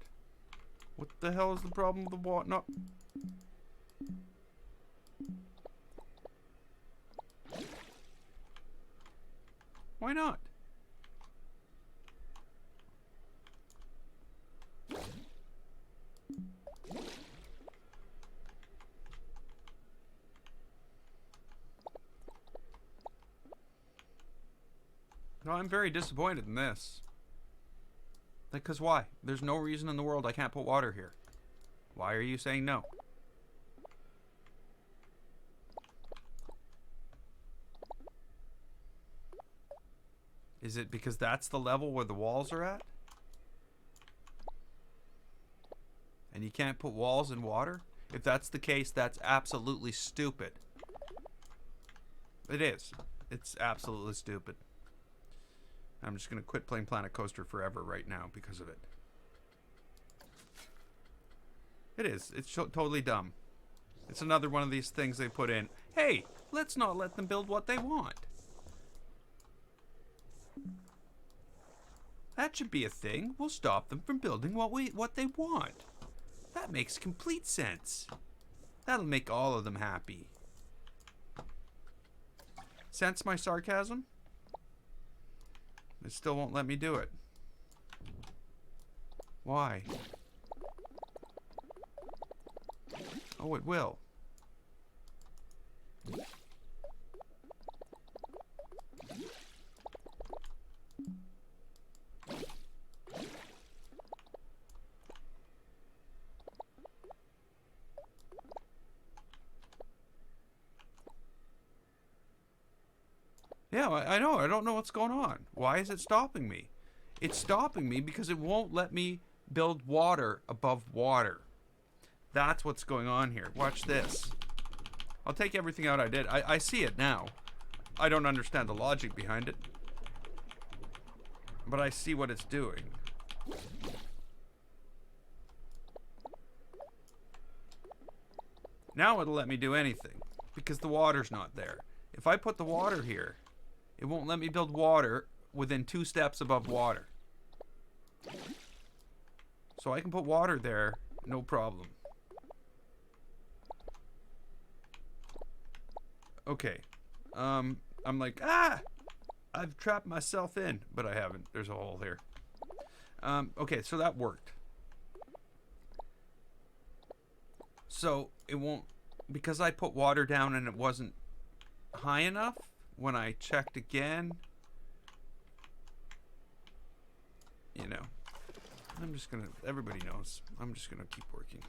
What the hell is the problem with the water? No. Why not? No, I'm very disappointed in this. Like, 'cause why? There's no reason in the world I can't put water here. Why are you saying no? Is it because that's the level where the walls are at? And you can't put walls in water? If that's the case, that's absolutely stupid. It is. It's absolutely stupid. I'm just going to quit playing Planet Coaster forever right now because of it. It is. It's totally dumb. It's another one of these things they put in. Hey, let's not let them build what they want. That should be a thing. We'll stop them from building what they want. That makes complete sense. That'll make all of them happy. Sense my sarcasm? It still won't let me do it. Why? Oh, it will. Yeah, I know. I don't know what's going on. Why is it stopping me? It's stopping me because it won't let me build water above water. That's what's going on here. Watch this. I'll take everything out I did. I see it now. I don't understand the logic behind it, but I see what it's doing. Now it'll let me do anything because the water's not there. If I put the water here, it won't let me build water within 2 steps above water. So I can put water there, no problem. Okay. I'm like, I've trapped myself in, but I haven't. There's a hole here. Okay, so that worked. So it won't, because I put water down and it wasn't high enough when I checked again. You know, I'm just gonna, everybody knows, I'm just gonna keep working.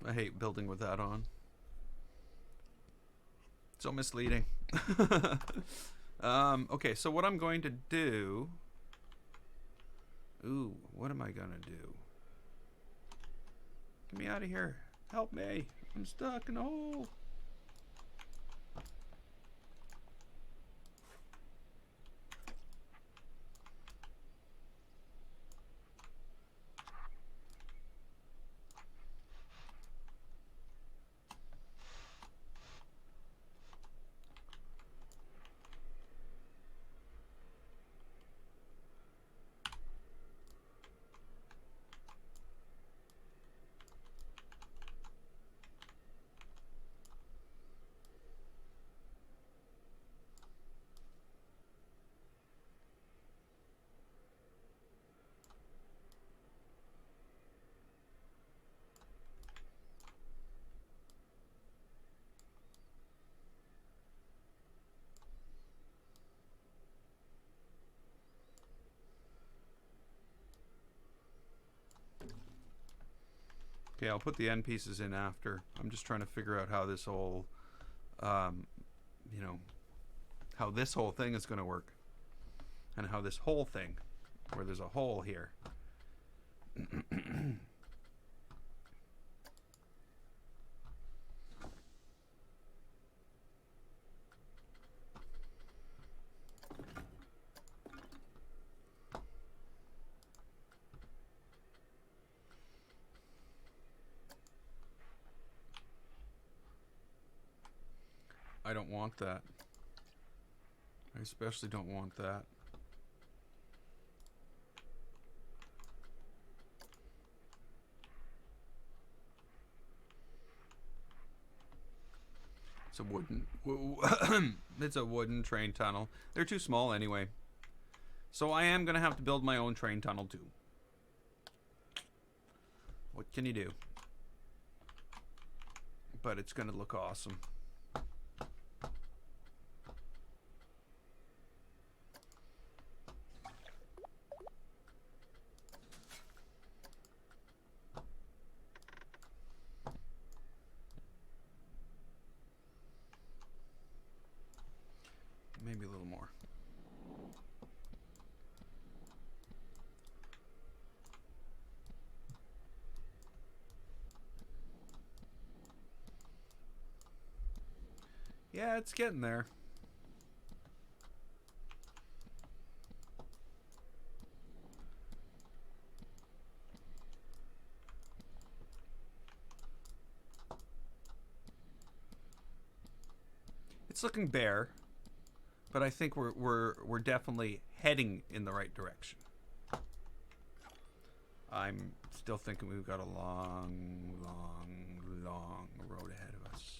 I hate building with that on. So misleading. Okay, so what I'm going to do... Ooh, what am I gonna do? Get me out of here. Help me. I'm stuck in a hole. Okay, I'll put the end pieces in after. I'm just trying to figure out how this whole, you know, how this whole thing is going to work. And how this whole thing, where there's a hole here. I don't want that. I especially don't want that. It's a wooden... it's a wooden train tunnel. They're too small anyway. So I am going to have to build my own train tunnel too. What can you do? But it's going to look awesome. Maybe a little more. Yeah, it's getting there. It's looking bare, but I think we're definitely heading in the right direction. I'm still thinking we've got a long, long, long road ahead of us.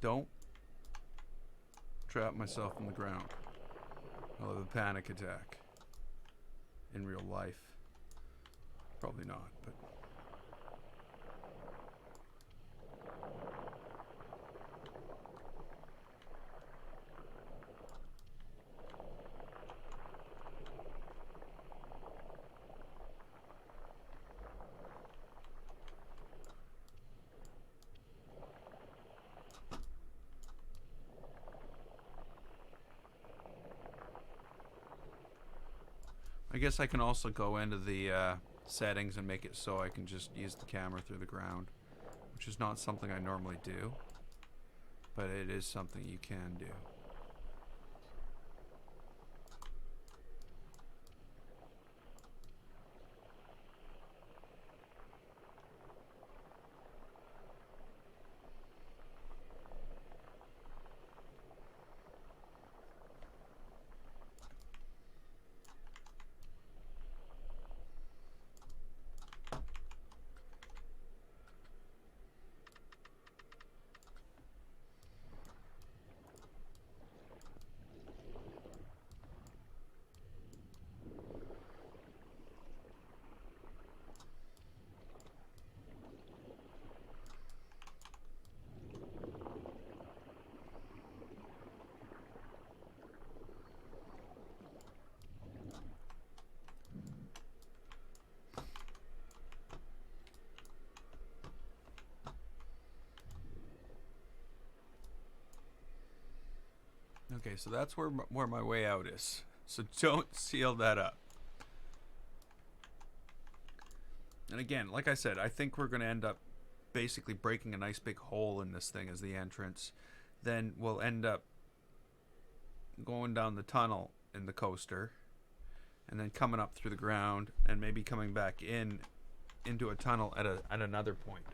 Don't trap myself in the ground. I'll have a panic attack. In real life. Probably not, but... I guess I can also go into the settings and make it so I can just use the camera through the ground, which is not something I normally do, but it is something you can do. Okay, so that's where my way out is. So don't seal that up. And again, like I said, I think we're going to end up basically breaking a nice big hole in this thing as the entrance. Then we'll end up going down the tunnel in the coaster and then coming up through the ground and maybe coming back into a tunnel at another point.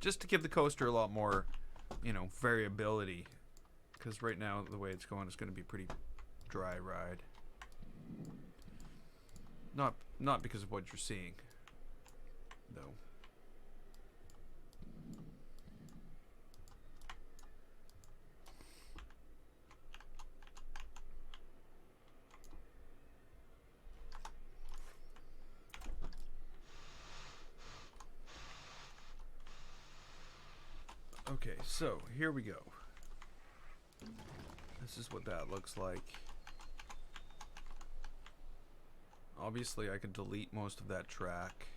Just to give the coaster a lot more, variability, because right now the way it's going is going to be a pretty dry ride. Not because of what you're seeing, though. Okay, so here we go. This is what that looks like. Obviously, I could delete most of that track.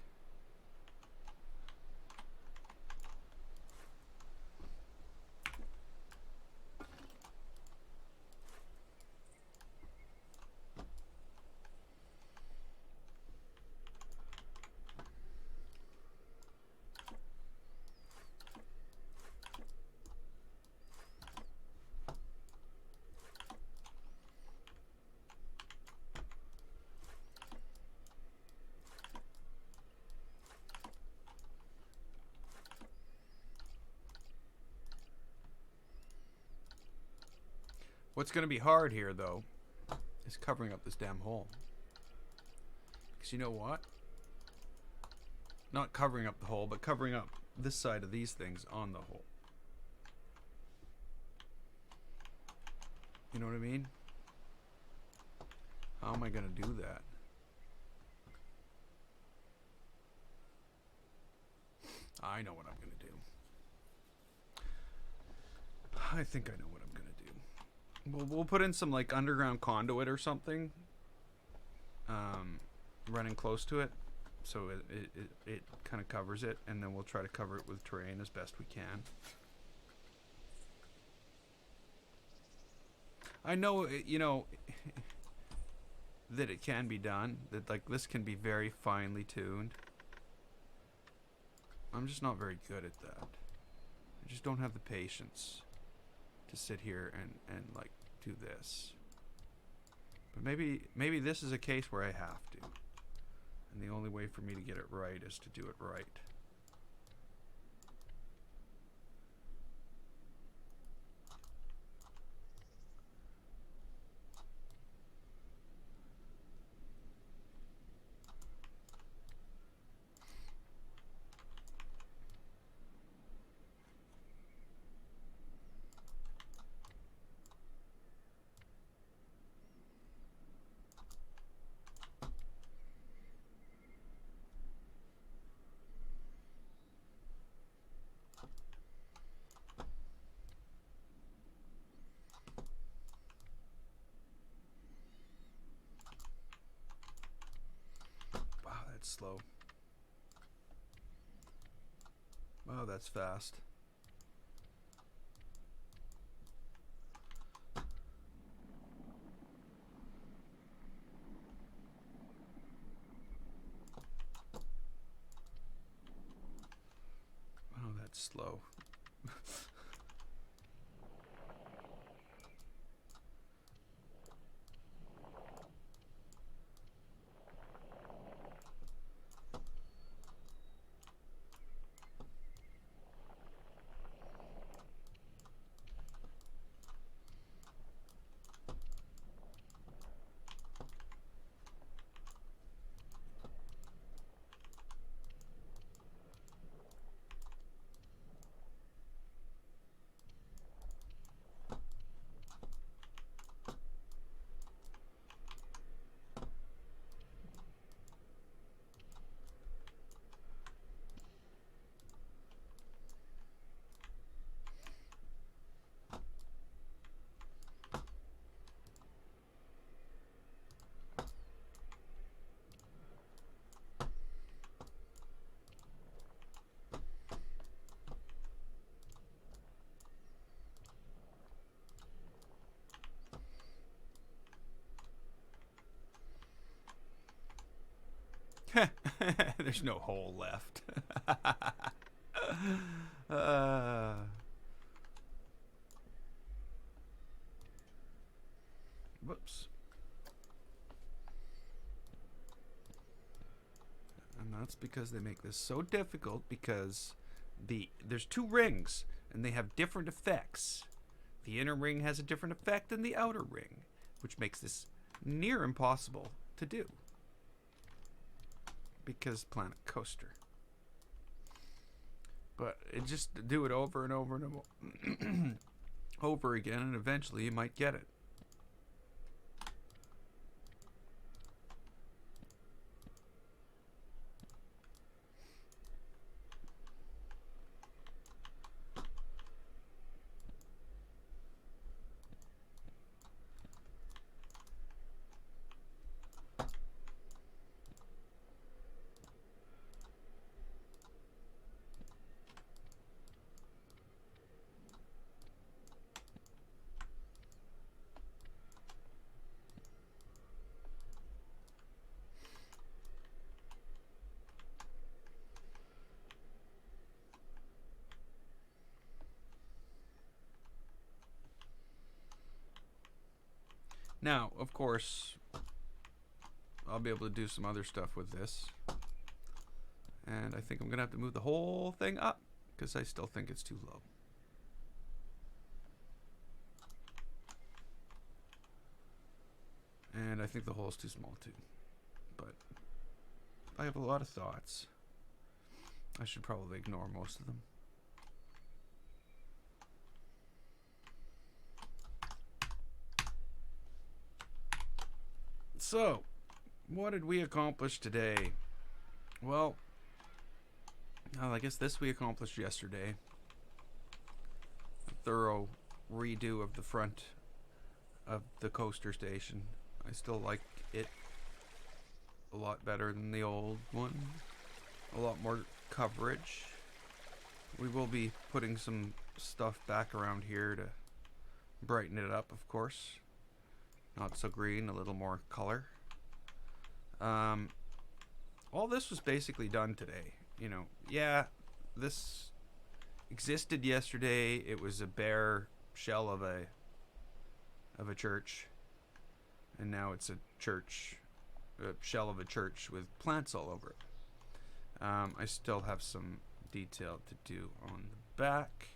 What's going to be hard here, though, is covering up this damn hole. Because you know what? Not covering up the hole, but covering up this side of these things on the hole. You know what I mean? How am I going to do that? I know what I'm going to do. I think I know what I'm going to do. We'll put in some like underground conduit or something, running close to it, so it kind of covers it, and then we'll try to cover it with terrain as best we can. I know, you know, that it can be done, that like this can be very finely tuned. I'm just not very good at that. I just don't have the patience to sit here and like do this. But maybe this is a case where I have to. And the only way for me to get it right is to do it right. Wow, that's slow. Wow, that's fast. Wow, that's slow. There's no hole left. Whoops. And that's because they make this so difficult, because there's two rings and they have different effects. The inner ring has a different effect than the outer ring, which makes this near impossible to do. Because Planet Coaster. But it just do it over and over and over, over again, and eventually you might get it. Now, of course, I'll be able to do some other stuff with this. And I think I'm going to have to move the whole thing up, because I still think it's too low. And I think the hole's too small too. But I have a lot of thoughts. I should probably ignore most of them. So, what did we accomplish today? Well, I guess this we accomplished yesterday. A thorough redo of the front of the coaster station. I still like it a lot better than the old one. A lot more coverage. We will be putting some stuff back around here to brighten it up, of course. Not so green, a little more color. All this was basically done today. You know, yeah, this existed yesterday. It was a bare shell of a church, and now it's a shell of a church with plants all over it. I still have some detail to do on the back,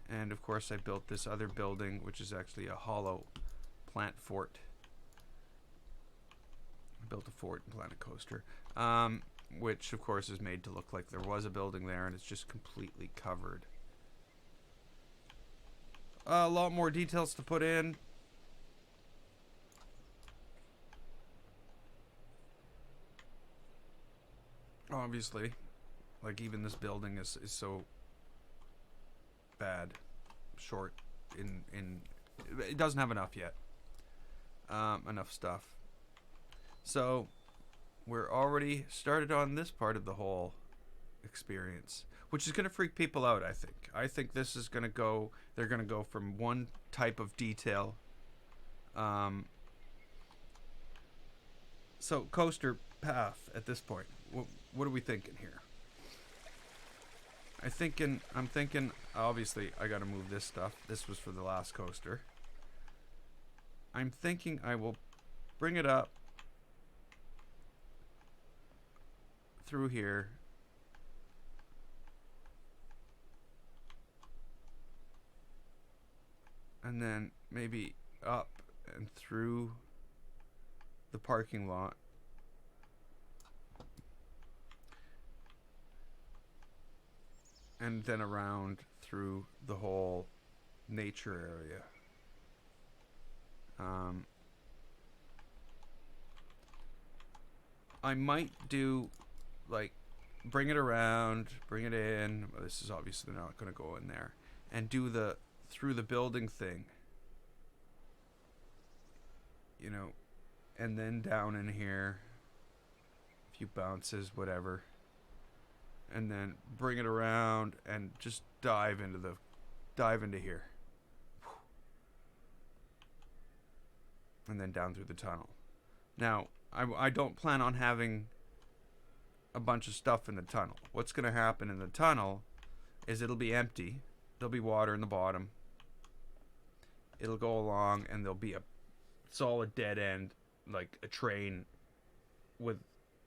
and of course I built this other building, which is actually a hollow plant fort. I built a fort and planted a coaster, which of course is made to look like there was a building there, and it's just completely covered. A lot more details to put in. Obviously, like even this building is so bad, short in it doesn't have enough yet. Enough stuff. So we're already started on this part of the whole experience, which is going to freak people out. I think this is going to go, they're going to go from one type of detail. So coaster path at this point, what are we thinking here? I'm thinking obviously I got to move this stuff. This was for the last coaster. I'm thinking I will bring it up through here, and then maybe up and through the parking lot, and then around through the whole nature area. I might do like bring it around, bring it in. Well, this is obviously not going to go in there, and do the through the building thing, you know, and then down in here, a few bounces, whatever, and then bring it around and just dive into here, and then down through the tunnel. Now, I don't plan on having a bunch of stuff in the tunnel. What's going to happen in the tunnel is it'll be empty. There'll be water in the bottom. It'll go along, and there'll be a solid dead end, like a train with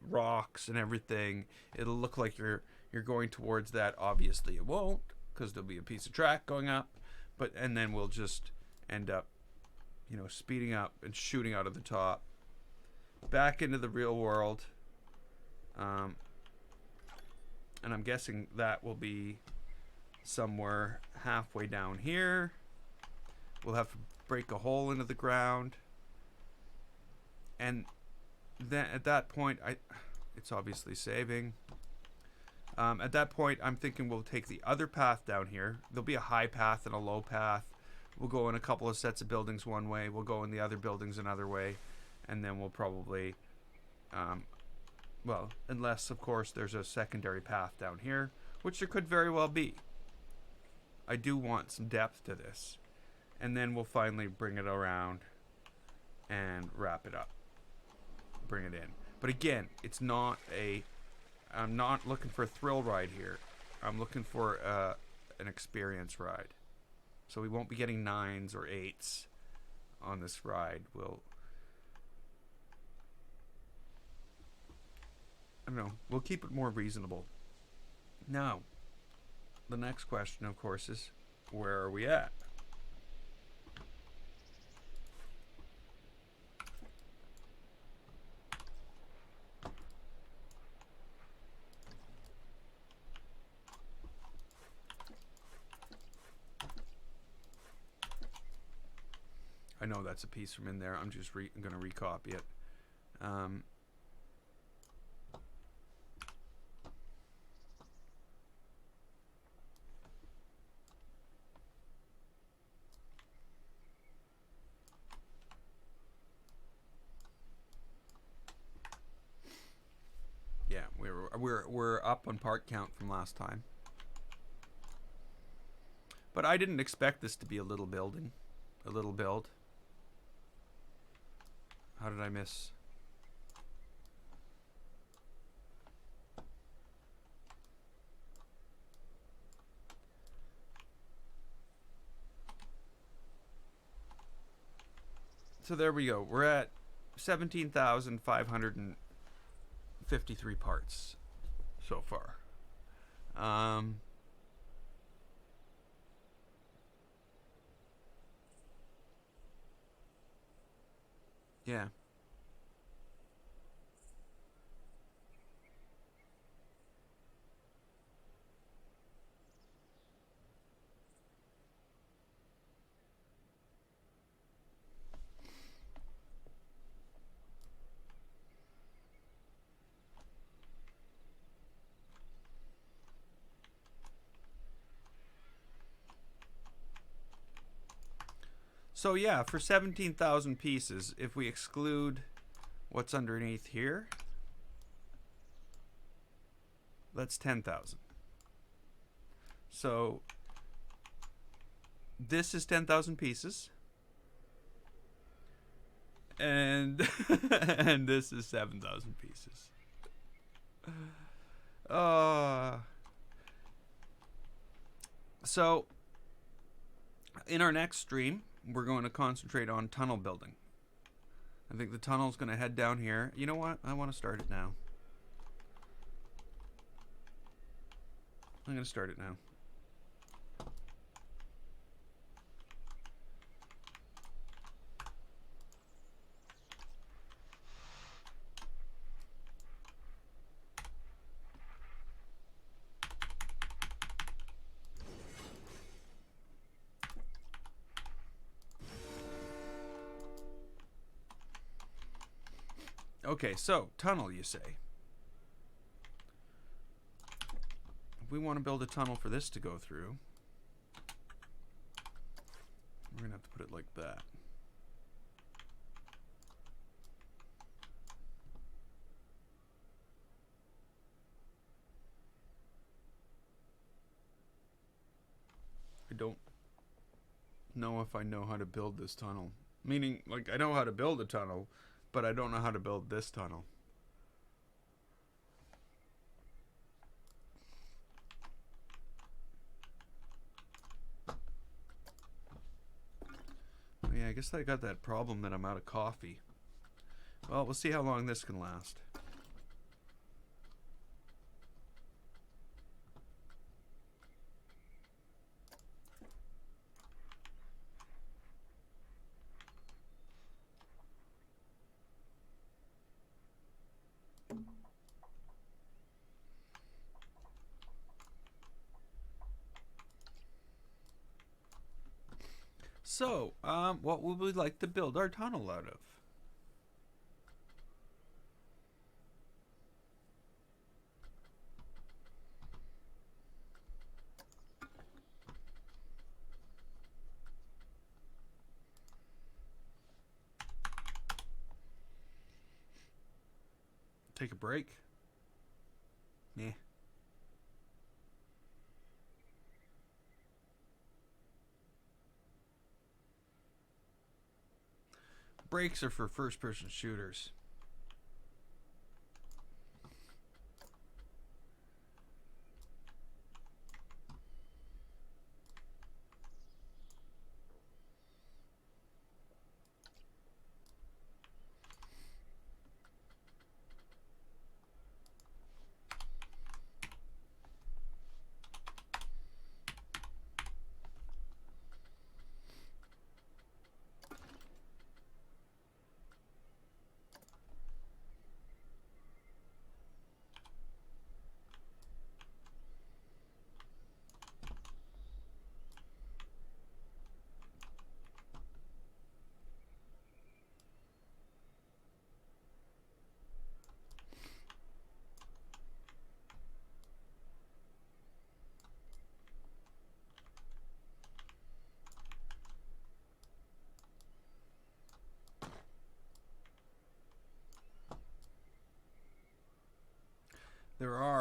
rocks and everything. It'll look like you're going towards that. Obviously it won't, because there'll be a piece of track going up, and then we'll just end up, you know, speeding up and shooting out of the top back into the real world. And I'm guessing that will be somewhere halfway down here. We'll have to break a hole into the ground, and then at that point, it's obviously saving. At that point, I'm thinking we'll take the other path down here. There'll be a high path and a low path. We'll go in a couple of sets of buildings one way. We'll go in the other buildings another way, and then we'll probably, well, unless of course there's a secondary path down here, which there could very well be. I do want some depth to this, and then we'll finally bring it around and wrap it up. Bring it in. But again, it's not I'm not looking for a thrill ride here. I'm looking for an experience ride. So we won't be getting 9s or 8s on this ride. We'll keep it more reasonable. Now, the next question, of course, is where are we at? I know that's a piece from in there. I'm just going to recopy it. Um, yeah, we're up on part count from last time. But I didn't expect this to be a little building. A little build. How did I miss? So there we go. We're at 17,553 parts so far. Yeah. So yeah, for 17,000 pieces, if we exclude what's underneath here, that's 10,000. So this is 10,000 pieces. And and this is 7,000 pieces. So in our next stream, we're going to concentrate on tunnel building. I think the tunnel's going to head down here. You know what? I want to start it now. I'm going to start it now. Okay, so tunnel, you say. If we want to build a tunnel for this to go through, we're going to have to put it like that. I don't know if I know how to build this tunnel. Meaning, like, I know how to build a tunnel, but I don't know how to build this tunnel. Oh, yeah, I guess I got that problem that I'm out of coffee. Well, we'll see how long this can last. So, what would we like to build our tunnel out of? Take a break? Yeah. Breaks are for first-person shooters.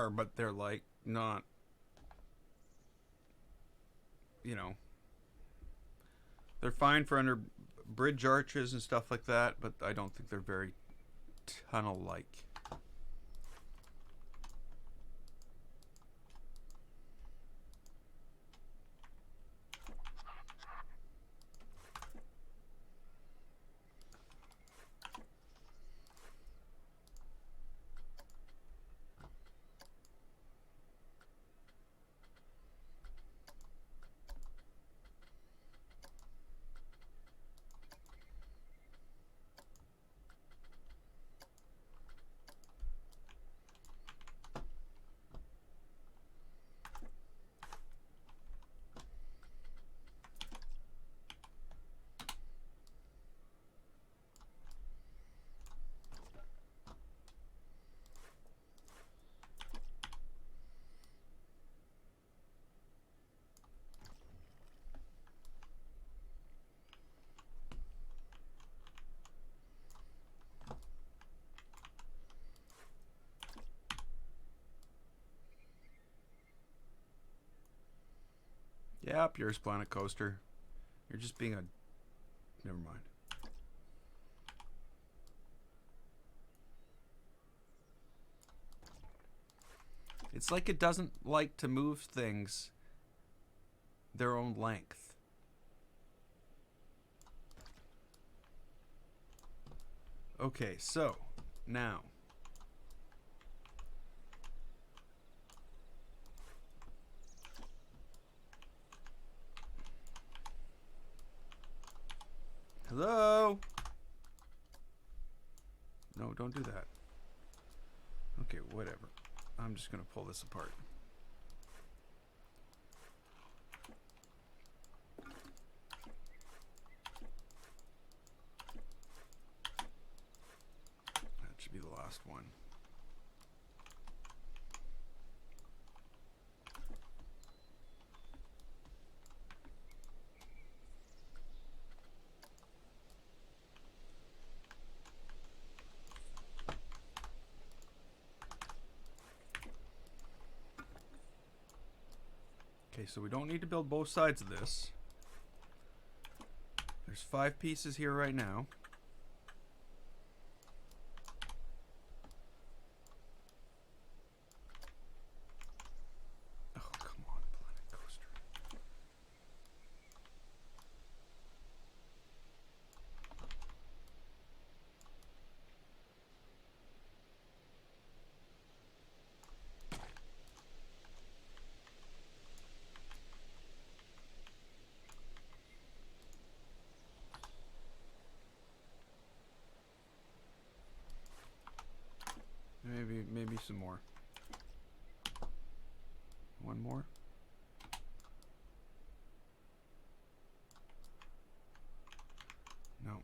are, but they're like not, you know, they're fine for under bridge arches and stuff like that, but I don't think they're very tunnel-like. Yeah, Pure Planet Coaster. You're just being a... Never mind. It's like it doesn't like to move things their own length. Okay, so now hello? No, don't do that. Okay, whatever. I'm just gonna pull this apart. That should be the last one. Okay, so we don't need to build both sides of this. There's 5 pieces here right now. Oh, come on, Planet Coaster. Maybe some more. One more. No.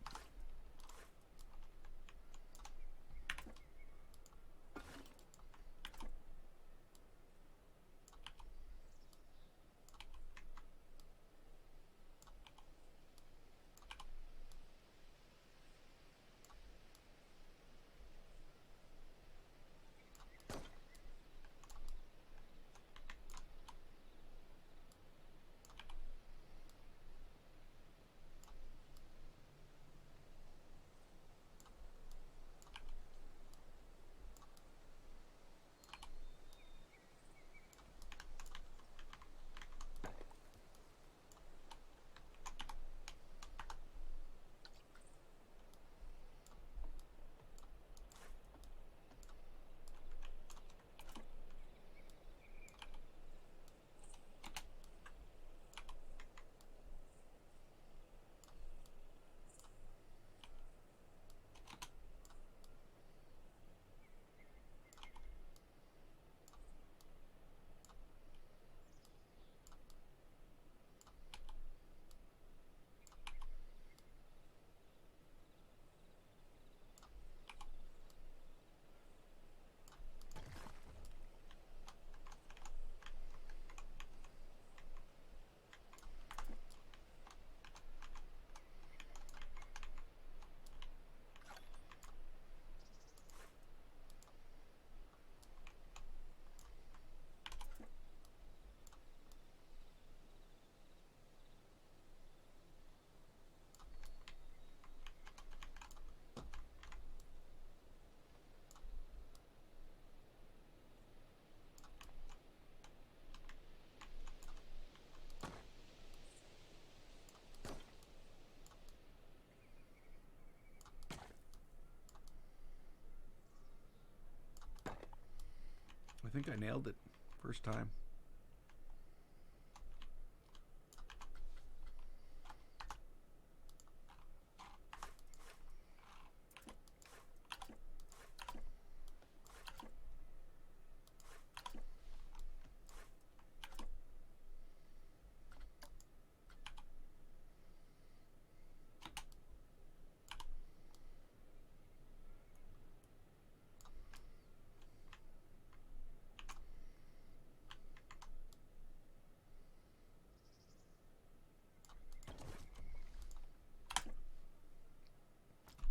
think I nailed it first time.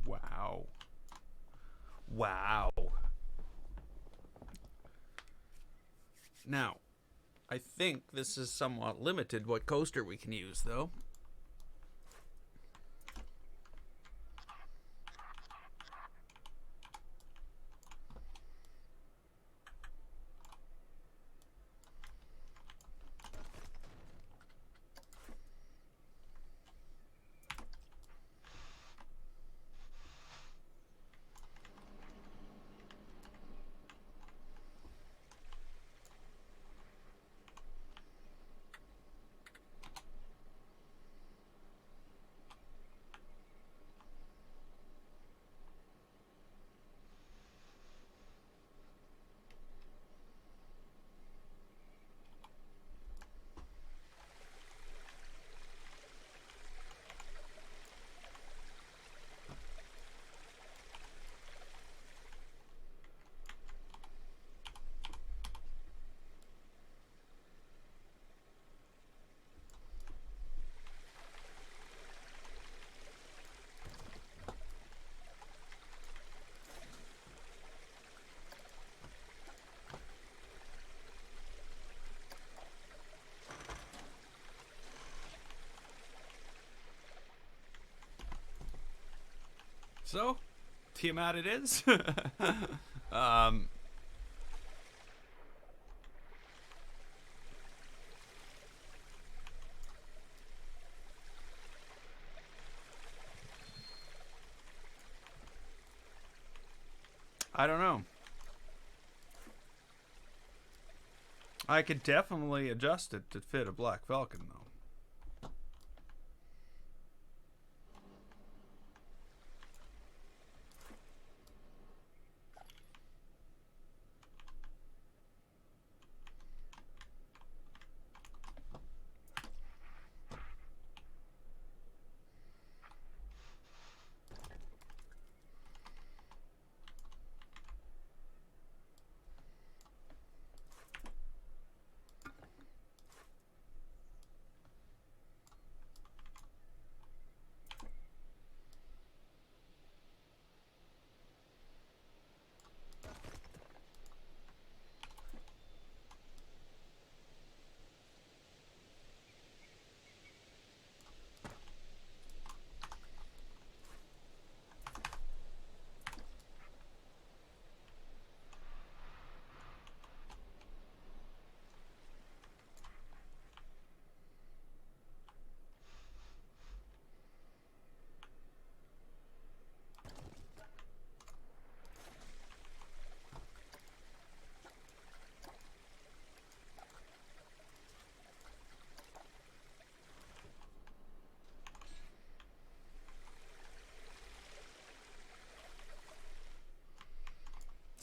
Wow. Wow. Now, I think this is somewhat limited what coaster we can use, though. So, Tiamat it is. um, I don't know. I could definitely adjust it to fit a Black Falcon, though.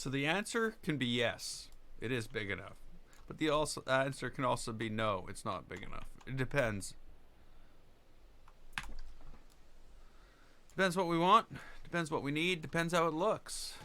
So the answer can be yes, it is big enough. But the answer can also be no, it's not big enough. It depends. Depends what we want, depends what we need, depends how it looks.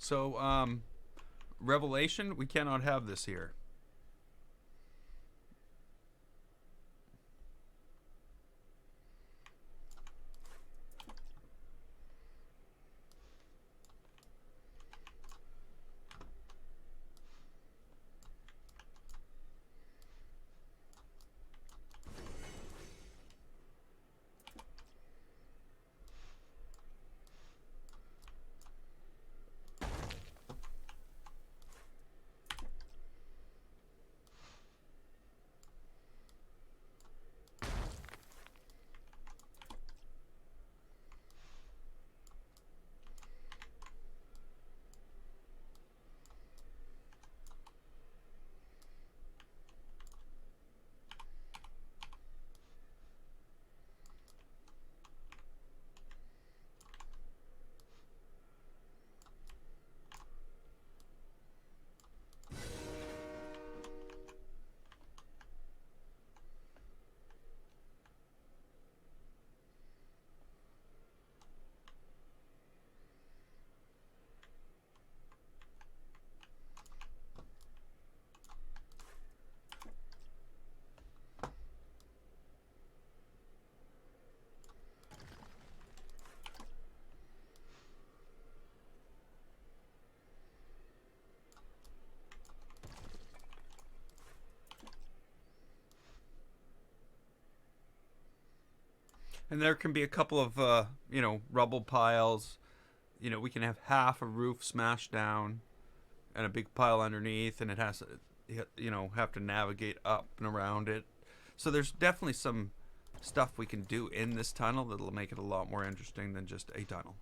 So, Revelation, we cannot have this here. And there can be a couple of, rubble piles. We can have half a roof smashed down and a big pile underneath, and it has to, have to navigate up and around it. So there's definitely some stuff we can do in this tunnel that'll make it a lot more interesting than just a tunnel.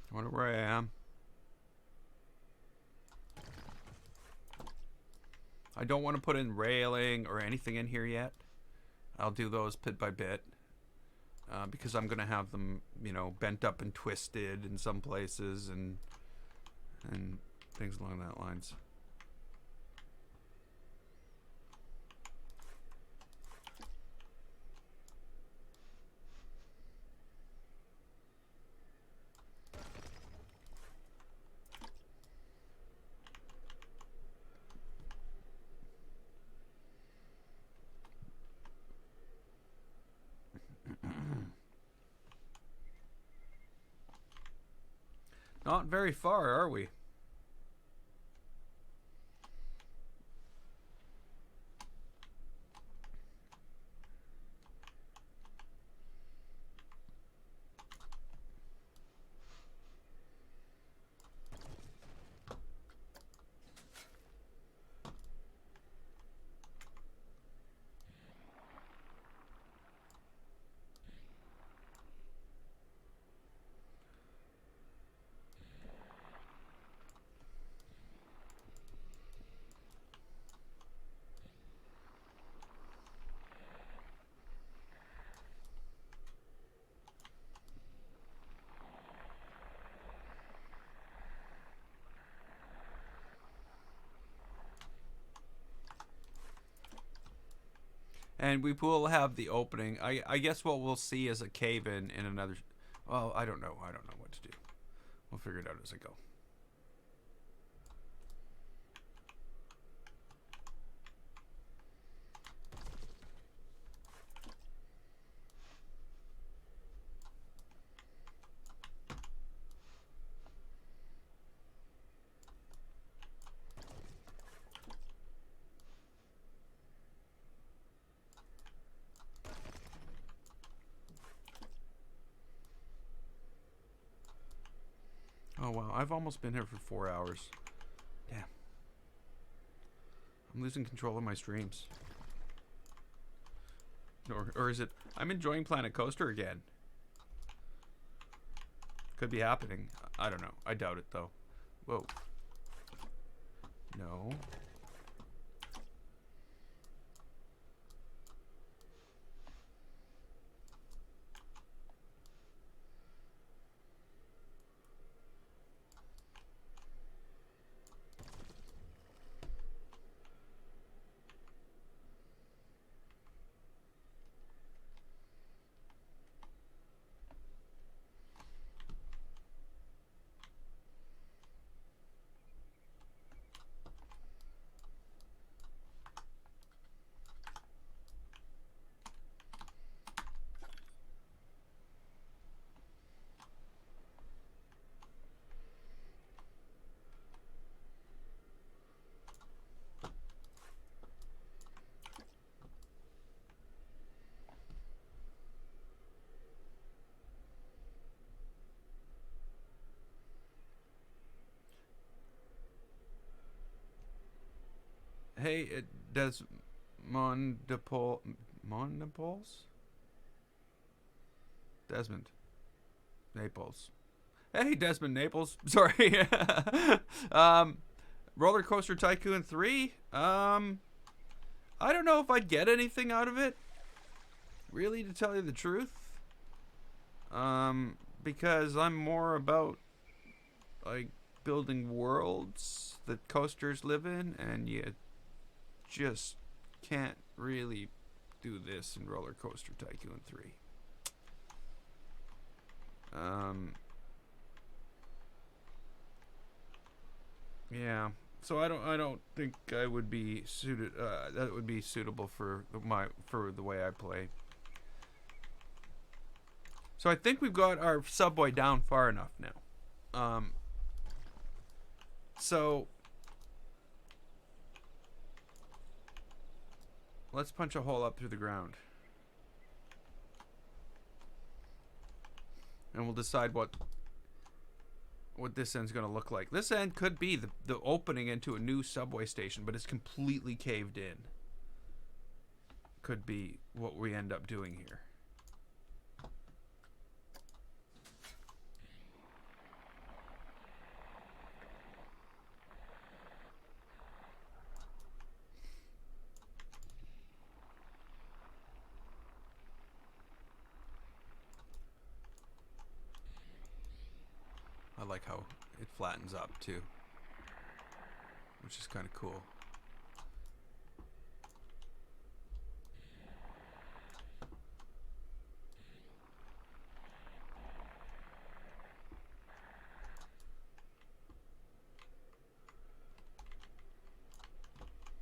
I wonder where I am. I don't want to put in railing or anything in here yet. I'll do those bit by bit. Because I'm going to have them, bent up and twisted in some places and things along that lines. Not very far, are we? And we will have the opening. I guess what we'll see is a cave in another. Well, I don't know. I don't know what to do. We'll figure it out as I go. wow. I've almost been here for 4 hours. Damn. I'm losing control of my streams. Or is it... I'm enjoying Planet Coaster again. Could be happening. I don't know. I doubt it, though. Whoa. No. Hey, it does Mondipoles? Desmond Naples. Hey, Desmond Naples. Sorry. Roller Coaster Tycoon 3. I don't know if I'd get anything out of it. Really, to tell you the truth. Because I'm more about like building worlds that coasters live in, and you just can't really do this in Roller Coaster Tycoon 3. Yeah. So I don't think I would be suited. That would be suitable for the way I play. So I think we've got our subway down far enough now. So let's punch a hole up through the ground. And we'll decide what this end's going to look like. This end could be the opening into a new subway station, but it's completely caved in. Could be what we end up doing here. I like how it flattens up too, which is kind of cool.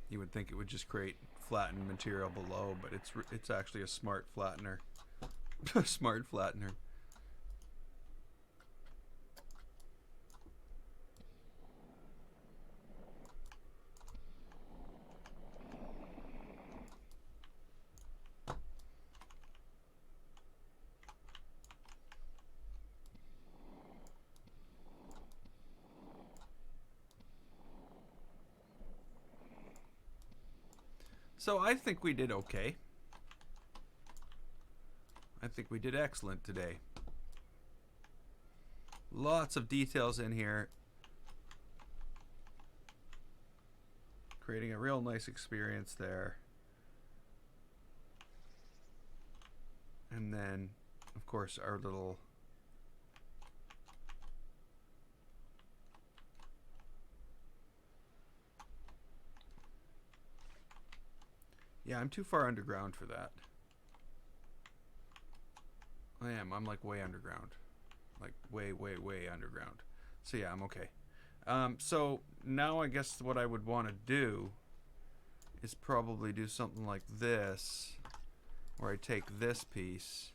You would think it would just create flattened material below, but it's actually a smart flattener. A smart flattener. So I think we did okay. I think we did excellent today. Lots of details in here. Creating a real nice experience there. And then, of course, our little... Yeah, I'm too far underground for that. I am. I'm like way underground. Like way, way, way underground. So yeah, I'm okay. So now I guess what I would want to do is probably do something like this, where I take this piece.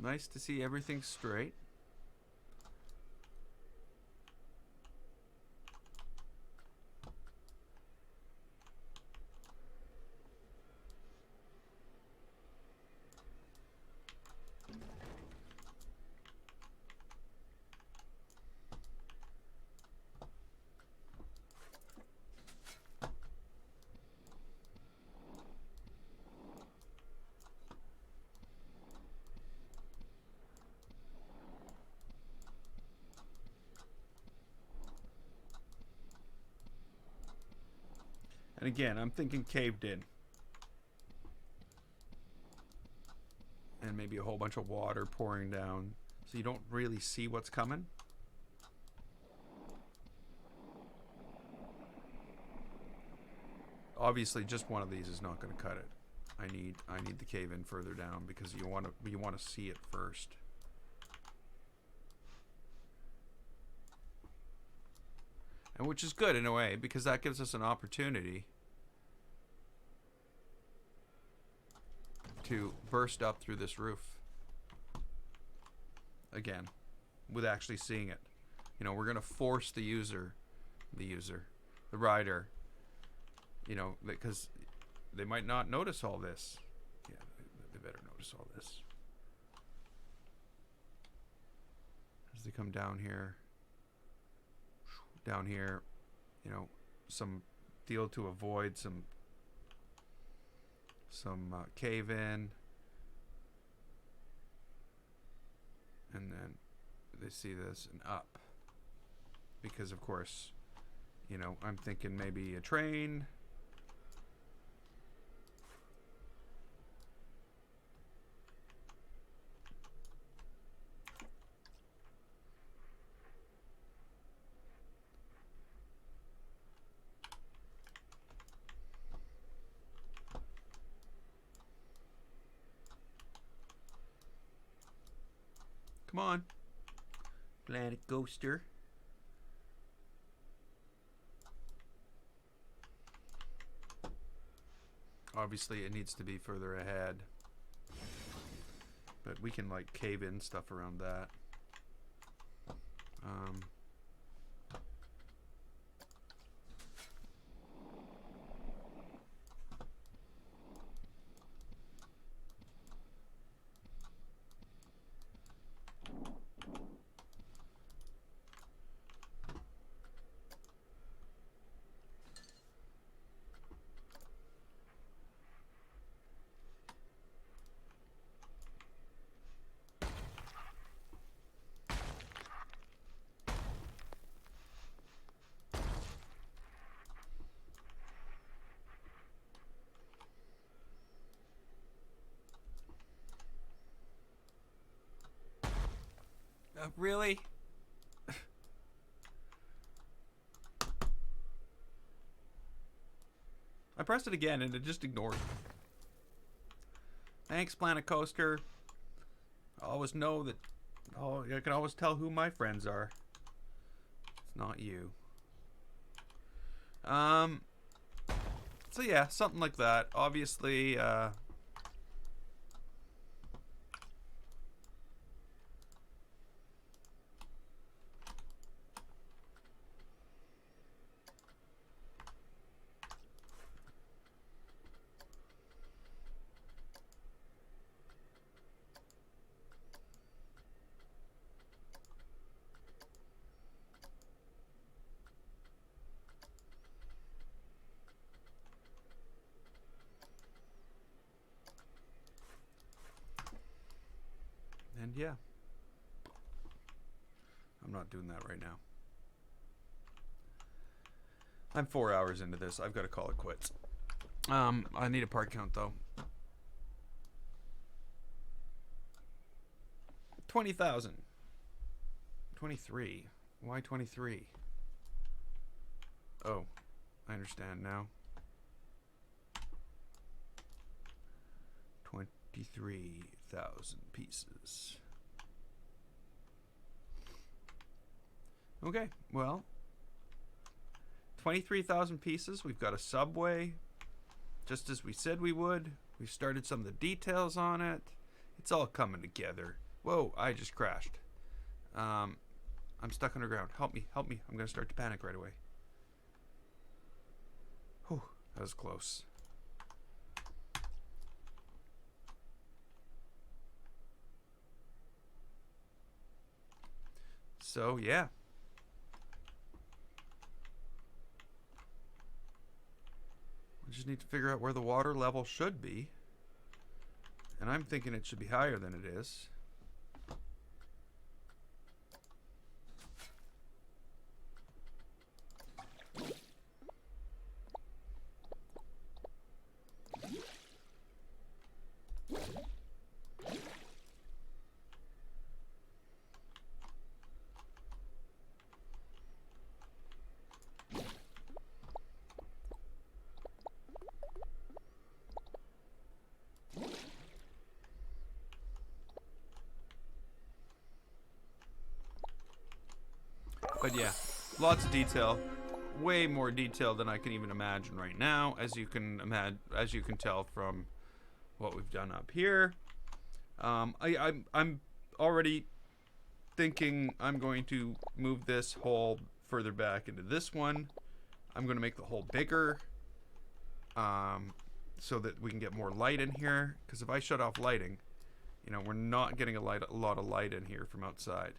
Nice to see everything straight. And again, I'm thinking caved in. And maybe a whole bunch of water pouring down, so you don't really see what's coming. Obviously, just one of these is not going to cut it. I need the cave in further down because you want to see it first. And which is good in a way, because that gives us an opportunity to burst up through this roof again with actually seeing it. You know, we're going to force the rider, you know, because they might not notice all this. Yeah, they better notice all this. As they come down here, you know, some deal to avoid some cave in, and then they see this and up, because of course, you know, I'm thinking maybe a train. Come on, Planet Coaster. Obviously, it needs to be further ahead, but we can like cave in stuff around that. Really? I pressed it again and it just ignored me. Thanks, Planet Coaster. I always know that. Oh, I can always tell who my friends are. It's not you. So yeah, something like that. Obviously, and yeah. I'm not doing that right now. I'm 4 hours into this. I've got to call it quits. I need a part count though. 20,000. 23. Why 23? Oh, I understand now. 23,000 pieces. Okay, well, 23,000 pieces. We've got a subway, just as we said we would. We've started some of the details on it. It's all coming together. Whoa, I just crashed. I'm stuck underground. Help me, help me. I'm going to start to panic right away. Whew, that was close. So, yeah. We just need to figure out where the water level should be. And I'm thinking it should be higher than it is. But yeah, lots of detail, way more detail than I can even imagine right now, as you can tell from what we've done up here. I'm already thinking I'm going to move this hole further back into this one. I'm going to make the hole bigger, so that we can get more light in here. Because if I shut off lighting, you know, we're not getting a lot of light in here from outside.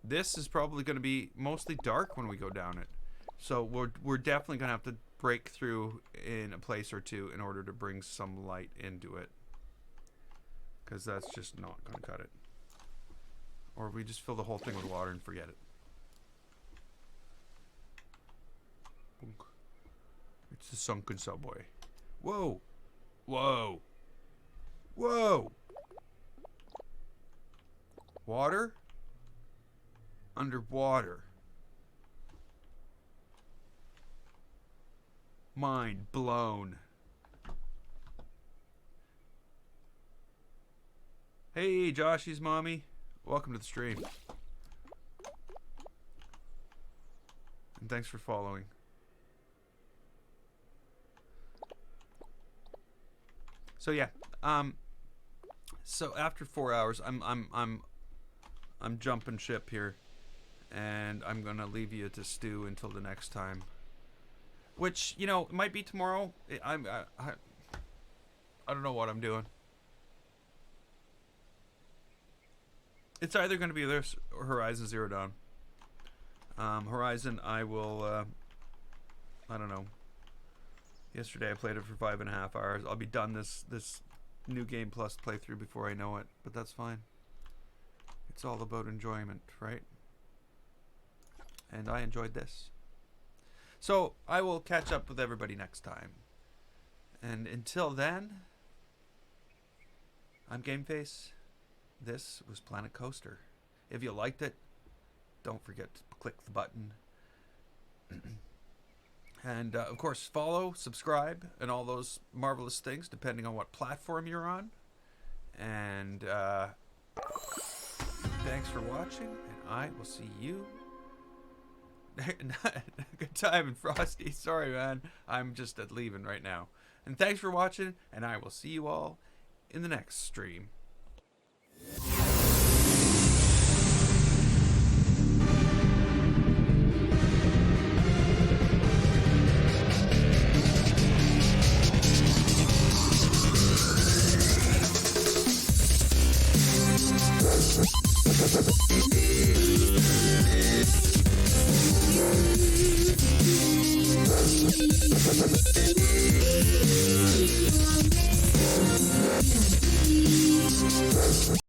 This is probably going to be mostly dark when we go down it. So we're definitely going to have to break through in a place or two in order to bring some light into it. Because that's just not going to cut it. Or we just fill the whole thing with water and forget it. It's the sunken subway. Whoa! Whoa! Whoa! Water? Underwater. Mind blown. Hey, Joshy's mommy. Welcome to the stream. And thanks for following. So yeah, so after 4 hours, I'm jumping ship here. And I'm gonna leave you to stew until the next time. Which, you know, it might be tomorrow. I don't know what I'm doing. It's either gonna be this or Horizon Zero Dawn. Horizon, I will. I don't know. Yesterday I played it for 5.5 hours. I'll be done this New Game Plus playthrough before I know it, but that's fine. It's all about enjoyment, right? And I enjoyed this. So, I will catch up with everybody next time. And until then, I'm GameFace. This was Planet Coaster. If you liked it, don't forget to click the button. And, of course, follow, subscribe, and all those marvelous things, depending on what platform you're on. And, thanks for watching, and I will see you. Good time and Frosty. Sorry, man. I'm just at leaving right now. And thanks for watching, and I will see you all in the next stream.